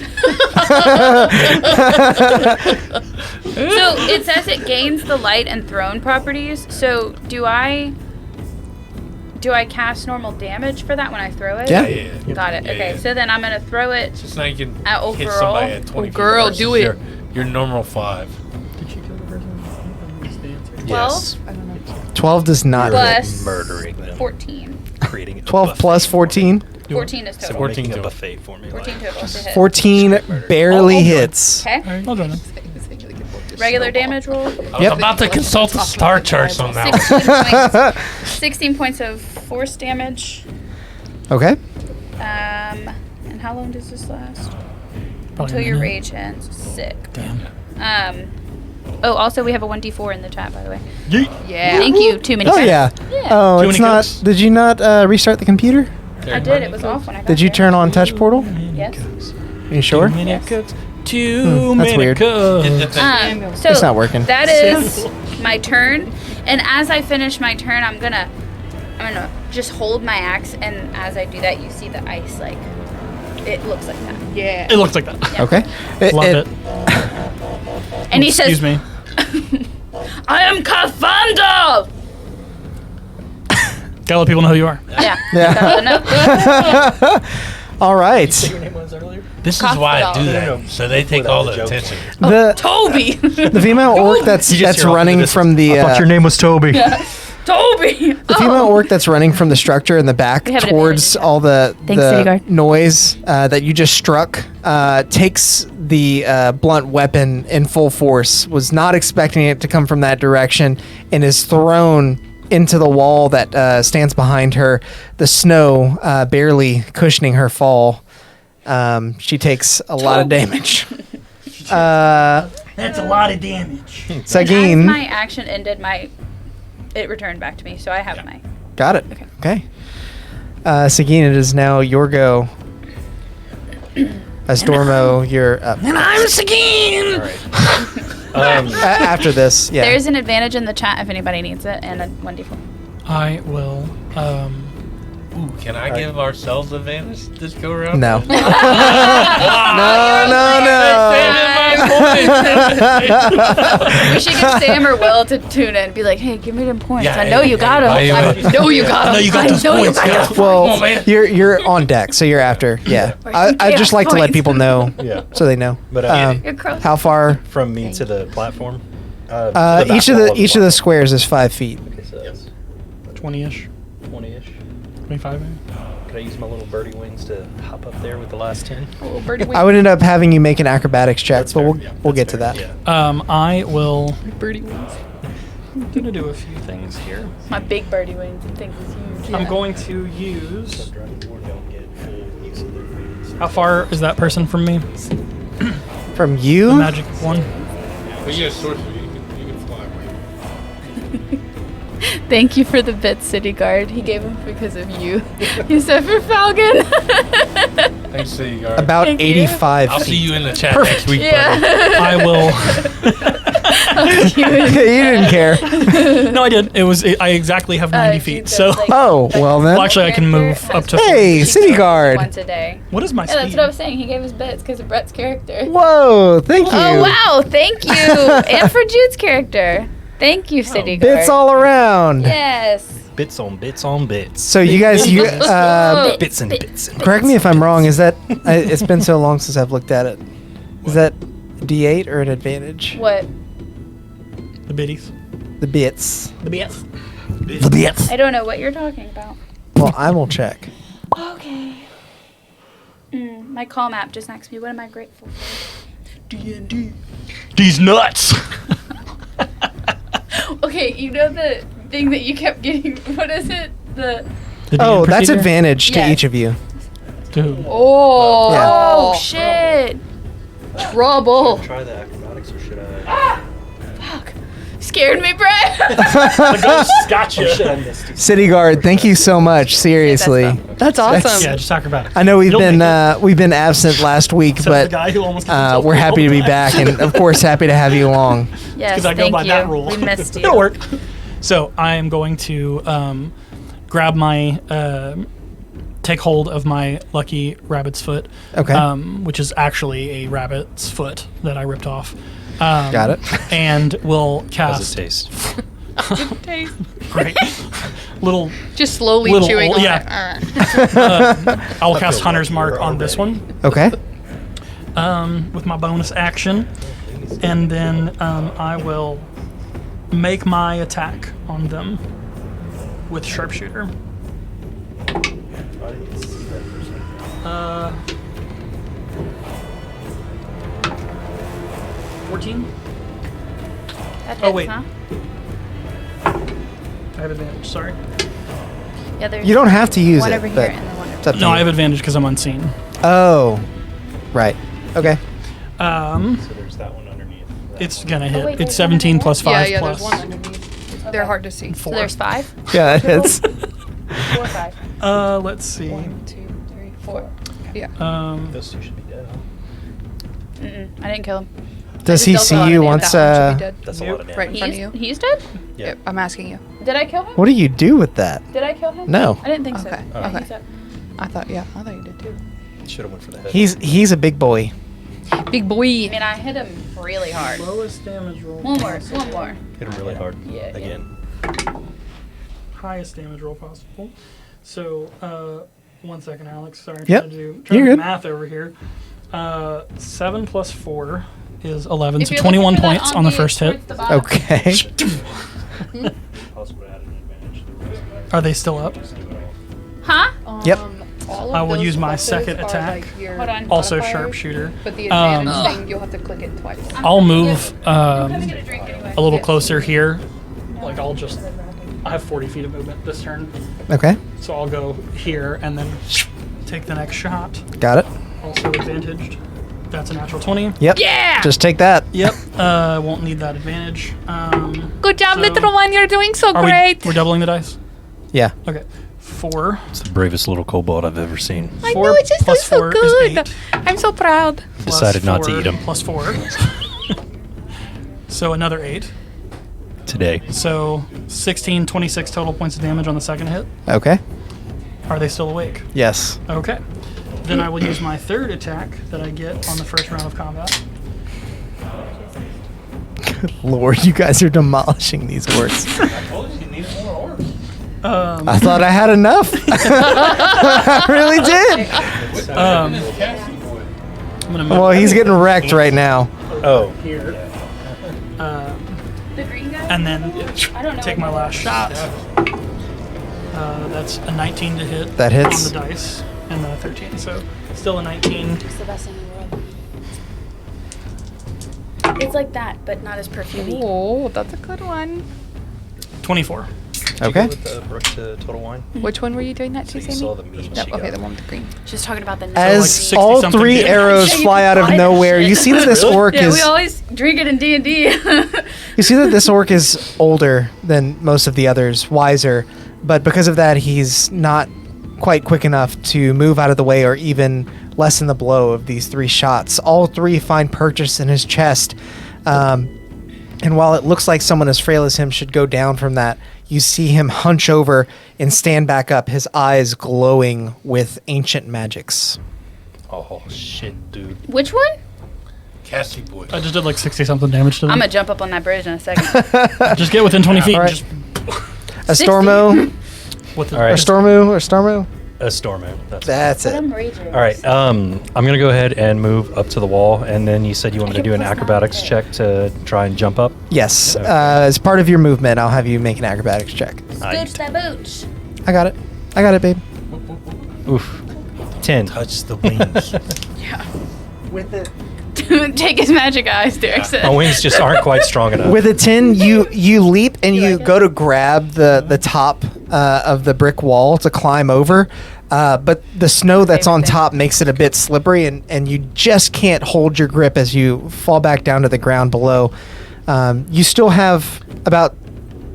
So it says it gains the light and thrown properties. So do I cast normal damage for that when I throw it? Yeah. Yeah. Got it. Yeah, Okay, yeah. so then I'm gonna throw it. Just now you can At hit overall? somebody at 20 Oh, girl, feet do versus it. Your normal 5. 12 Yes. 12 does not hit. plus Murdering them. 14. Creating a 12 buffet. plus 14. 14 is So total. 14 making a total. buffet for me. 14 total to hit. 14 barely hits. Okay. Well done. Regular damage roll. I was about to consult the star charts on that one. 16 points of force damage. Okay. And how long does this last? Probably Until a your minute. rage ends. Sick. Damn. Also we have a 1d4 in the chat, by the way. Yeah. Thank you. Too many. Oh credits. yeah. Oh, Too it's many not. cooks? Did you not restart the computer? I did. It was off when I got Did you there. turn on touch portal? Yes. Are you sure? Too many Yes. cooks. Too that's many weird. cooks. So It's not working. That is my turn, and as I finish my turn, I'm gonna just hold my axe, and as I do that, you see the ice like it looks like that. Yeah. It looks like that. Okay. Love it. And he Excuse says, me. "I am Kafando." Gotta let people know who you are. Yeah. Yeah. No. All right. Your name was earlier? This is Cough why it I do all. that. So they take all the attention. The Toby. the female orc that's You just hear off running into the from the I thought your name was Toby. Toby. the female orc that's running from the structure in the back We have an towards advantage. all the Thanks, City Guard. noise that you just struck takes the blunt weapon in full force. Was not expecting it to come from that direction and is thrown into the wall that stands behind her. The snow barely cushioning her fall. She takes a lot of damage. That's a lot of damage. As Sagine, my action ended, it returned back to me, so I have my. got it. Okay. Sagine, it is now your go. As Dormo, you're up. And I'm Sagine! After this, yeah. There's an advantage in the chat if anybody needs it, and a 1d4. I will. Ooh, can I give ourselves advantage this go around? No. no, We should get Sam or Will to tune in and be like, "Hey, give me them points. Yeah, I know you got them. I know you got them. I know you got those points. Yeah. Come on, Well, man. you're on deck, so you're after. Yeah. I just like to let people know Yeah. so they know. But You're gross. How far? from me to the platform. Each of the squares is 5 feet. 20-ish, 20-ish. 25. Could I use my little birdie wings to hop up there with the last 10? Little birdie I would end up having you make an acrobatics check, but we'll get to that. Yeah. I will. birdie wings. I'm gonna do a few things here. My big birdie wings and things is huge. I'm going to use. Driving board don't get full use of their wings. How far is that person from me? From The you? magic one. But you're a sorcerer. You can fly away. Thank you for the bit, City Guard. He gave them because of you. You said for Falcon. Thanks, City Guard. About Thank you. 85 I'll feet. see you in the chat next week, buddy. Yeah. I will. You didn't care. No, I did. I exactly have 90 feet. So. Oh, well then. Well, actually, I can move up to. Hey, City Guard. Once a day. What is my Yeah, speed? that's what I was saying. He gave us bits because of Brett's character. Whoa, thank you. Oh wow! Thank you, and for Jude's character. Thank you, City Guard. Bits all around. Yes. Bits on bits on bits. So you guys, Bits and bits and correct me if I'm wrong. Is that it's been so long since I've looked at it? Is that D8 or an advantage? What? The biddies. The bits. The bits. The bits. I don't know what you're talking about. Well, I will check. Okay. My call map just asked me, what am I grateful for? These nuts. Okay, you know the thing that you kept getting, what is it? The Oh, DM that's procedure? advantage to Yes. each of you. To who? Oh, Yeah. Oh, shit. trouble. Try the acrobatics or should I? Fuck. Scared me, Brett. The ghost got you. Should I miss you? City Guard, thank you so much. Seriously, That's awesome. Yeah, just acrobatics. I know we've You'll been make it. we've been absent last week, Says the but guy who almost gets himself we're happy to be killed. back, and of course happy to have you along. Yes, Because I go thank by you. that rule. We missed you. It'll work. So I am going to grab my, take hold of my lucky rabbit's foot. Okay. Which is actually a rabbit's foot that I ripped off. Got it. And will How's cast. it taste? Great. Little. Just slowly Little chewing old- on yeah. it. I will cast Hunter's Mark on this one. Okay. With my bonus action, and then I will make my attack on them with sharpshooter. 14. That hits, Oh, wait. huh? I have advantage. Sorry. Yeah, there's You don't have to use one it, over here but and the one over it's up to No, you. I have advantage because I'm unseen. Oh, right. Okay. So there's that one underneath. It's gonna hit. wait, it's there's one 17 plus 5 Yeah, plus there's one underneath. They're hard to see. So there's 5? Yeah, it's 4 or 5? Let's see. 1, 2, 3, 4. Yeah. Those two should be dead, huh? I didn't kill him. Does he just don't see know you any of once? That one should be dead. That's a lot of damage. Right in front of you. He's dead? Yeah. Yep, I'm asking you. Did I kill him? What do you do with that? Did I kill him? No. I didn't think so. Okay, Yeah, okay. he's up. I thought you did too. Should have went for the head. He's a big boy. Big boy. I mean, I hit him really hard. Lowest damage roll. One more. Hit him really hard. Yeah, yeah. Again. Highest damage roll possible. So, 1 second, Alex. Sorry, I'm Yep. trying to do You're good. math over here. 7 plus 4 is 11, If so you're 21 looking for that points on the first hit. towards the bottom. Okay. Are they still up? Huh? Yep. All I of will those use my pluses second are, attack. like, your Hold on. Also modifiers, sharpshooter. But the advantage thing, you'll have to click it twice. I'll move Come get a drink anyway. a little closer here. Like I have 40 feet of movement this turn, Okay. so I'll go here and then take the next shot. Got it. Also advantaged. That's a natural 20. Yep. Yeah! Just take that. Yep. Won't need that advantage. Good job, So- little one. You're doing so Are great. we're doubling the dice? Yeah. Okay. 4. It's the bravest little kobold I've ever seen. I 4 know, it's just plus so 4 is good. 8. I'm so proud. Plus Decided not to 4 eat 'em. Plus 4. So another 8. Today. So 16, 26 total points of damage on the second hit. Okay. Are they still awake? Yes. Okay. Then I will use my third attack that I get on the first round of combat. Lord, you guys are demolishing these orcs. I told you needed more orbs. I thought I had enough. I really did. I'm gonna move Well, he's getting wrecked right now. Oh. here, The green guy? and then I don't know. take my last shot. That's a 19 to hit. That hits. on the dice, and then a 13. So still a 19. It's the best thing in the world. It's like that, but not as perfumey. Oh, that's a good one. 24. Okay. With the Brooke to Total Wine? Which one were you doing that to, You Sammy? saw the meat Yep, she okay, got. the one with the green. She's talking about the As like 60 all something 3 damage. arrows Yeah, you fly can out of buy that nowhere, shit. you see that this orc Yeah, is we always drink it in D&D. you see that this orc is older than most of the others, wiser, but because of that, he's not quite quick enough to move out of the way or even lessen the blow of these 3 shots. All 3 find purchase in his chest. And while it looks like someone as frail as him should go down from that, you see him hunch over and stand back up, his eyes glowing with ancient magics. Oh, shit, dude. Which one? Cassie boy. I just did like 60 something damage to them. I'm gonna jump up on that bridge in a second. Just get within 20 feet. All right. Just A Stormo, with the, All right. or Stormo. A Stormo. That's But it. I'm raging. All right. I'm gonna go ahead and move up to the wall, and then you said you wanted to do an acrobatics check to try and jump up. Yes. Okay. As part of your movement, I'll have you make an acrobatics check. Scooch that booch. I got it, babe. Oof. 10. Touch the wings. With it. Take his magic eyes, Derek said. My wings just aren't quite strong enough. With a 10, you leap and you go to grab the top of the brick wall to climb over, but the snow that's on top makes it a bit slippery, and you just can't hold your grip as you fall back down to the ground below. You still have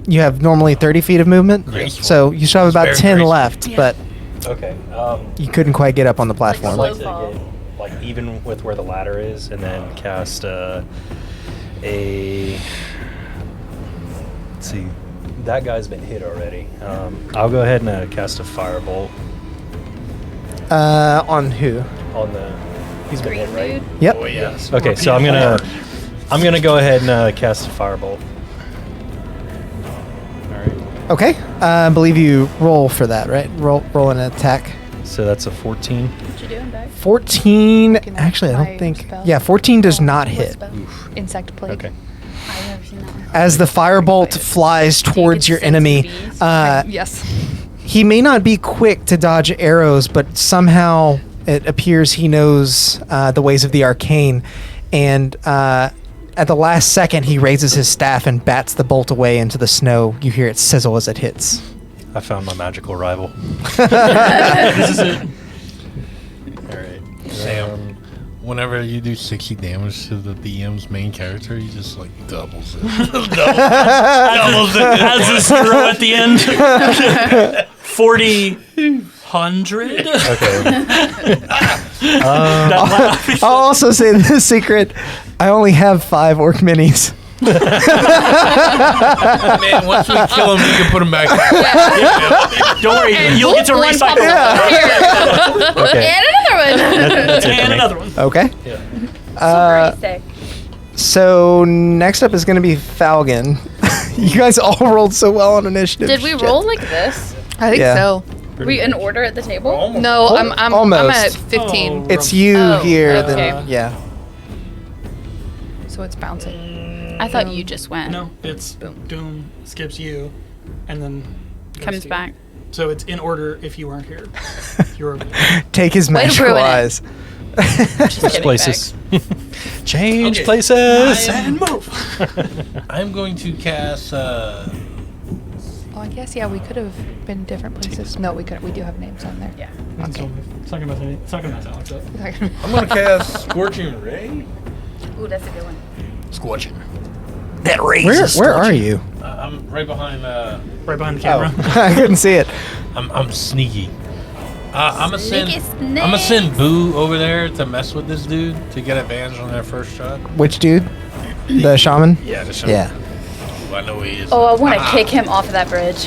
you have normally 30 feet of movement, so you still have about Very 10 graceful. left, but Okay. you couldn't quite get up on the I'd platform. like to fall. get like even with where the ladder is, and then cast a. Let's see, that guy's been hit already. I'll go ahead and cast a firebolt On who? on the. He's been hit, right? Yep. Oh, yes. Okay, so I'm gonna go ahead and cast a firebolt. All right. Okay. I believe you roll for that, right? Roll an attack. So that's a 14. What you doing, Derek? 14. Can I Actually, I try don't think. spell? Yeah, 14 does not hit. Insect plague. Okay. I've never seen that one. As the firebolt flies towards your enemy, Yes. he may not be quick to dodge arrows, but somehow it appears he knows the ways of the arcane. And at the last second, he raises his staff and bats the bolt away into the snow. You hear it sizzle as it hits. I found my magical rival. this is it. All right. Sam, whenever you do 60 damage to the DM's main character, he just like doubles it. Doubles it. Has a 0 at the end. 4,000. Okay. I'll also say this secret. I only have 5 orc minis. Man, once we kill him, we can put him back. Don't worry, you'll get to One recycle. Okay. And another one. That's it for And me. another one. Okay. Super sick. So next up is going to be Falcon. You guys all rolled so well on initiative. Did we Shit. roll like this? I think Yeah. so. We in order at the table? Almost. No, I'm Almost. at 15, Oh. It's you Oh, here. okay. Then yeah. so it's bouncing. I thought you just went. No, it's Doom skips you, and then goes Comes to you. back. So it's in order if you weren't here. You're over Take his Way to magical ruin it. eyes. Just kidding, Places. Change Okay. places. and move. I'm going to cast. Oh, I guess yeah, we could have been different places. No, we couldn't. We do have names on there. Yeah. It's not gonna mess Alex up. I'm going to cast Scorching Ray. Ooh, that's a good one. Scorching. That raises. Where are you? I'm right behind. Right behind the camera. I couldn't see it. I'm sneaky. I'm gonna send. Sneaky I'm gonna send Boo over there to mess with this dude to get advantage on that first shot. Which dude? The shaman? Yeah, to show Yeah. Ooh, I know who he is. Oh, I want to kick him off of that bridge.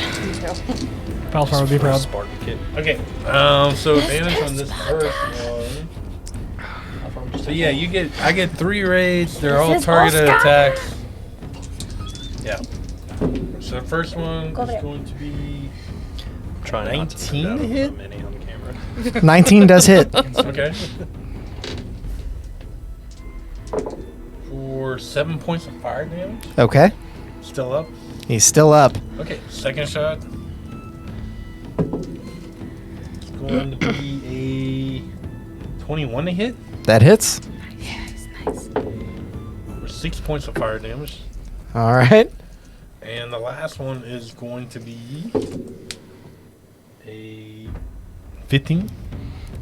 Balthar would be proud. Spartan kid. Okay. So advantage on this first one. So yeah, I get 3 raids. They're all is targeted Oscar. attacks. Yeah. So the first one Go is there. going to be Trying not to 19 put to out hit? so many on the camera. 19 does hit. okay. For 7 points of fire damage. Okay. Still up. He's still up. Okay, second shot. It's going to be a 21 to hit That hits. Nice. for 6 points of fire damage. All right. And the last one is going to be a 15.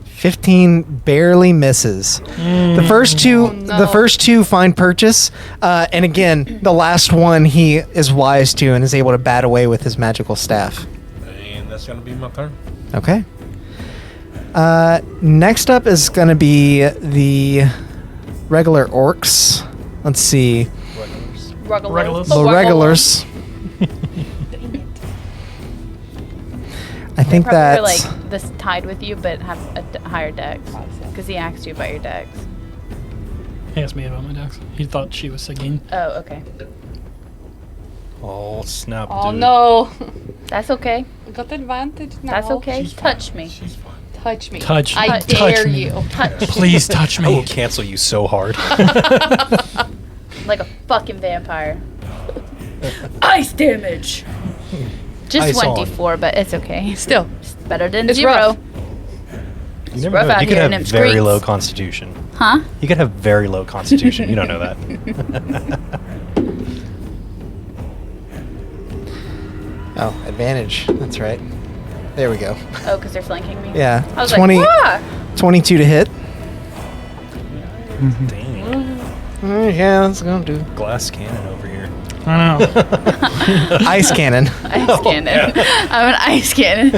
15 barely misses. The first two, the first two find purchase, and again, the last one he is wise to and is able to bat away with his magical staff. And that's going to be my turn. Okay. Next up is going to be the regular orcs. Let's see, Ruggles. the regulars. I think Probably that's like this tied with you, but have a higher dex. Because he asked you about your dex. He asked me about my dex. He thought she was Sagine. Oh, okay. Oh, snap, Oh dude. no. That's okay. I got the advantage now. That's okay. She's fine. Touch me. She's fine. Touch me. Touch. I touch dare me. you. Touch. Please touch I will me. cancel you so hard. Like a fucking vampire. Ice damage. Just Ice 1d4, but it's okay. Still. It's better than It's 0. rough. You never rough know. out You could here in have them very streets. low constitution. Huh? You could have very low constitution. You don't know that. oh advantage. That's right. There we go. Oh, because they're flanking me? Yeah, I was 20, like, ah! 22 to hit. Dang. Yeah, that's gonna do. Glass cannon over here. I know. Ice cannon. Ice cannon. I'm an ice cannon.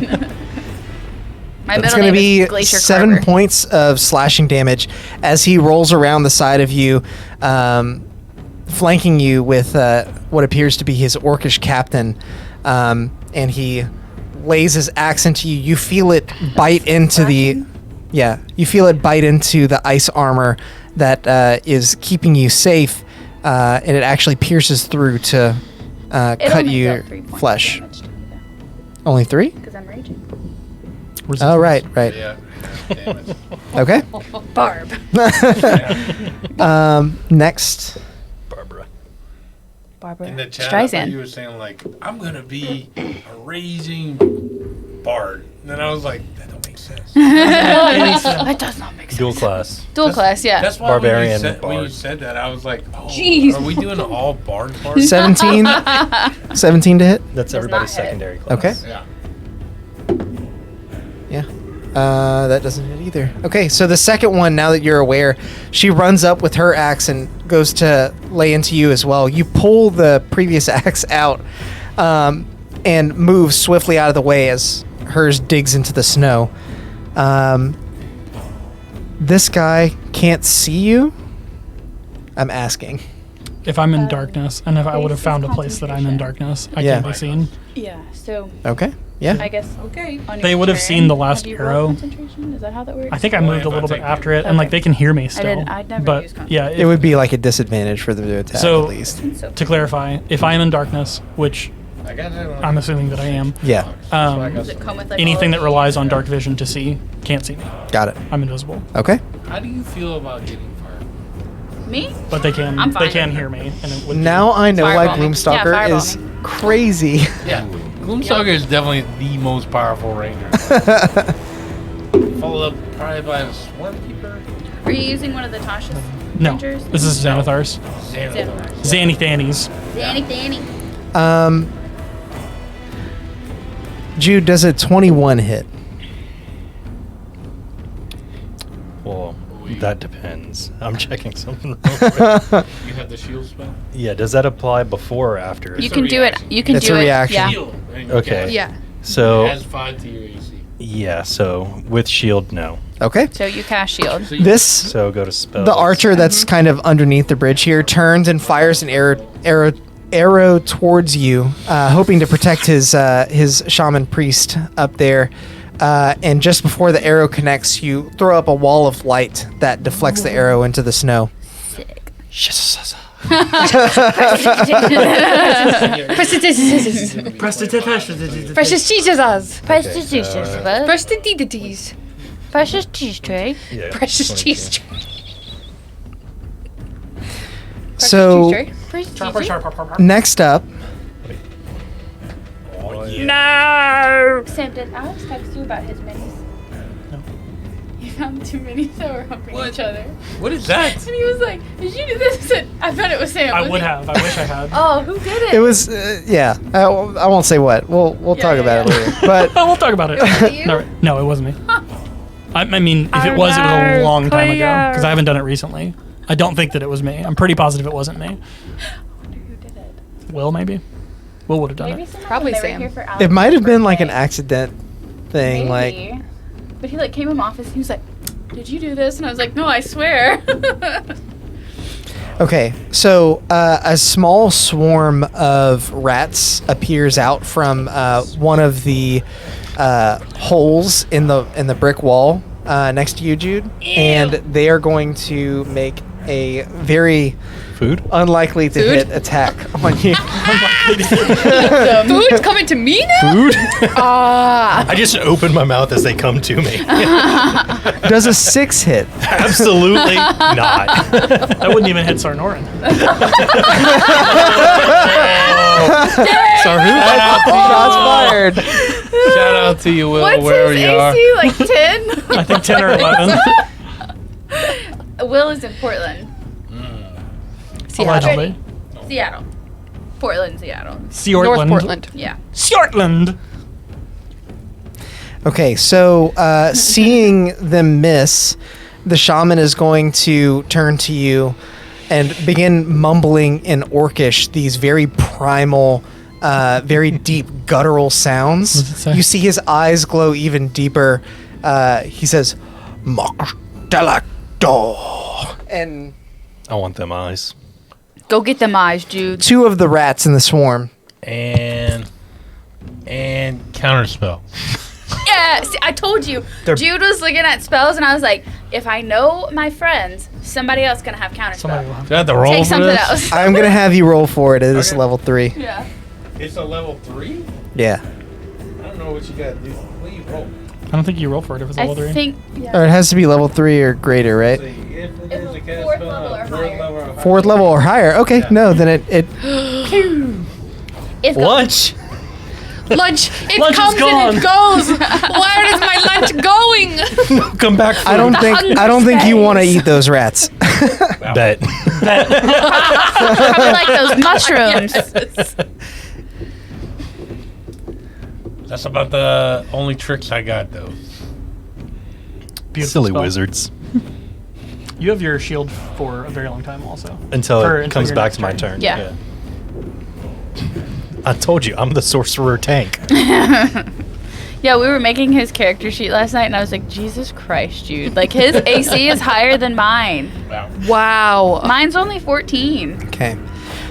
My It's middle going to name be is Glacier 7 Carver. points of slashing damage as he rolls around the side of you, flanking you with what appears to be his orcish captain, and he lays his axe into you. You feel it bite into the, you feel it bite into the ice armor that is keeping you safe, and it actually pierces through to It cut only your dealt 3 points of flesh. damage to me, Only 3? Because I'm raging. Oh, right. Yeah. Damn it. Okay. Barb. Next. Barbara. Barbara In the chat, I thought you Streisand. were saying, like, I'm going to be a raging bard. And then I was like, that don't make sense. That does not make sense. Dual class. Dual class, yeah. That's why Barbarian when you bard. said that, I was like, oh, Jeez. are we doing an all bard party? 17. 17 to hit. That's Does everybody's not hit. secondary class. Okay. Yeah. Yeah. That doesn't hit either. Okay, so the second one, now that you're aware, she runs up with her axe and goes to lay into you as well. You pull the previous axe out and move swiftly out of the way as hers digs into the snow. This guy can't see you. I'm asking. If I'm in darkness, and if I would have Basic found a place that I'm in concentration. darkness, I Yeah. can't be seen. Yeah, so Okay. Yeah. I guess Okay. on They your would have turn, seen the last have you arrow. rolled concentration? Is that how that works? I think I Well, moved if a I little bit take after it. it, and like Okay. they can hear me still. I'd never but use yeah, It would be like a disadvantage for them to attack So- at least. So to clarify, if I am in darkness, which I got that on. I'm assuming that I am. Yeah, Does it come with like Anything all that relies on dark vision to see can't see me. got it. I'm invisible, Okay. How do you feel about getting fired? me? but they can I'm fine. hear me. And it would Now I know why Fireball me. Gloomstalker Yeah, fireball is me. crazy. Yeah. Gloomstalker is definitely the most powerful ranger. Followed up probably by the Swarm Keeper. Are you using one of the Tasha's no. rangers? This is Xanathar's. Xanathar. Zanny Thannies. Danny. Jude, does a 21 hit? Well, that depends. I'm checking something. You have the shield spell? Yeah, does that apply before or after? You It's a can do it. reaction. You can It's do a it. reaction. Yeah. Shield. and you Okay. cast it. Yeah. It So, has 5 to your AC. yeah, so with shield, no. Okay. So you cast shield. So you This So go to spells. the archer that's kind of underneath the bridge here turns and fires an arrow towards you, hoping to protect his shaman priest up there. And just before the arrow connects, you throw up a wall of light that deflects the arrow into the snow. Sick. Precious Jesus. Prestidities. Precious cheese tray. Yeah, Precious 22. cheese tray. So Precious next up, Oh, yeah. No. Sam, did Alex text you about his minis? No. He found 2 minis that were humping What? each other. What is that? And he was like, did you do this? I said, I thought it was Sam. I Was would it- have. I wish I had. Oh, who did it? it was yeah. I won't say what. We'll talk about it later. But Oh, we'll talk about it. you? No, it wasn't me. I mean, if it was a long time ago because I haven't done it recently. I don't think that it was me. I'm pretty positive it wasn't me. I wonder who did it. Will maybe? Will would have done Maybe it. someone Probably when they were Sam. here for it Alex's might have been like an birthday. accident thing. Like Maybe. But he like came in my office and he was like, did you do this? And I was like, no, I swear. okay, so a small swarm of rats appears out from one of the holes in the brick wall next to you, Jude, and they are going to make a very Food? unlikely to hit attack on you. Food's coming to me now? Food? Ah. I just open my mouth as they come to me. Does a 6 hit? Absolutely not. That wouldn't even hit Sarnorin. Sorry. Shots fired. Shout out to you, Will, What's wherever his you are. AC? Like 10? I think 10 or 11. Will is in Portland. Allegedly. Seattle. Portland, Seattle. North Seortland. Portland. Yeah. Seortland. Okay, so seeing them miss, the shaman is going to turn to you and begin mumbling in Orcish these very primal, very deep guttural sounds. What does it say? You see his eyes glow even deeper. He says, "Mok Delacto," and I want them eyes. Go get them eyes, Jude. 2 of the rats in the swarm. And counterspell. Yeah, see, I told you. They're- Jude was looking at spells, and I was like, if I know my friends, somebody else gonna have Somebody will counterspell. have. Do I have to roll Take for something this? else. I'm gonna have you roll for it. It is Okay. level 3. Yeah. It's a level 3? Yeah, I don't know what you gotta do. What do you roll? I don't think you roll for it if it's I level 3. think. or it has to be level 3 or greater, right? See, if it If is a it's cast fourth spell, level or fourth higher. level or higher. 4th level or higher. Okay, Yeah. no, then it It's Lunch? Lunch. It Lunch is comes and it goes. Where is my lunch going? Come back for I don't think you want to eat those rats. Bet. probably like those mushrooms. That's about the only tricks I got, though. Beautiful Silly spell. wizards. You have your shield for a very long time also. Until For- it until comes your back next to my turn. turn. Yeah. I told you, I'm the sorcerer tank. Yeah, we were making his character sheet last night, and I was like, Jesus Christ, Jude. Like, his AC is higher than mine. Wow. Wow. Mine's only 14. Okay.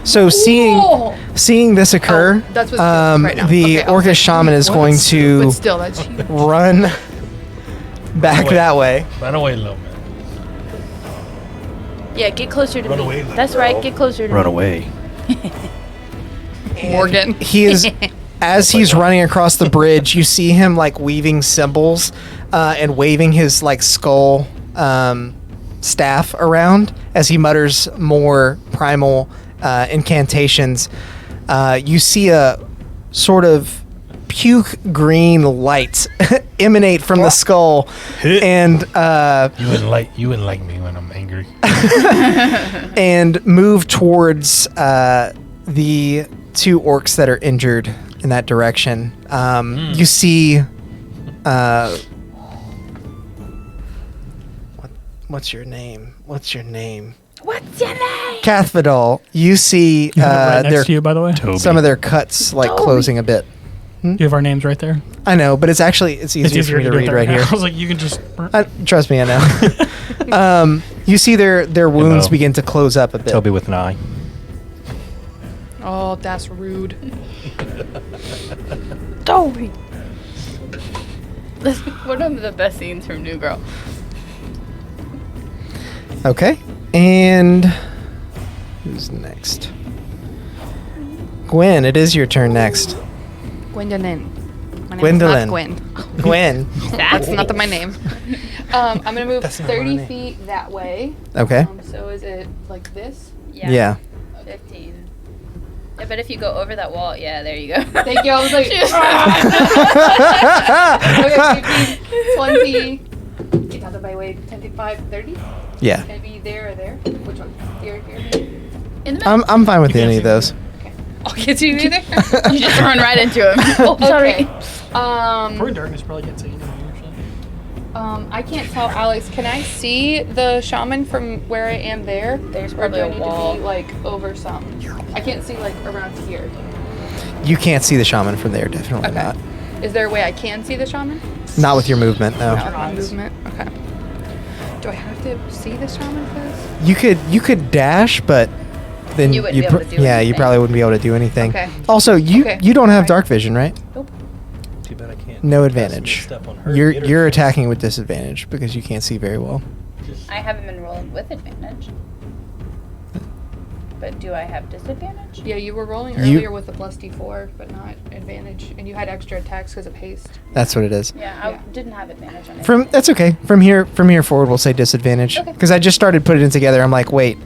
So seeing this occur, Oh, that's what's right now. the Okay, I'll Orcish shaman is What? going to But still, that's huge. run back Wait. that way. Run away, little man. Yeah, get closer to Run me. away, little That's girl. right, get closer to Run me. away. Morgan. He is, as he's running across the bridge, you see him like weaving symbols and waving his like skull staff around as he mutters more primal incantations. You see a sort of puke green light emanate from the skull, and You wouldn't like me when I'm angry. and move towards the two orcs that are injured in that direction. You see, what's your name? What's your name? What's your name? Cathvidal. You see You have it right next to you, by the way. some of their cuts like closing a bit. You have our names right there. I know, but it's easier for me to do it read there. right here. I was like, you can just. Trust me, I know. You see their wounds Hello. begin to close up a bit. Toby with an eye. Oh, that's rude. Toby. That's one of the best scenes from New Girl. Okay, and who's next? Gwen, it is your turn next. Gwendolyn. My name Gwendolyn. is not Gwen. Gwen. That's not my name. I'm gonna move That's not my 30 name. feet that way. Okay. So is it like this? Yeah. 15. Yeah, but if you go over that wall, yeah, there you go. Thank you. I was like, okay, 15, 20. Get out of my way. 25, 30. Yeah. Maybe there or there. Which one? Here, maybe. In the middle. I'm fine with any of those. I'll get you either. You just run right into him. Oh, sorry. Okay. Probably darkness probably can't see anything. Actually. I can't tell, Alex. Can I see the shaman from where I am there? There's Or probably do I a need wall. to be like over some? I can't see like around here. You can't see the shaman from there, definitely Okay. not. Is there a way I can see the shaman? Not with your movement, no. Not with my movement. Okay. Do I have to see the shaman for this? You could dash, but then You wouldn't be able to do you anything. probably wouldn't be able to do anything. Okay. Also, you Okay. you don't have Alright. dark vision, right? Too bad I can't. No cast advantage. Step on her You're theater. attacking with disadvantage because you can't see very well. I haven't been rolling with advantage. But do I have disadvantage? Yeah, you were rolling You- earlier with a plus D4, but not advantage, and you had extra attacks because of haste. That's what it is. Yeah, I Yeah. didn't have advantage on it. That's okay. From here forward, we'll say disadvantage Okay. because I just started putting it together. I'm like, wait,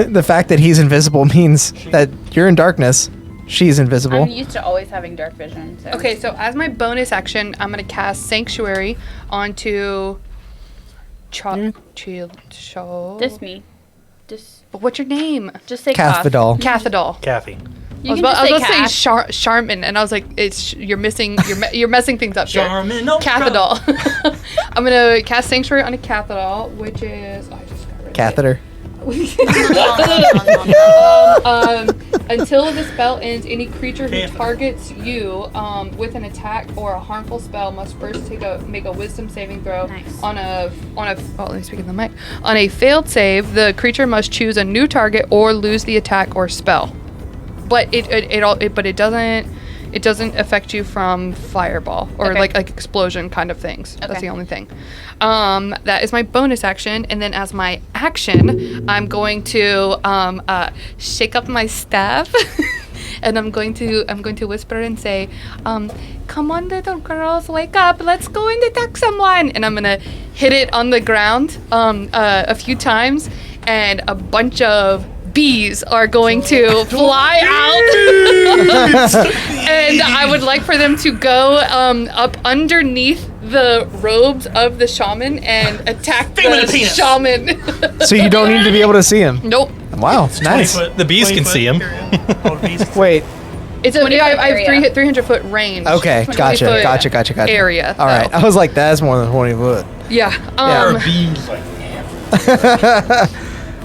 the fact that he's invisible means that you're in darkness. She's invisible. I'm used to always having dark vision. So. Okay, so as my bonus action, I'm gonna cast Sanctuary onto Diss me. What's your name? Just say Koth. Cathvidal. Cathedal. Kathy. You I was can about just to say say Kath. Charmin, and I was like, you're missing, you're messing things up here. Charmin, no Cathedral. I'm gonna cast Sanctuary on a Cathedral, which is I just got rid of it. Catheter. Until the spell ends, any creature who Catheter. targets you with an attack or a harmful spell must first make a Wisdom saving throw. Nice. On a let me speak in the mic. On a failed save, the creature must choose a new target or lose the attack or spell. But it doesn't affect you from fireball or Okay. like explosion kind of things. That's Okay. the only thing. That is my bonus action, and then as my action, I'm going to shake up my staff, and I'm going to whisper and say, "Come on, little girls, wake up! Let's go and attack someone!" And I'm gonna hit it on the ground a few times, and a bunch of bees are going to fly out. And I would like for them to go up underneath the robes of the shaman and attack the penis. shaman. So you don't need to be able to see him. Nope. Wow, nice. The bees can see him. Wait. It's a, 20 I foot have area. 300 foot range. Okay, 20 gotcha, foot gotcha. Area. All right. though. I was like, that's more than 20 foot. Yeah. Yeah. Bees like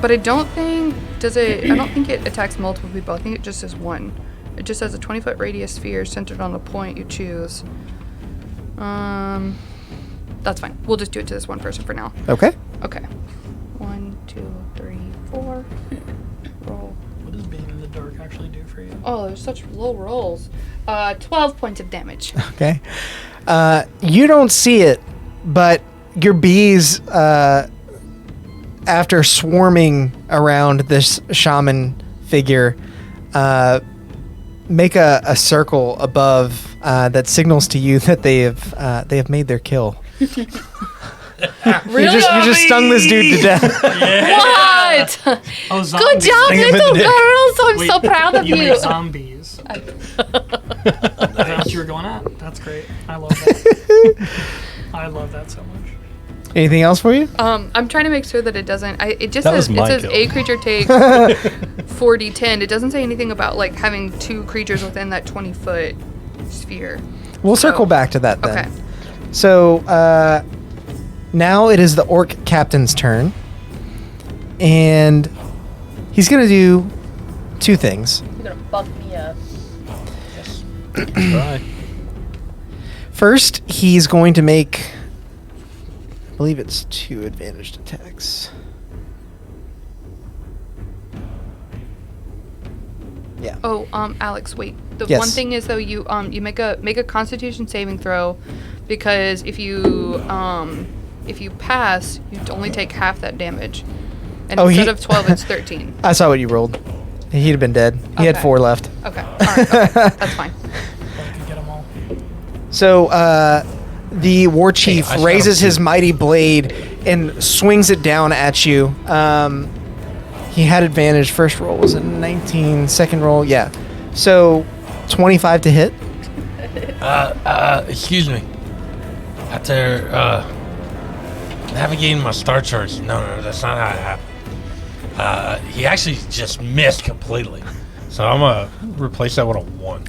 But I don't think I don't think it attacks multiple people. I think it just says one. It just says a 20-foot radius sphere centered on a point you choose. That's fine. We'll just do it to this one person for now. Okay. Okay. 1, 2, 3, 4. Roll. What does being in the dark actually do for you? Oh, there's such low rolls. 12 points of damage. Okay. You don't see it, but your bees, after swarming around this shaman figure, make a circle above that signals to you that they have made their kill. Really? You just stung this dude to death. What? Oh, Good zombies. job, Sting him in the little dick. girls. I'm Wait, so proud of You you. make zombies. Is that what you were going at? That's great. I love that. I love that so much. Anything else for you? I'm trying to make sure that it doesn't. It just That says was my it says kill. a creature takes 4d10. It doesn't say anything about like having 2 creatures within that 20-foot sphere. We'll circle back to that then. Okay. So now it is the orc captain's turn, and he's gonna do 2 things. You're gonna fuck me up. Try. First, he's going to make, I believe it's 2 advantaged attacks. Yeah. Oh, Alex, wait. The Yes. one thing is though, you make a Constitution saving throw, because if you pass, you only take half that damage, and Oh, instead he- of 12, it's 13. I saw what you rolled. He'd have been dead. He had Okay. 4 left. Okay, all right, okay. That's fine. I can get them all. So the war chief I shot him raises his too. mighty blade and swings it down at you. He had advantage. First roll was a 19. Second roll, yeah. So 25 to hit. Excuse me. After navigating my star charts, no, that's not how it happened. He actually just missed completely. So I'm gonna replace that with a 1.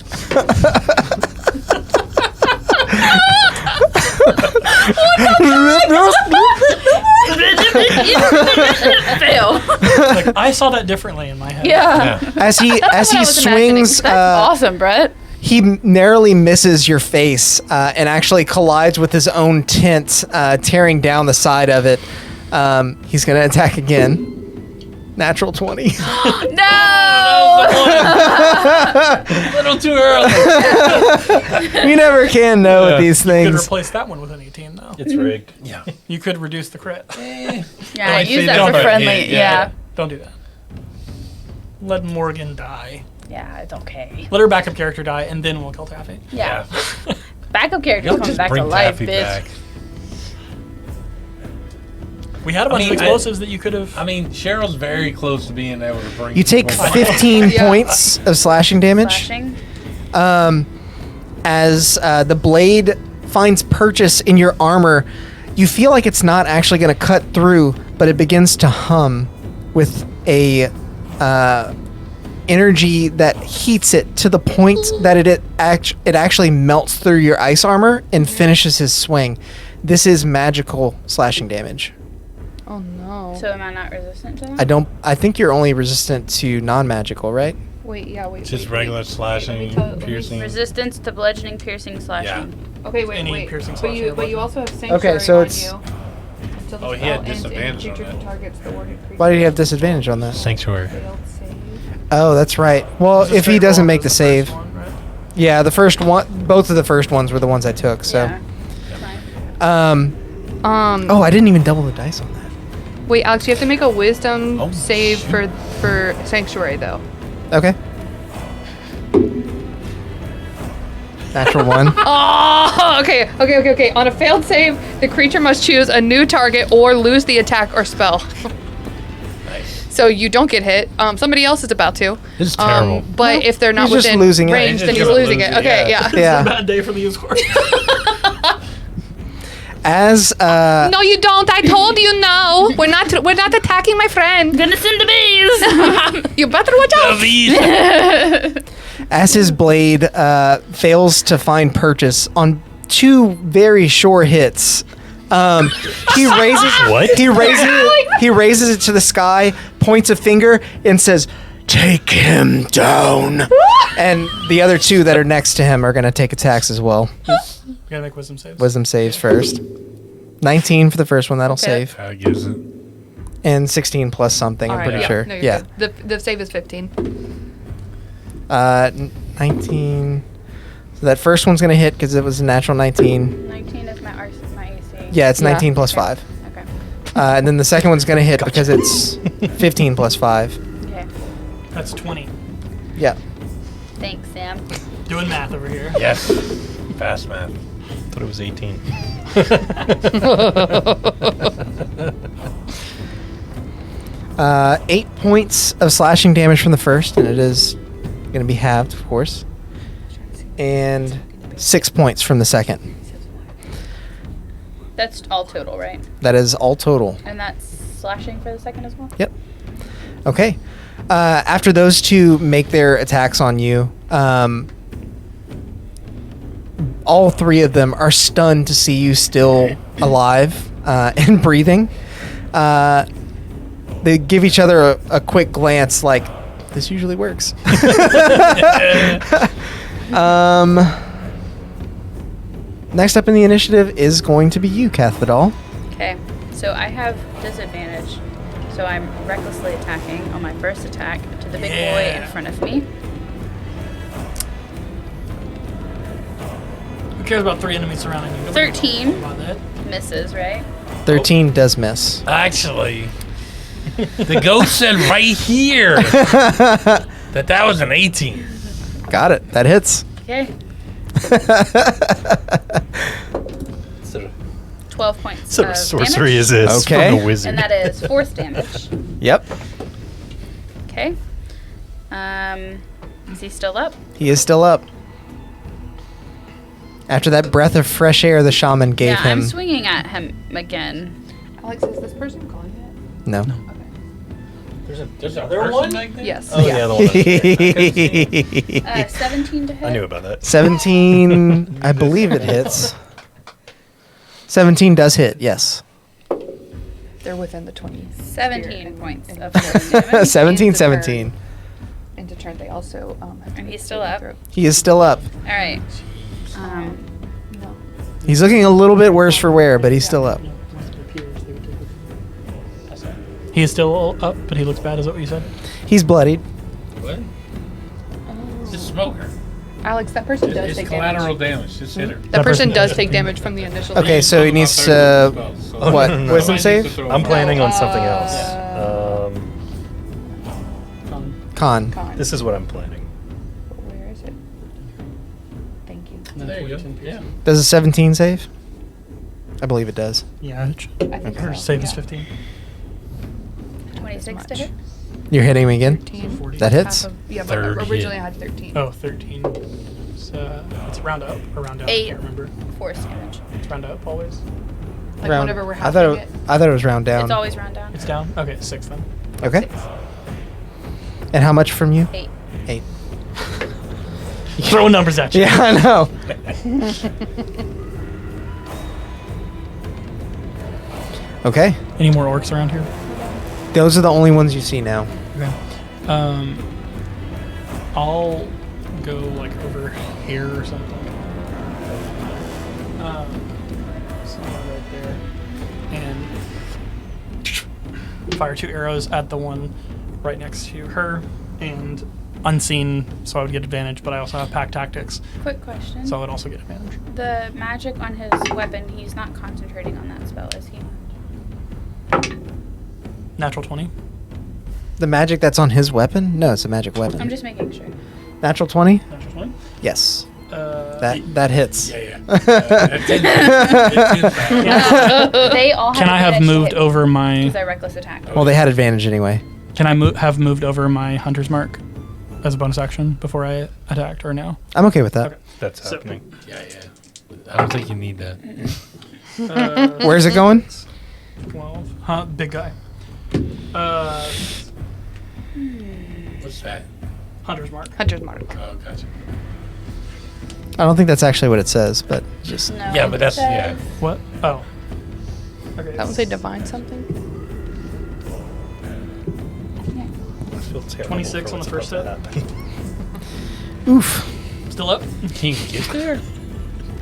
Fail. Like, I saw that differently in my head. Yeah. As he That's what I was imagining. swings, That's awesome, Brett. he narrowly misses your face and actually collides with his own tent, tearing down the side of it. He's going to attack again. Natural 20. No! A little too early. You never can know with these You could things. replace that one with an 18, though. It's rigged. Yeah. You could reduce the crit. Yeah, I use say that don't, for friendly. yeah, Yeah. Don't do that. Let Morgan die. Yeah, it's okay. Let her backup character die, and then we'll kill Taffy. Yeah. Backup characters You'll coming just back to bring life, Taffy bitch. back. We had a bunch mean, of explosives that you could have. I mean, Cheryl's very close to being able to bring. You take people back. 15 Yeah. points of slashing damage. Slashing. As the blade finds purchase in your armor. You feel like it's not actually going to cut through, but it begins to hum with a energy that heats it to the point that it actually melts through your ice armor and finishes his swing. This is magical slashing damage. Oh no. So am I not resistant to that? I think you're only resistant to non-magical, right? Wait. Just wait, regular wait. slashing, Let me piercing. Resistance to bludgeoning, piercing, slashing. Okay, wait. Any piercing But slash you or also have sanctuary so on it's- you. Until the Oh, he spell had ends and disadvantage on creature that. targets the warded creature. Why did he have disadvantage on that? Sanctuary. Failed save. Oh, that's right. Well, It's a if he straight doesn't roll make the as save. first one, right? Yeah, the first one, both of the first ones were the ones I took, so. Yeah. Fine. Oh, I didn't even double the dice on that. Wait, Alex, you have to make a wisdom Oh, save shoot. for sanctuary though. Okay. Natural 1. Oh, okay. On a failed save, the creature must choose a new target or lose the attack or spell. Nice. So you don't get hit. Somebody else is about to. This is terrible. But if they're not He's just within losing it. range, He's then just he's gonna losing lose it. it, Okay, yeah. yeah. It's a Yeah. bad day for the escort. As No, you don't. I told you no. We're not attacking my friend. Gonna send the bees! You better watch out. as his blade fails to find purchase on 2 very sure hits, he raises What? he raises it to the sky, points a finger, and says, "Take him down." And the other 2 that are next to him are going to take attacks as well. You gotta make wisdom saves. Wisdom saves first. 19 for the first one, that'll Okay. save. How gives it? And 16 plus something, I'm All right, pretty yeah. sure. No, you're Yeah. good. The save is 15. 19. So that first one's going to hit because it was a natural 19. 19 is my AC. Yeah, it's Yeah. 19 plus 5. Okay. And then the second one's going to hit because it's 15 plus 5. Okay. That's 20. Yeah. Thanks, Sam. Doing math over here. Yes. Fast math. Thought it was 18. 8 points of slashing damage from the first, and it is going to be halved, of course. And 6 points from the second. That's all total, right? That is all total. And that's slashing for the second as well? Yep. Okay. After those two make their attacks on you, all three of them are stunned to see you still alive and breathing. They give each other a quick glance like, this usually works. Next up in the initiative is going to be you, Cathedral. Okay, so I have disadvantage. So I'm recklessly attacking on my first attack to the big boy in front of me. Who cares about 3 enemies surrounding you? 13 About that. misses, right? 13 does miss. Actually, the ghost said right here that was an 18. Got it. That hits. Okay, 12 points What sort of of sorcery damage. is this Okay. from a wizard? And that is force damage. Yep. Okay. Is he still up? He is still up. After that breath of fresh air the shaman gave Yeah, him. I'm swinging at him again. Alex, is this person calling it? No. There's a person like that? Yes. Oh, yeah, the one. 17 to hit. I knew about that. 17, I believe it hits. 17 does hit, yes. They're within the 20. 17 points of force damage. 17, Into 17. Into turn, they also have to And make he's a still saving up? throw. He is still up. All right. No. He's looking a little bit worse for wear, but he's still up. He is still up, but he looks bad. Is that what you said? He's bloodied. What? Just smoke her. Alex, that person does It's take collateral damage. damage. Just hit her. That person does take damage from the initial. Okay, so he needs to. What? Wisdom save? I'm planning on something uh, else. Con. Con. This is what I'm planning. Where is it? Thank you. There you go. Yeah. Does a 17 save? I believe it does. Yeah. I think Her so, save is yeah. 15. 26 to hit. You're hitting him again? 13. That hits? Half of- yeah, but Third originally hit. I had 13. Oh, 13. It's round up or round down? I 8 can't remember. force damage. It's round up always. Like Round- whenever we're I halving thought it. I thought it was round down. It's always round down. It's down? Okay, 6 then. Okay. And how much from you? 8. 8. Throwing numbers at you. Yeah, I know. Okay. Any more orcs around here? Those are the only ones you see now. Okay. I'll go like over here or something. Somewhere right there. And fire 2 arrows at the one right next to her and unseen, so I would get advantage, but I also have pack tactics, Quick question. so I would also get advantage. The magic on his weapon, he's not concentrating on that spell, is he? Natural 20. The magic that's on his weapon? No, it's a magic weapon. I'm just making sure. Natural 20? Natural 20. Yes. That hits. Yeah. They all have Can I have advantage to moved hit over my? because I reckless attack. Well, they had advantage anyway. Can I have moved over my hunter's mark as a bonus action before I attacked, or no? I'm okay with that. Okay. That's So- happening. Yeah. I don't think you need that. Where's it going? 12. Huh? Big guy. What's that? Hunter's mark. Hunter's mark. Oh, gotcha. I don't think that's actually what it says, but just. No, Yeah, but that's it yeah. says- What? Oh. Okay. That would say divine something. Feels terrible 26 for on the what's first about hit. to happen. Oof. Still up? Can you get there?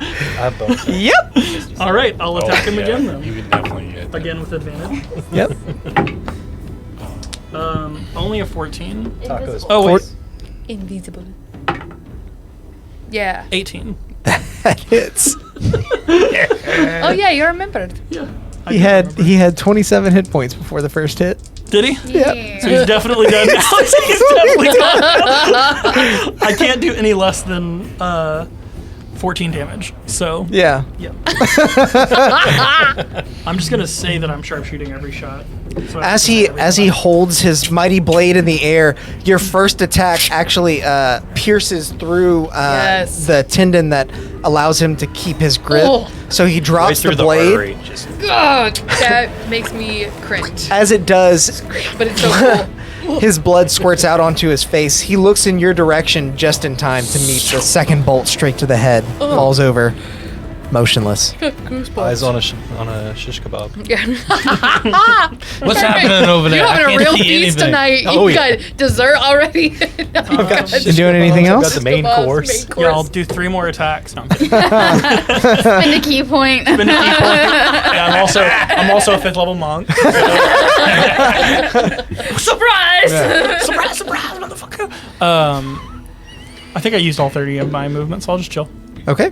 I have bonus. Yep. All right, I'll attack him yeah, again then. You can definitely get that. Again with advantage. Yep. Only a 14. Tacos. Oh wait, Invisible. Yeah. 18. That hits. Oh yeah, you remembered. Yeah. He had 27 hit points before the first hit. Did he? Yeah. So he's definitely done now. He's definitely done now. I can't do any less than 14 damage. So Yeah. yeah. I'm just gonna say that I'm sharpshooting every shot. So As he holds his mighty blade in the air, your first attack actually pierces through Yes. the tendon that allows him to keep his grip. Oh. So he Right drops through the the blade. artery. Just God, that makes me cringe. As it does, But it's so cool. his blood squirts out onto his face. He looks in your direction just in time to meet the second bolt straight to the head. Falls over, motionless. Goosebumps. eyes on a shish kebab. What's happening over there? You're having I a can't real see feast anything. tonight. Oh, You yeah. got dessert already. You doing anything I've else? got the main Kebabs, course. main Yeah, I'll do 3 more attacks. No, I'm kidding. Spin the key point. Been a key point. Yeah, I'm also a 5th level monk. Surprise! Surprise, motherfucker. I think I used all 30 of my movements, so I'll just chill. Okay.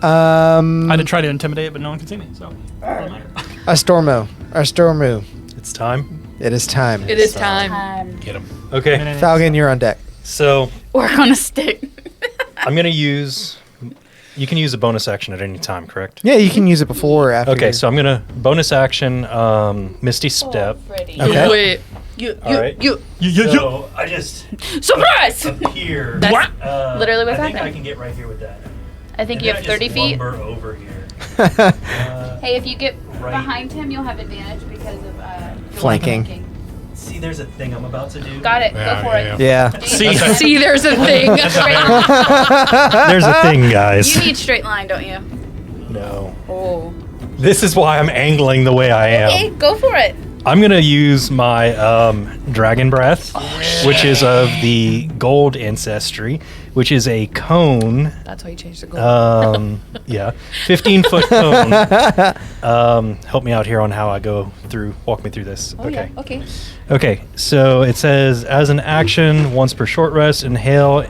I did try to intimidate, but no one can see me, so it doesn't matter. Astormu. It's time. It is time. It is time. Get him. Okay. Falcon, you're on deck. So Work on a stick. I'm gonna use. You can use a bonus action at any time, correct? Yeah, you can use it before or after. Okay, so I'm gonna bonus action Misty Step. Freddie. Okay. Wait. All right. You. So I just Surprise! appear. That's literally what's I think I happening. can get right here with that. I think And you then have I just 30 feet. lumber over here. Hey, if you get Right. behind him, you'll have advantage because of Flanking. See, there's a thing I'm about to do. Got it. Yeah, Go for yeah, it. Yeah. See, there's a thing. There's a thing, guys. You need straight line, don't you? No. Oh. This is why I'm angling the way I am. Hey, go for it. I'm gonna use my dragon breath, which is of the gold ancestry, which is a cone. That's why you changed the goal. Yeah, 15-foot cone. Help me out here on how I go through. Walk me through this. Okay. Yeah, okay. Okay. So it says, as an action, once per short rest, inhale,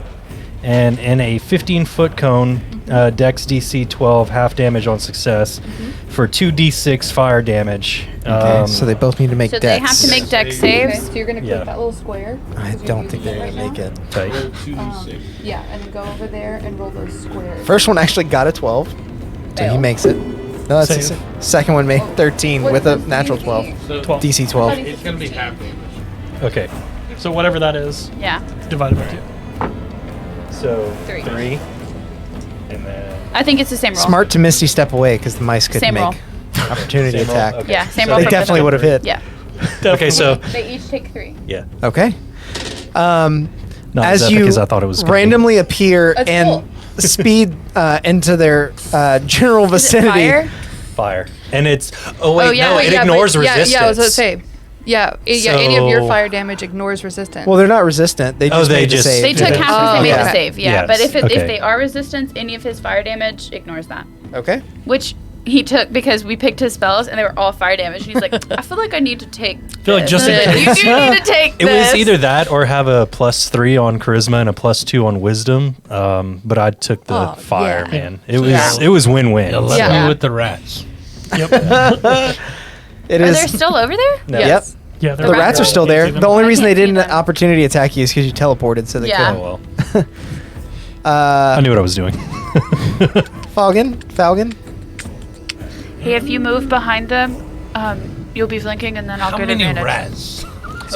and in a 15-foot cone, Dex DC 12, half damage on success, for 2d6 fire damage. Okay, so they both need to make So decks. they have to make deck Okay, saves. so you're gonna click Yeah. that little square. I don't think they're going to make it. Tight. 2d6. Yeah, and then go over there and roll those squares. First one actually got a 12, so he Fail. makes it. No, that's the Save. second one made 13 with a natural 12. So 12. DC 12. it's gonna be half damage. Okay. So whatever that is, Yeah. divided by 2. So 3. 3. And then. I think it's the same roll. Smart to Misty step away because the mice couldn't Same make roll. opportunity Same roll? attack. Okay. Yeah, same So roll. They from definitely the- would have hit. Yeah. Okay, so They each take 3. yeah. Okay. Not As epic you as I thought it was. gonna be. randomly appear That's and cool. speed into their general Is it vicinity. fire? Fire, and it's. Oh wait, no, it yeah, ignores but- resistance. Yeah, I was going to say. Yeah, any of your So- fire damage ignores resistance. Well, they're not resistant. They just they made the just- save. They took half because they made yeah. the save. Yeah, Yes, but if okay. they are resistant, any of his fire damage ignores that. Okay. Which he took because we picked his spells and they were all fire damage. And he's like, I feel like I need to take. feel like just in this. case. You do need to take It this. was either that or have a +3 on charisma and a +2 on wisdom. But I took the Oh, fire, yeah. man. It was win-win. Yeah, let Yeah. me with the rats. Yep. It Are is. they still over there? No. Yes. Yeah, The rats are still there. The only reason they didn't see them. opportunity attack you is because you teleported, so they Yeah. Oh couldn't. well. I knew what I was doing. Falcon. Hey, if you move behind them, you'll be flanking and then I'll How get many advantage. rats?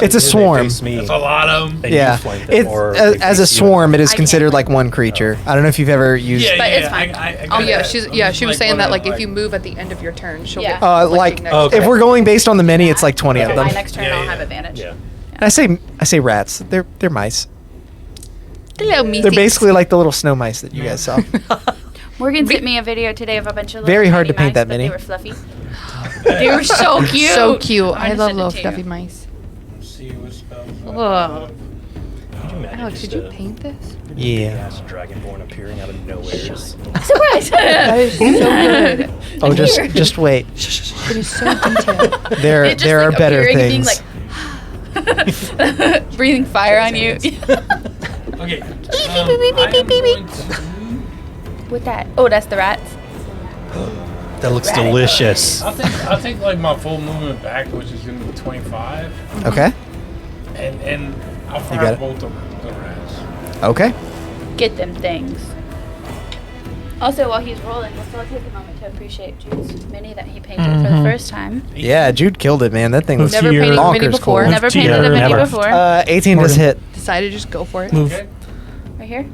It's a swarm. That's a lot of them. And you Yeah, flank them, it's or they as a face you. swarm. It is I can't considered flank. like one creature. I don't know if you've ever used. But it's fine. I Oh got yeah, that. she I'm just was saying that like if wondering, you move at the end of your turn, she'll Yeah. get like flanking next okay. if we're going based on the mini, it's like 20 of So them. my next turn Yeah, I'll yeah. have advantage. Yeah. And I say rats. They're mice. Hello, me. They're basically like the little snow mice that you guys saw. Morgan sent me a video today of a bunch of little Very hard tiny to paint mice, that but mini. They were fluffy. They were so cute. So cute. I I'm gonna love send it little to you. fluffy mice. See what spells. Ugh. Could you imagine Alex, just did you a paint this? Yeah. big-ass dragonborn appearing out of nowhere? Surprise! That is so good. Oh, just wait. It is so detailed. There It just, there are like, better appearing and being things. like breathing fire on you. Okay. With that. Oh, that's the rats. That looks delicious. I'll take like my full movement back, which is gonna be 25, Okay. and I'll got fire it. both the rats. Okay. Get them things. Also, while he's rolling, let's all take a moment to appreciate Jude's mini that he painted for the first time. Yeah, Jude killed it, man. That thing was Never Here. painted a mini bonkers before. cool. Never Tea painted a or mini never. before. 18 does hit. Decided to just go for it. Move. Okay. Right here.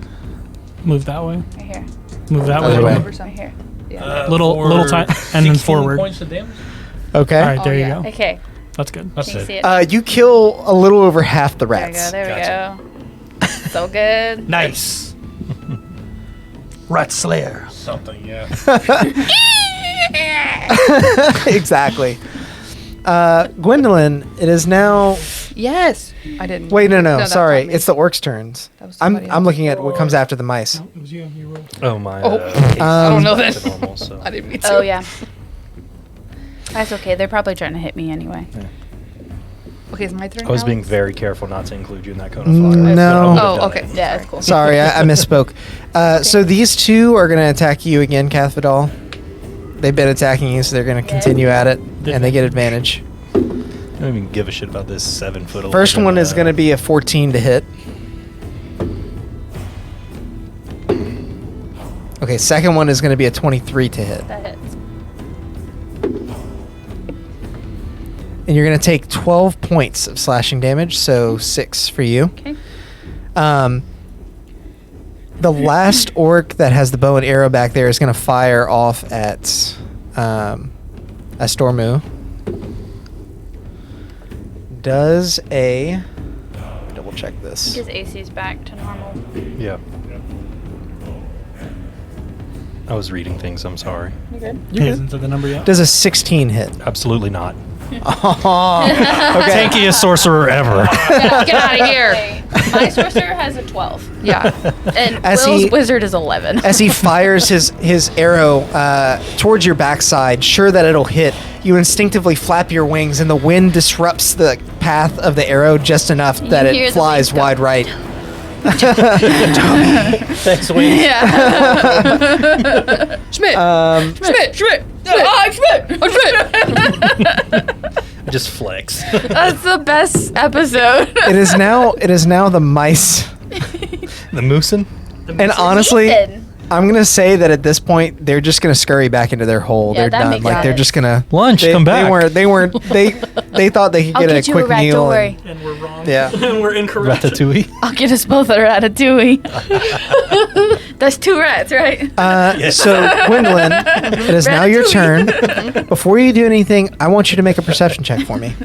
Move that way. Right here. Move that Other way. way. Right here. Little time, and then 16 forward. points of damage. Okay. All right, there Oh, you yeah. go. Okay. That's good. That's Can you it. see it? You kill a little over half the There we go. rats. There Gotcha. we go. So good. Nice. Rat Slayer. Something, yeah. Exactly. Gwendolyn, it is now. Yes. I didn't. Wait, no, that's sorry. not me. It's the orcs' turns. That was I'm somebody I'm else. looking at what comes after the mice. It was you. You rolled. Oh my. Oh. Haste I don't know back that. to normal, so. I didn't mean to. Oh yeah. That's okay. They're probably trying to hit me anyway. Okay, it's my turn. I was now? being very careful not to include you in that cone of fire. No. So I would've Oh, done okay. it. Yeah, that's cool. Sorry, I misspoke. So these two are going to attack you again, Cathvidal. They've been attacking you, so they're going to continue at it, and they get advantage. I don't even give a shit about this 7 foot. First one is going to be a 14 to hit. Okay, second one is going to be a 23 to hit. That hits. And you're going to take 12 points of slashing damage, so 6 for you. Okay. The last orc that has the bow and arrow back there is going to fire off at Stormu. Does a... Double check this. His AC's back to normal. Yeah. I was reading things. I'm sorry. You good? He hasn't said the number yet. Does a 16 hit? Absolutely not. Oh, okay. Tankiest sorcerer ever. Get out of here. Okay. My sorcerer has a 12. Yeah. And As Will's he- wizard is 11. As he fires his arrow towards your backside, sure that it'll hit, you instinctively flap your wings, and the wind disrupts the path of the arrow just enough that hear it the flies wings go. wide right. Thanks, Wayne. Yeah. Schmidt. Schmidt. Schmidt. I'm Schmidt. I'm Schmidt. Just flex. That's the best episode. It is now the mice. The moosin? And honestly, Ethan. I'm gonna say that at this point they're just gonna scurry back into their hole. Yeah, They're that done. makes Like they're sense. just gonna Lunch, come back. They thought they could I'll get get a you a quick rat, meal. don't worry. And we're wrong. Yeah. And we're incorrect. Ratatouille? I'll get us both a ratatouille. That's 2 rats, right? So Gwendolyn, it is now your turn. Before you do anything, I want you to make a perception check for me.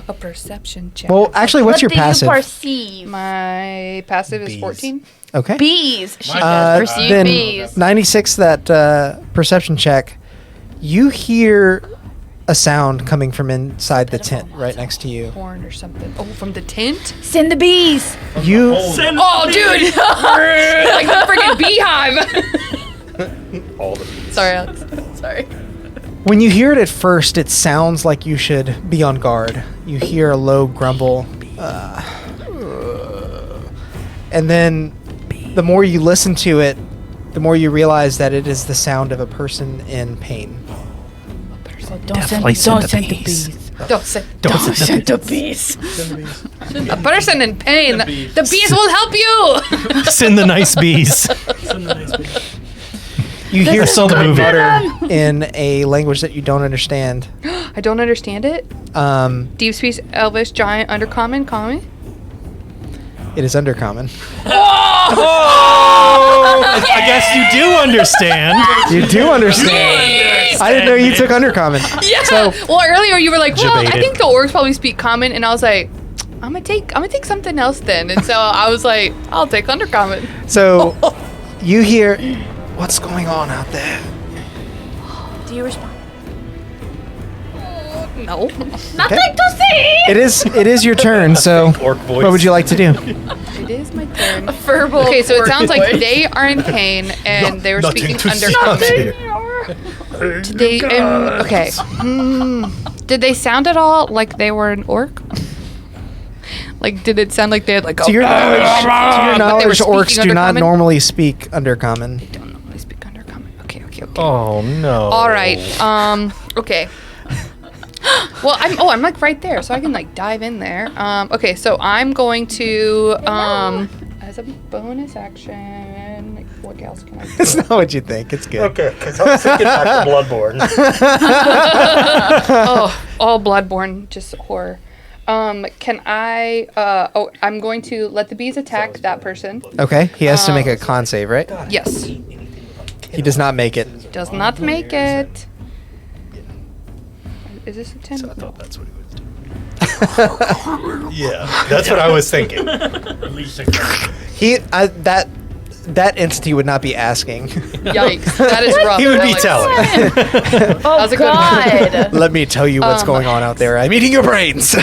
A perception check. Well, actually, what's your what do passive? you perceive? My passive is Bees. 14. Okay. Bees. She Uh, does perceive Then bees. 96 that perception check. You hear a sound coming from inside the tent right next to you. Horn or something. Oh, from the tent? Send the bees. You Oh, dude! Like a freaking beehive. All the Sorry, Alex. Sorry. when you hear it at first, it sounds like you should be on guard. You hear a low grumble, and then the more you listen to it, the more you realize that it is the sound of a person in pain. Don't send the bees. Don't say. Don't send the bees. A person in pain. The bees. The bees will help you. Send the nice bees. You hear saw the someone movie. mutter in a language that you don't understand. I don't understand it. Deep speech, Elvish, Giant, Undercommon, Common. It is undercommon. I guess you do understand. You do understand. I didn't know you took undercommon. Yeah. So Well, earlier you were like, well, I Debated. think the orcs probably speak Common, and I was like, I'm gonna take something else then. And so I was like, I'll take Undercommon. So you hear, what's going on out there? Do you respond? No. Nothing to see. It is your turn. So Orc voice. what would you like to do? It is my turn. Verbal. Okay, so it sounds like voice. they are in pain and they were Nothing speaking to see out Undercommon. Did they? Okay. Did they sound at all like they were an orc? Like, did it sound like they had like? To your knowledge, but they were orcs speaking do not Undercommon? normally speak undercommon. Don't normally speak Undercommon. Okay. Oh no. All right. Okay. Well, I'm like right there, so I can like dive in there. Okay, so I'm going to as a bonus action. Like, what else can I do? It's not what you think. It's good. Okay, because I was thinking back to Bloodborne. Oh, all Bloodborne, just horror. Can I? I'm going to let the bees attack that person. Okay. He has to make a con save, right? Yes. He does not make it. Does not make it. Is this a 10? I thought that's what he was doing. Yeah, that's what I was thinking. At least He that entity would not be asking. Yikes. That is rough. He would be Alex. telling. Oh, was a good one. God. Let me tell you what's going on out there. I'm eating your brains.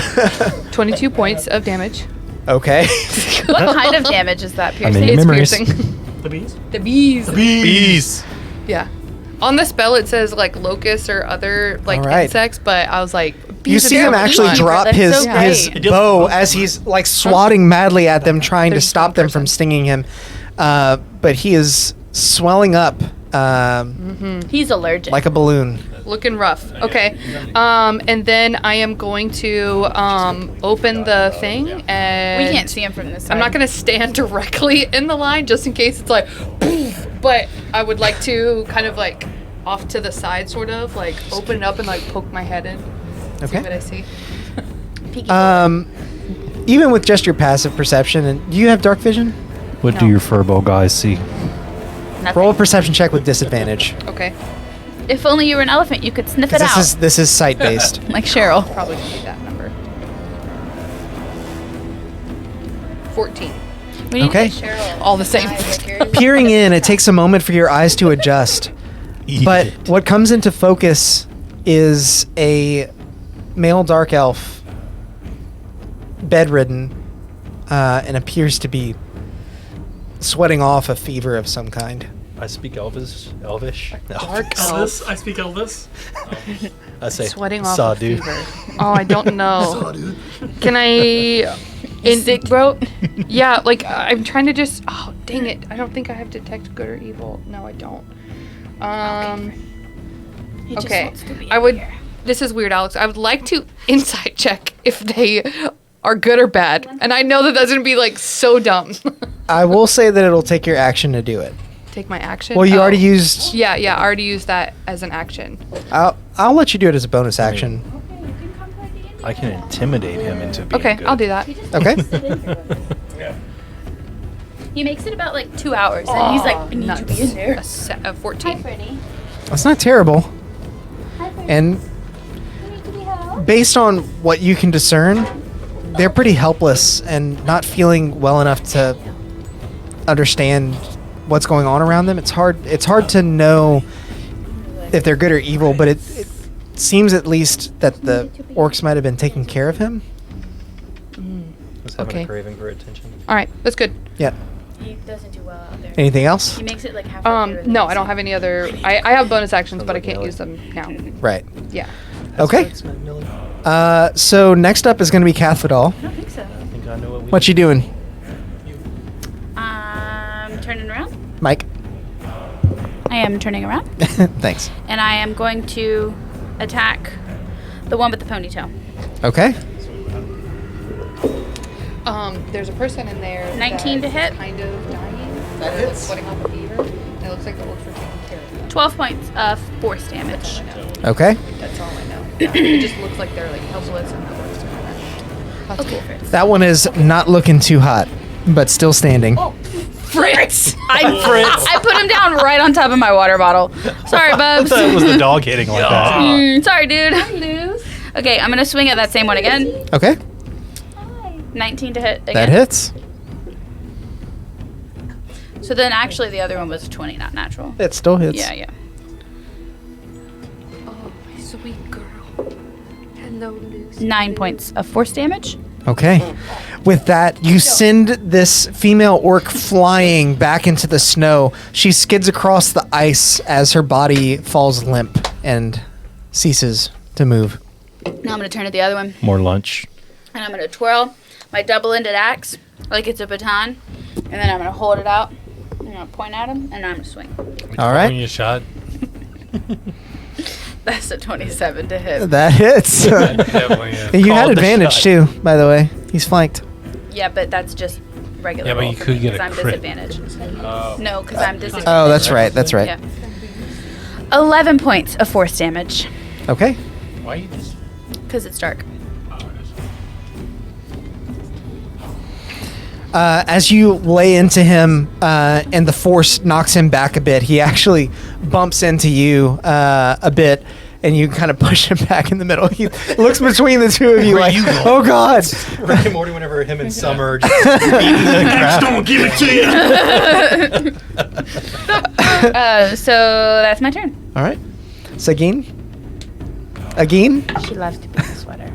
22 points of damage. Okay. What kind of damage is that, I piercing? mean, It's memories. piercing. the bees. The bees. Bees. Yeah. On the spell, it says like locusts or other like All right. insects, but I was like, You bees see are him so actually fun. drop That's his, so his great. bow as he's like swatting madly at them, trying to stop them from stinging him. But he is swelling up He's allergic. like a balloon. Looking rough. Okay. And then I am going to open the thing, and we can't see him from this side. I'm not going to stand directly in the line just in case it's like, poof, but I would like to kind of like off to the side, sort of like open it up and like poke my head in. See what Okay. I see. Even with just your passive perception, and do you have dark vision? What do your furball guys see? Nothing. Roll a perception check with disadvantage. Okay. If only you were an elephant, you could sniff it Because out. this is sight based. Like Cheryl. Probably gonna be that number. 14. We need Okay. to get Cheryl. All the same. Peering in, it takes a moment for your eyes to adjust. But what comes into focus is a male dark elf, bedridden, and appears to be sweating off a fever of some kind. I speak Elvish. Dark Elvis. I speak Elvis. I say Sweating off saw a dude. fever. Oh, I don't know. Can I? Sick throat. Yeah, like I'm trying to just. Oh, dang it! I don't think I have detect good or evil. No, I don't. He just Okay. wants to be I would. here. This is weird, Alex. I would like to insight check if they are good or bad, and I know that that's gonna be like so dumb. I will say that it'll take your action to do it. Take my action. Well, you Oh. already used. Yeah, I already used that as an action. I'll let you do it as a bonus action. I can intimidate him into being Okay, good. I'll do that. Okay. He makes it about like 2 hours, and he's like, I need to be in there. A 14. That's not terrible. And based on what you can discern, they're pretty helpless and not feeling well enough to understand what's going on around them. It's hard to know if they're good or evil, but it seems at least that the orcs might have been taking care of him. Was having Okay. a craving for attention. All right, that's good. Yeah. He doesn't do well out there. Anything else? He makes it like halfway through. No, I don't have any other. I have bonus actions, but I can't Millie. use them now. Right. Yeah. Okay. So next up is going to be Cathedral. I don't think so. I think I know what we What you doing, Turning around. Mike? I am turning around, Thanks. and I am going to attack the one with the ponytail. Okay. There's a person in there. 19 to hit. Kind of dying. That is sweating off a fever. And it looks like the orcs are taking care of them. 12 points of force damage. Okay. That's all I know. It just looks like they're like helpless and the orcs are kind of. Okay, Fritz. That one is not looking too hot, but still standing. Fritz! I put him down right on top of my water bottle. Sorry, I Bubs. thought it was the dog hitting like that. Sorry, dude. Okay, I'm gonna swing at that same one again. Okay. 19 to hit again. That hits. So then actually the other one was 20, not natural. It still hits. Yeah. Oh, my sweet girl. Hello, Lucy. 9 points of force damage. Okay. With that, you send this female orc flying back into the snow. She skids across the ice as her body falls limp and ceases to move. Now I'm gonna turn to the other one, More lunch. and I'm gonna twirl my double-ended axe like it's a baton, and then I'm gonna hold it out. I'm gonna point at him, and I'm gonna swing. All When right. you shot. That's a 27 to hit. That hits. Definitely, yeah. And you had Called the advantage shot. too, by the way. He's flanked. Yeah, but that's just regular. Yeah, but roll you for could me, get a 'cause I'm crit. disadvantaged. No, because I'm disadvantaged. Oh, that's right. That's right. Yeah. 11 points of force damage Okay. Why you just? because it's dark. As you lay into him and the force knocks him back a bit, he actually bumps into you a bit, and you kind of push him back in the middle. He looks between the two of you like, oh God. Rick and Morty, whenever him and Summer just beating the crap. Don't give it to you. So that's my turn. All right. Sagine? Again? She loves to put the sweater.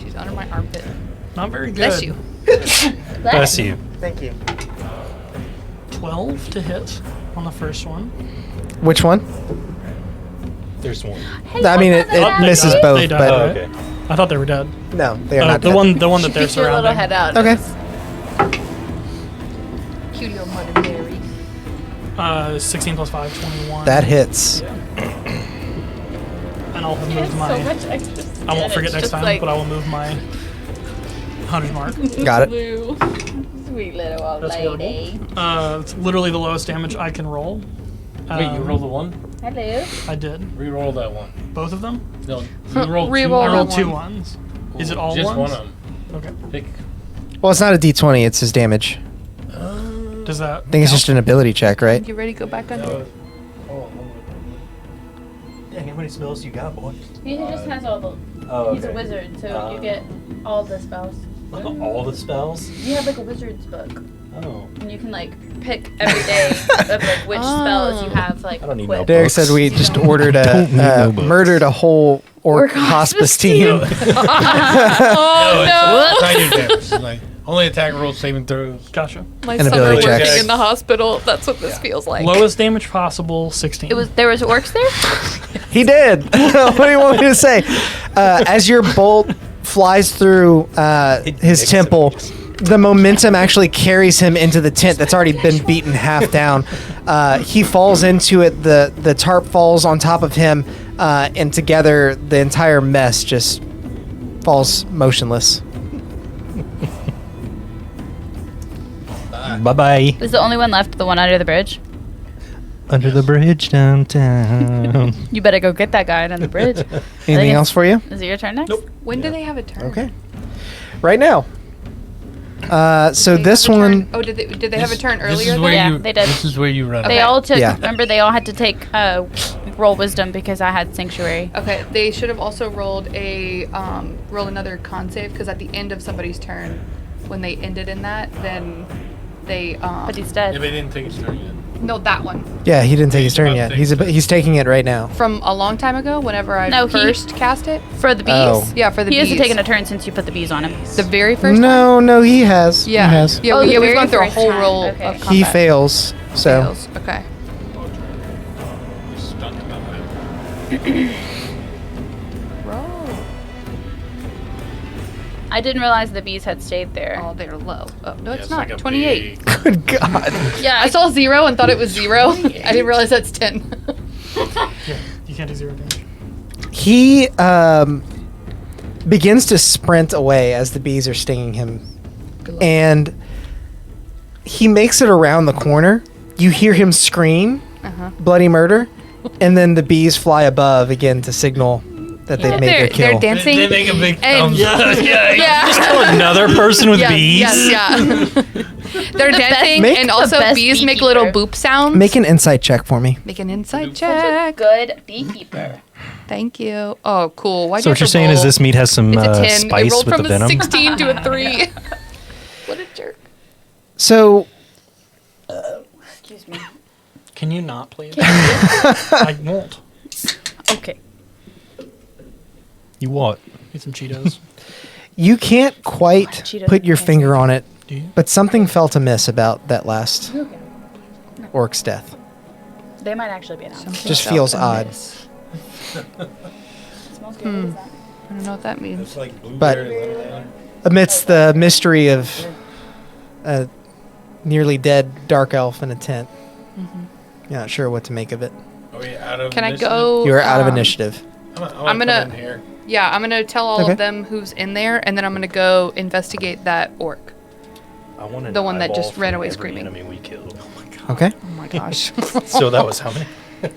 She's under my armpit. Not very good. Bless you. Bless you. Thank you. 12 to hit on the first one. Which one? There's one. I mean, it Oh, they misses died. both, They died, but right? okay. I thought they were dead. no, they are not the dead. one that She they're peeked your little surrounding. head out. Okay. Cute little Mother Mary. 16 plus 5, 21. That hits. And I'll move my. I won't forget next time, but I will move my 100 mark. Got it. Sweet little old That's lady. It's literally the lowest damage I can roll. Wait, you rolled the one? Hello. I did. Re-roll that one. Both of them? No, you rolled two. Re-roll I the rolled one. two ones. Is it all Just ones? one of them. Okay. Pick. Well, it's not a D20, it's his damage. Does that? I think it's just an ability check, right? You ready to go back under? Dang, how many spells you got, boy? He just has all the. Oh, He's a wizard, so you get all the spells. All the spells? You have like a wizard's book, Oh. and you can like pick every day of like which spells you have like. I don't need equipped. no Derek said we just ordered Don't need no books. murdered a whole orc hospice team. No, it's not your damage. It's like only attack rolls, saving throws. Gotcha. My An summer ability working check. in the hospital. That's what this feels like. Lowest damage possible, 16. There was orcs there. He did. What do you want me to say? As your bolt flies through his temple, the momentum actually carries him into the tent that's already been beaten half down. He falls into it. The tarp falls on top of him, and together the entire mess just falls motionless. Bye-bye. Is the only one left the one under the bridge? Under the bridge downtown. You better go get that guy under the bridge. Anything else for you? Is it your turn next? Nope. When do they have a turn? Okay. Right now. So They this have a turn- one. Oh, did they have a turn This earlier? is where Yeah, you, they did. This is where you run. They all took. Yeah. Remember, they all had to take roll wisdom because I had sanctuary. Okay, they should have also rolled roll another con save because at the end of somebody's turn, when they ended in that, then they But he's Yeah, dead. they didn't take his turn yet. no, that one Yeah, he didn't take his turn yet. About to He's taking it right now. from a long time ago. Whenever I No, he- first cast it, For the bees. Oh. yeah, for the He bees. hasn't taken a turn since you put the bees on him. The very first. No, he has. Yeah, He has. yeah, Oh, the we've very gone through a first whole time. roll Okay. of combat. He fails. So Fails. Okay. Stunned about that. Roll. I didn't realize the bees had stayed there. Oh, they're low. Oh, no, Yeah, it's not. like a 28. big- good God. Yeah, I saw 0 and thought it was 0. I didn't realize that's 10. Yeah, you can't do 0 damage. He begins to sprint away as the bees are stinging him, and he makes it around the corner. You hear him scream, "Bloody murder!" and then the bees fly above again to signal that they've made their kill. They're dancing. They make a big And- thumbs up. Yeah. Kill another person with Yes, bees? Yes, yeah. They're dancing, Make and the also best bees make little beekeeper. boop sounds. Make an insight check for me. Make an insight such a check. good beekeeper. Thank you. Oh, cool. Why'd So you what have you're to saying is roll? this meat has some It's a 10. It spice rolled with from the a venom? 16 to a 3. What a jerk. So Excuse me. Can you not, please? I won't. Okay. You what? Need some Cheetos. you can't quite Cheetos put your and finger on it, Do you? but something felt amiss about that last orc's death. They might actually be an owl. Just feels odd. It smells good. What is that? I don't know what that means. It's like But- blueberry lemonade. Amidst the mystery of a nearly dead dark elf in a tent. You're not sure what to make of it. Are we out of Can I initiative? go? You're out of initiative. I'm gonna- come in here. Yeah, I'm gonna tell all Okay. of them who's in there, and then I'm gonna go investigate that orc. I wanted The an one that eyeball just ran from away every screaming. enemy we killed. Okay. Oh my gosh. So that was how many?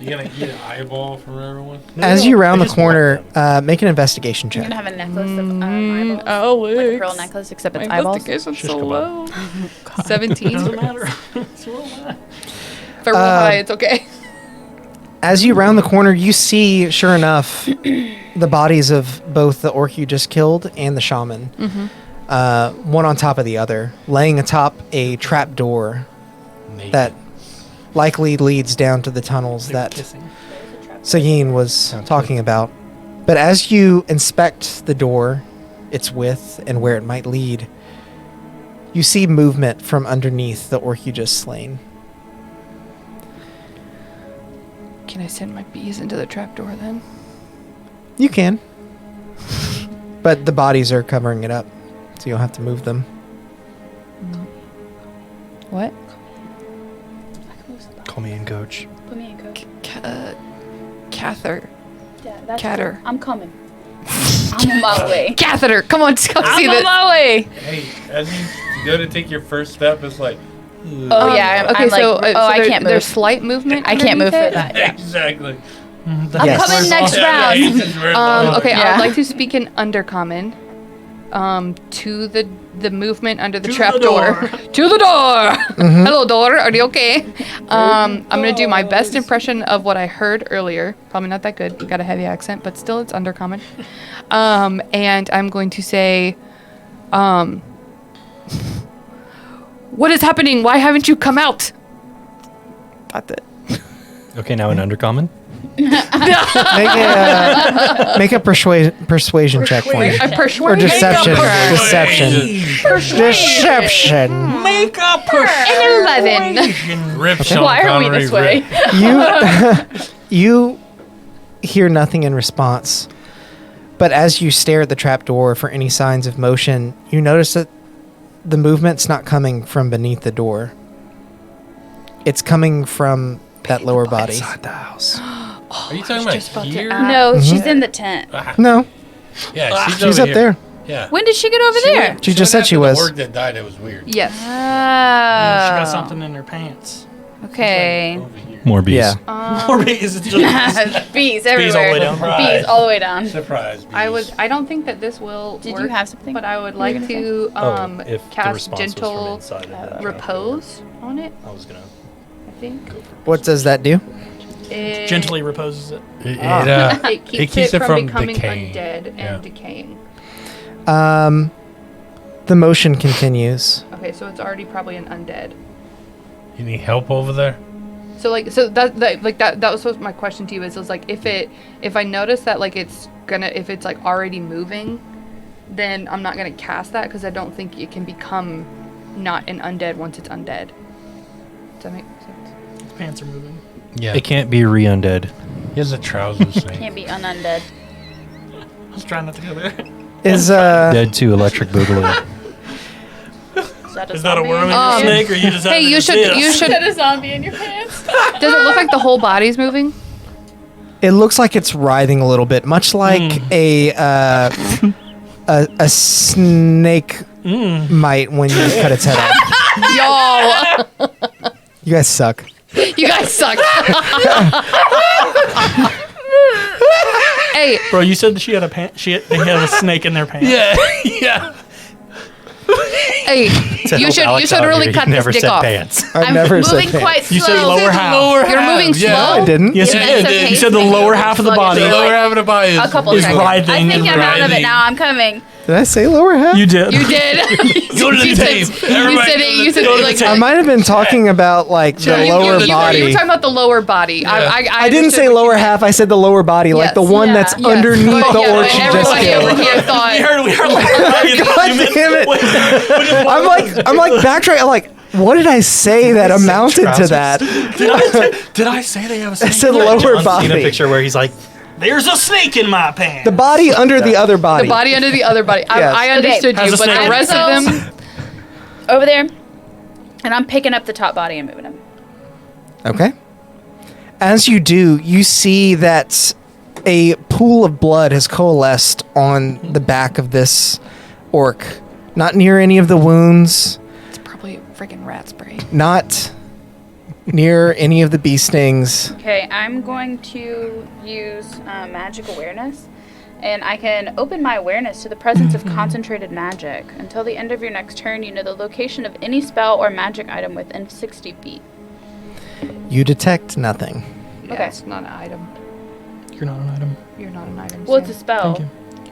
You gonna eat an eyeball from everyone? As you round I the just want corner, them. make an investigation You're check. gonna have a necklace of eyeballs. Like a pearl necklace, except it's eyeballs. Investigation's Shish so kebab. low. 17. Doesn't If matter. I roll high, it's okay. As you round the corner, you see, sure enough, the bodies of both the orc you just killed and the shaman. One on top of the other, laying atop a trap door that likely leads down to the tunnels that Sagine was talking about. But as you inspect the door, its width, and where it might lead, you see movement from underneath the orc you just slain. Can I send my bees into the trapdoor then? You can. But the bodies are covering it up, so you'll have to move them. What? Call me in, coach. Put me in, coach. Catheter. Yeah, that's Catter. cool. I'm coming. I'm on my way. Catheter! Come on, let's go see I'm on this. my way. Hey, as you go to take your first step, it's like. Oh yeah. Okay, I'm like, so, I can't move. There's slight movement. I can't move for underneath it? that. Yeah. Exactly. I'm Yes. coming next Yeah, round. he's just very low. Okay, I Yeah. would like to speak in undercommon. To the movement under the To trap the door. door. To the door. Hello, door. Are you okay? I'm gonna do my best impression of what I heard earlier. Probably not that good. Got a heavy accent, but still, it's undercommon. And I'm going to say, what is happening? Why haven't you come out? That's it. Okay, now in Undercommon. Make a persuasion check for me. I'm Or persuaded. deception. Persuasion. Deception. Make up An 11. Rip Sean Why are we Connery, this way? rip. You hear nothing in response. But as you stare at the trapdoor for any signs of motion, you notice that the movement's not coming from beneath the door. It's coming from that lower body. Inside the house. Are you talking just about about to here? ask. No, she's in the tent. No, Yeah, she's over up here. there. Yeah. When did she get over there? She just said went she after was. The orc that died. It was weird. Yes. She got Oh. something in her pants. Okay. Over here. More bees. Yeah. Or is it just Bees everywhere. Bees all the way down. Bees all the way down. Surprise. Bees. I don't think that this will Did work, you have something? but I would you were like gonna to Oh, if the cast response was from gentle inside of that repose on it, I was gonna I think. What does that do? It, gently reposes it. it keeps it from becoming decaying. undead and Yeah. decaying. The motion continues. Okay, so it's already probably an undead. You need help over there? So that was what my question to you is like if I notice that like if it's like already moving, then I'm not gonna cast that because I don't think it can become not an undead once it's undead. Does that make sense? Pants are moving. Yeah. It can't be re-undead. He has a trousers thing. Can't be unundead. I was trying not to go there. Is Dead to electric boogaloo. Is that a worm in your Um, snake, or you just? Hey, you should. Is that a zombie in your pants? Does it look like the whole body's moving? it looks like it's writhing a little bit, much like a snake might when you cut its head off. Y'all, You guys suck. you guys suck. Hey, Bro, you said that she had a they had a snake in their pants. Yeah. Yeah. hey, To you help should Alex you out should really here, cut you this never dick said off. pants. I've I'm never said moving pants. quite You slow. said lower half. You're moving Yeah. slow. I didn't. Yes, Yeah, you that's did. okay. You said the Make lower it half of the sluggish. body. The lower half of the body is A couple is seconds. writhing. I think I'm out of it writhing. now. I'm coming. Did I say lower half? You did. You did. Go to the You said- tape. You Everybody said go it. to You the said tape. it like I might have been talking about like the lower you body. were talking about the lower body. I didn't understood say what lower you meant. half. I said the lower body, like Yes. the one Yeah. that's Yes. underneath But the yeah, orc but you just everybody over killed. here thought. We heard lower body. God damn it! I'm like backtracking. I'm like, what did I say that amounted to trousers? that? Did I say they have a I snake? said in their lower pants? I've seen a body. picture where he's like, There's a snake in my pants. The body under the other body. The body under the other body. Yes. I understood Has you, a but snake. the rest of them. Over there. And I'm picking up the top body and moving him. Okay. As you do, you see that a pool of blood has coalesced on the back of this orc. Not near any of the wounds, It's probably freaking rat spray. not near any of the bee stings. Okay, I'm going to use magic awareness, and I can open my awareness to the presence of concentrated magic. Until the end of your next turn, you know the location of any spell or magic item within 60 feet. You detect nothing. Yeah, Okay. it's not an item. You're not an item. You're not an item. Well, it's a Sam. spell. Thank you.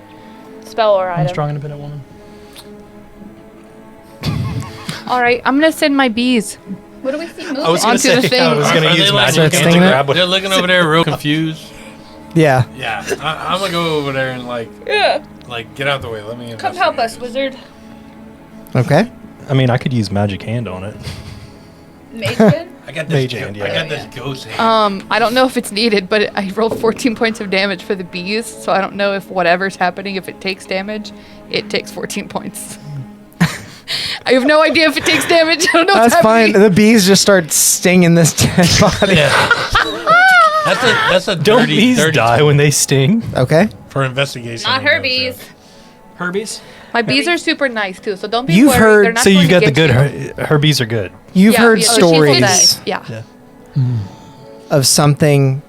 Spell or I'm a item. strong, independent woman. All right, I'm gonna send my bees. What do we see moving? I was going to Onto the say thing. I was going Are to they use like magic looking- hand to grab They're what. looking over there real confused. Yeah. Yeah, I'm gonna go over there and Yeah. get out the way. Let me Come help us, wizard. Okay. I mean, I could use magic hand on it. Mage good? I got Mage this. hand, I yeah. got this ghost hand. I don't know if it's needed, but I rolled 14 points of damage for the bees, so I don't know if whatever's happening, if it takes damage, it takes 14 points. I have no idea if it takes damage. I don't know what's That's fine. happening. The bees just start stinging this dead body. Yeah. That's a Don't dirty, bees dirty die when they sting? Okay. for investigation. Not I'm gonna her bees. say. Herbies? My bees are super nice too, so don't be You've worried. heard- They're not So going you to got the get good. you. Her bees are good. You've Yeah, heard yeah, so she's stories nice. Yeah. of something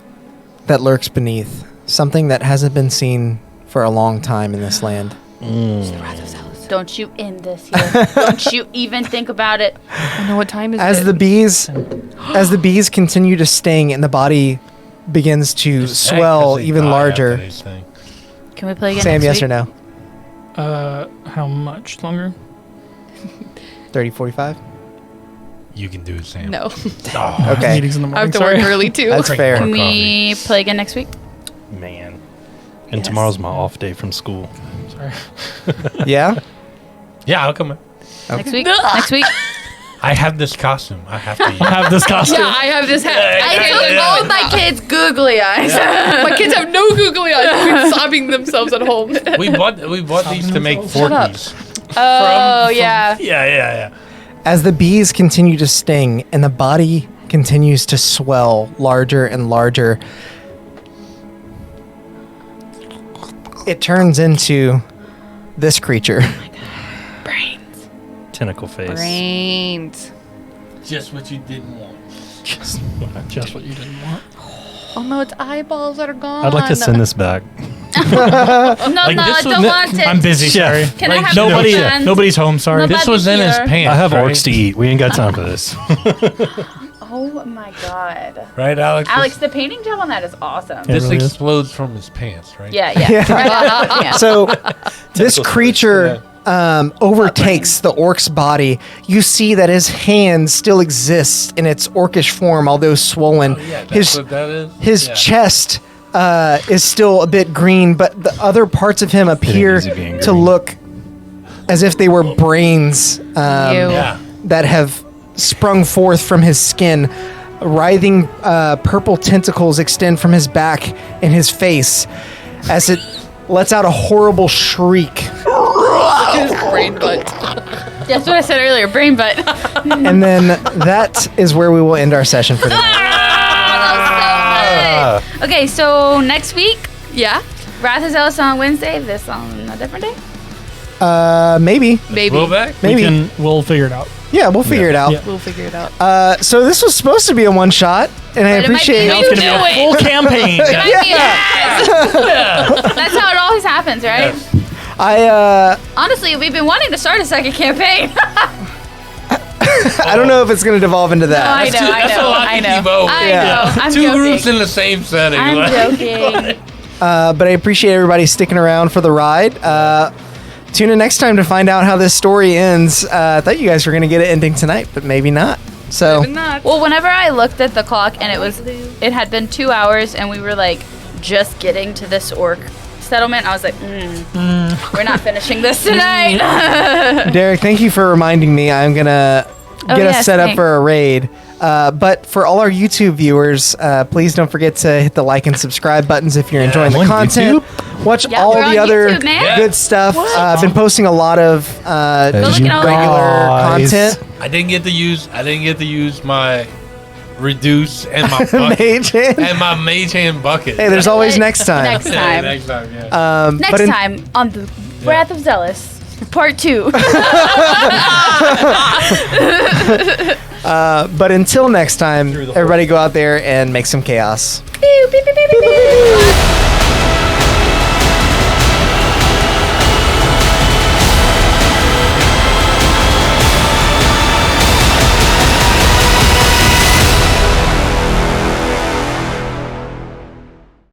that lurks beneath, something that hasn't been seen for a long time in this land. Don't you end this here. Don't you even think about it. I know what time is As it. the bees continue to sting and the body begins to Just say, swell 'cause they even die larger. after this thing. Can we play again Sam, next yes week? or no? How much longer? 30, 45? You can do it, Sam. No, Oh, Okay. Meetings in the I morning. have to Sorry. work early too. That's Drink fair. Can more we play again next week? Man. And tomorrow's my off day from school. Sorry. Yeah? yeah, I'll come in. Next week? Next week? I have this costume. I have to use. I have this costume. Yeah, I have this hat. I took all of my kids' googly eyes. My kids have no googly eyes. They've been sobbing themselves at home. We bought these to make Shut up. forkies. Oh, yeah. Yeah. As the bees continue to sting and the body continues to swell larger and larger, it turns into this creature. Brains. Tentacle face. Brains. Just what you didn't want. Just what you didn't want. Oh no, it's eyeballs that are gone. I'd like to send this back. No, Like, no, I this don't was- want it. I'm busy. Yeah. Sorry. Can I Like, have Nobody, the plans? nobody's home. Sorry. Nobody- This was in his here. pants. I have right? orcs to eat. We ain't got time for this. Oh my god. Right, Alex? Alex, the painting job on that is awesome. It This really is. explodes from his pants, right? Yeah, yeah. Yeah. Right out of the can. So this creature overtakes the orc's body. You see that his hand still exists in its orcish form, although swollen. Oh, yeah, that's his what that is? his Yeah. chest is still a bit green, but the other parts of him appear easy being to green. look as if they were brains Yeah. that have sprung forth from his skin. Writhing purple tentacles extend from his back and his face as it lets out a horrible shriek. His brain butt. That's what I said earlier, brain butt. And then that is where we will end our session for tonight. That was so good. Okay, so next week, Yeah, Wrath is Zheles on Wednesday. This on a different day? Maybe. maybe. Roll back? Maybe. We'll figure it out. Yeah, we'll figure it out. Yeah. We'll figure it out. So this was supposed to be a one shot, and I But it might be appreciate a It's gonna be Do a it. full campaign. Might be a- That's how it always happens, right? Honestly, we've been wanting to start a second campaign. I don't know if it's going to devolve into that. I know, That's a lot I to know. keep over. I Yeah. know. I'm Two joking. groups in the same setting. I'm like- joking. But I appreciate everybody sticking around for the ride. Tune in next time to find out how this story ends. I thought you guys were going to get it ending tonight, but maybe not. So Maybe not. Well, whenever I looked at the clock and it had been 2 hours and we were like just getting to this orc settlement, I was like, we're not finishing this tonight. Derek, thank you for reminding me. I'm going to get us yes, set up thanks. for a raid. But for all our YouTube viewers, please don't forget to hit the like and subscribe buttons if you're enjoying the On content. Watch Yeah, all we're the on other YouTube, man. good stuff. I've been posting a lot of look at all regular guys. content. I didn't get to use my reduce and my bucket, Mage hand. and my mage hand bucket. Hey, there's always next time. Next Yeah, time. next time, yeah. Next time on the Wrath of Zheles, Part 2. But until next time, everybody go out there and make some chaos. Pew, pew, pew, pew, pew, pew.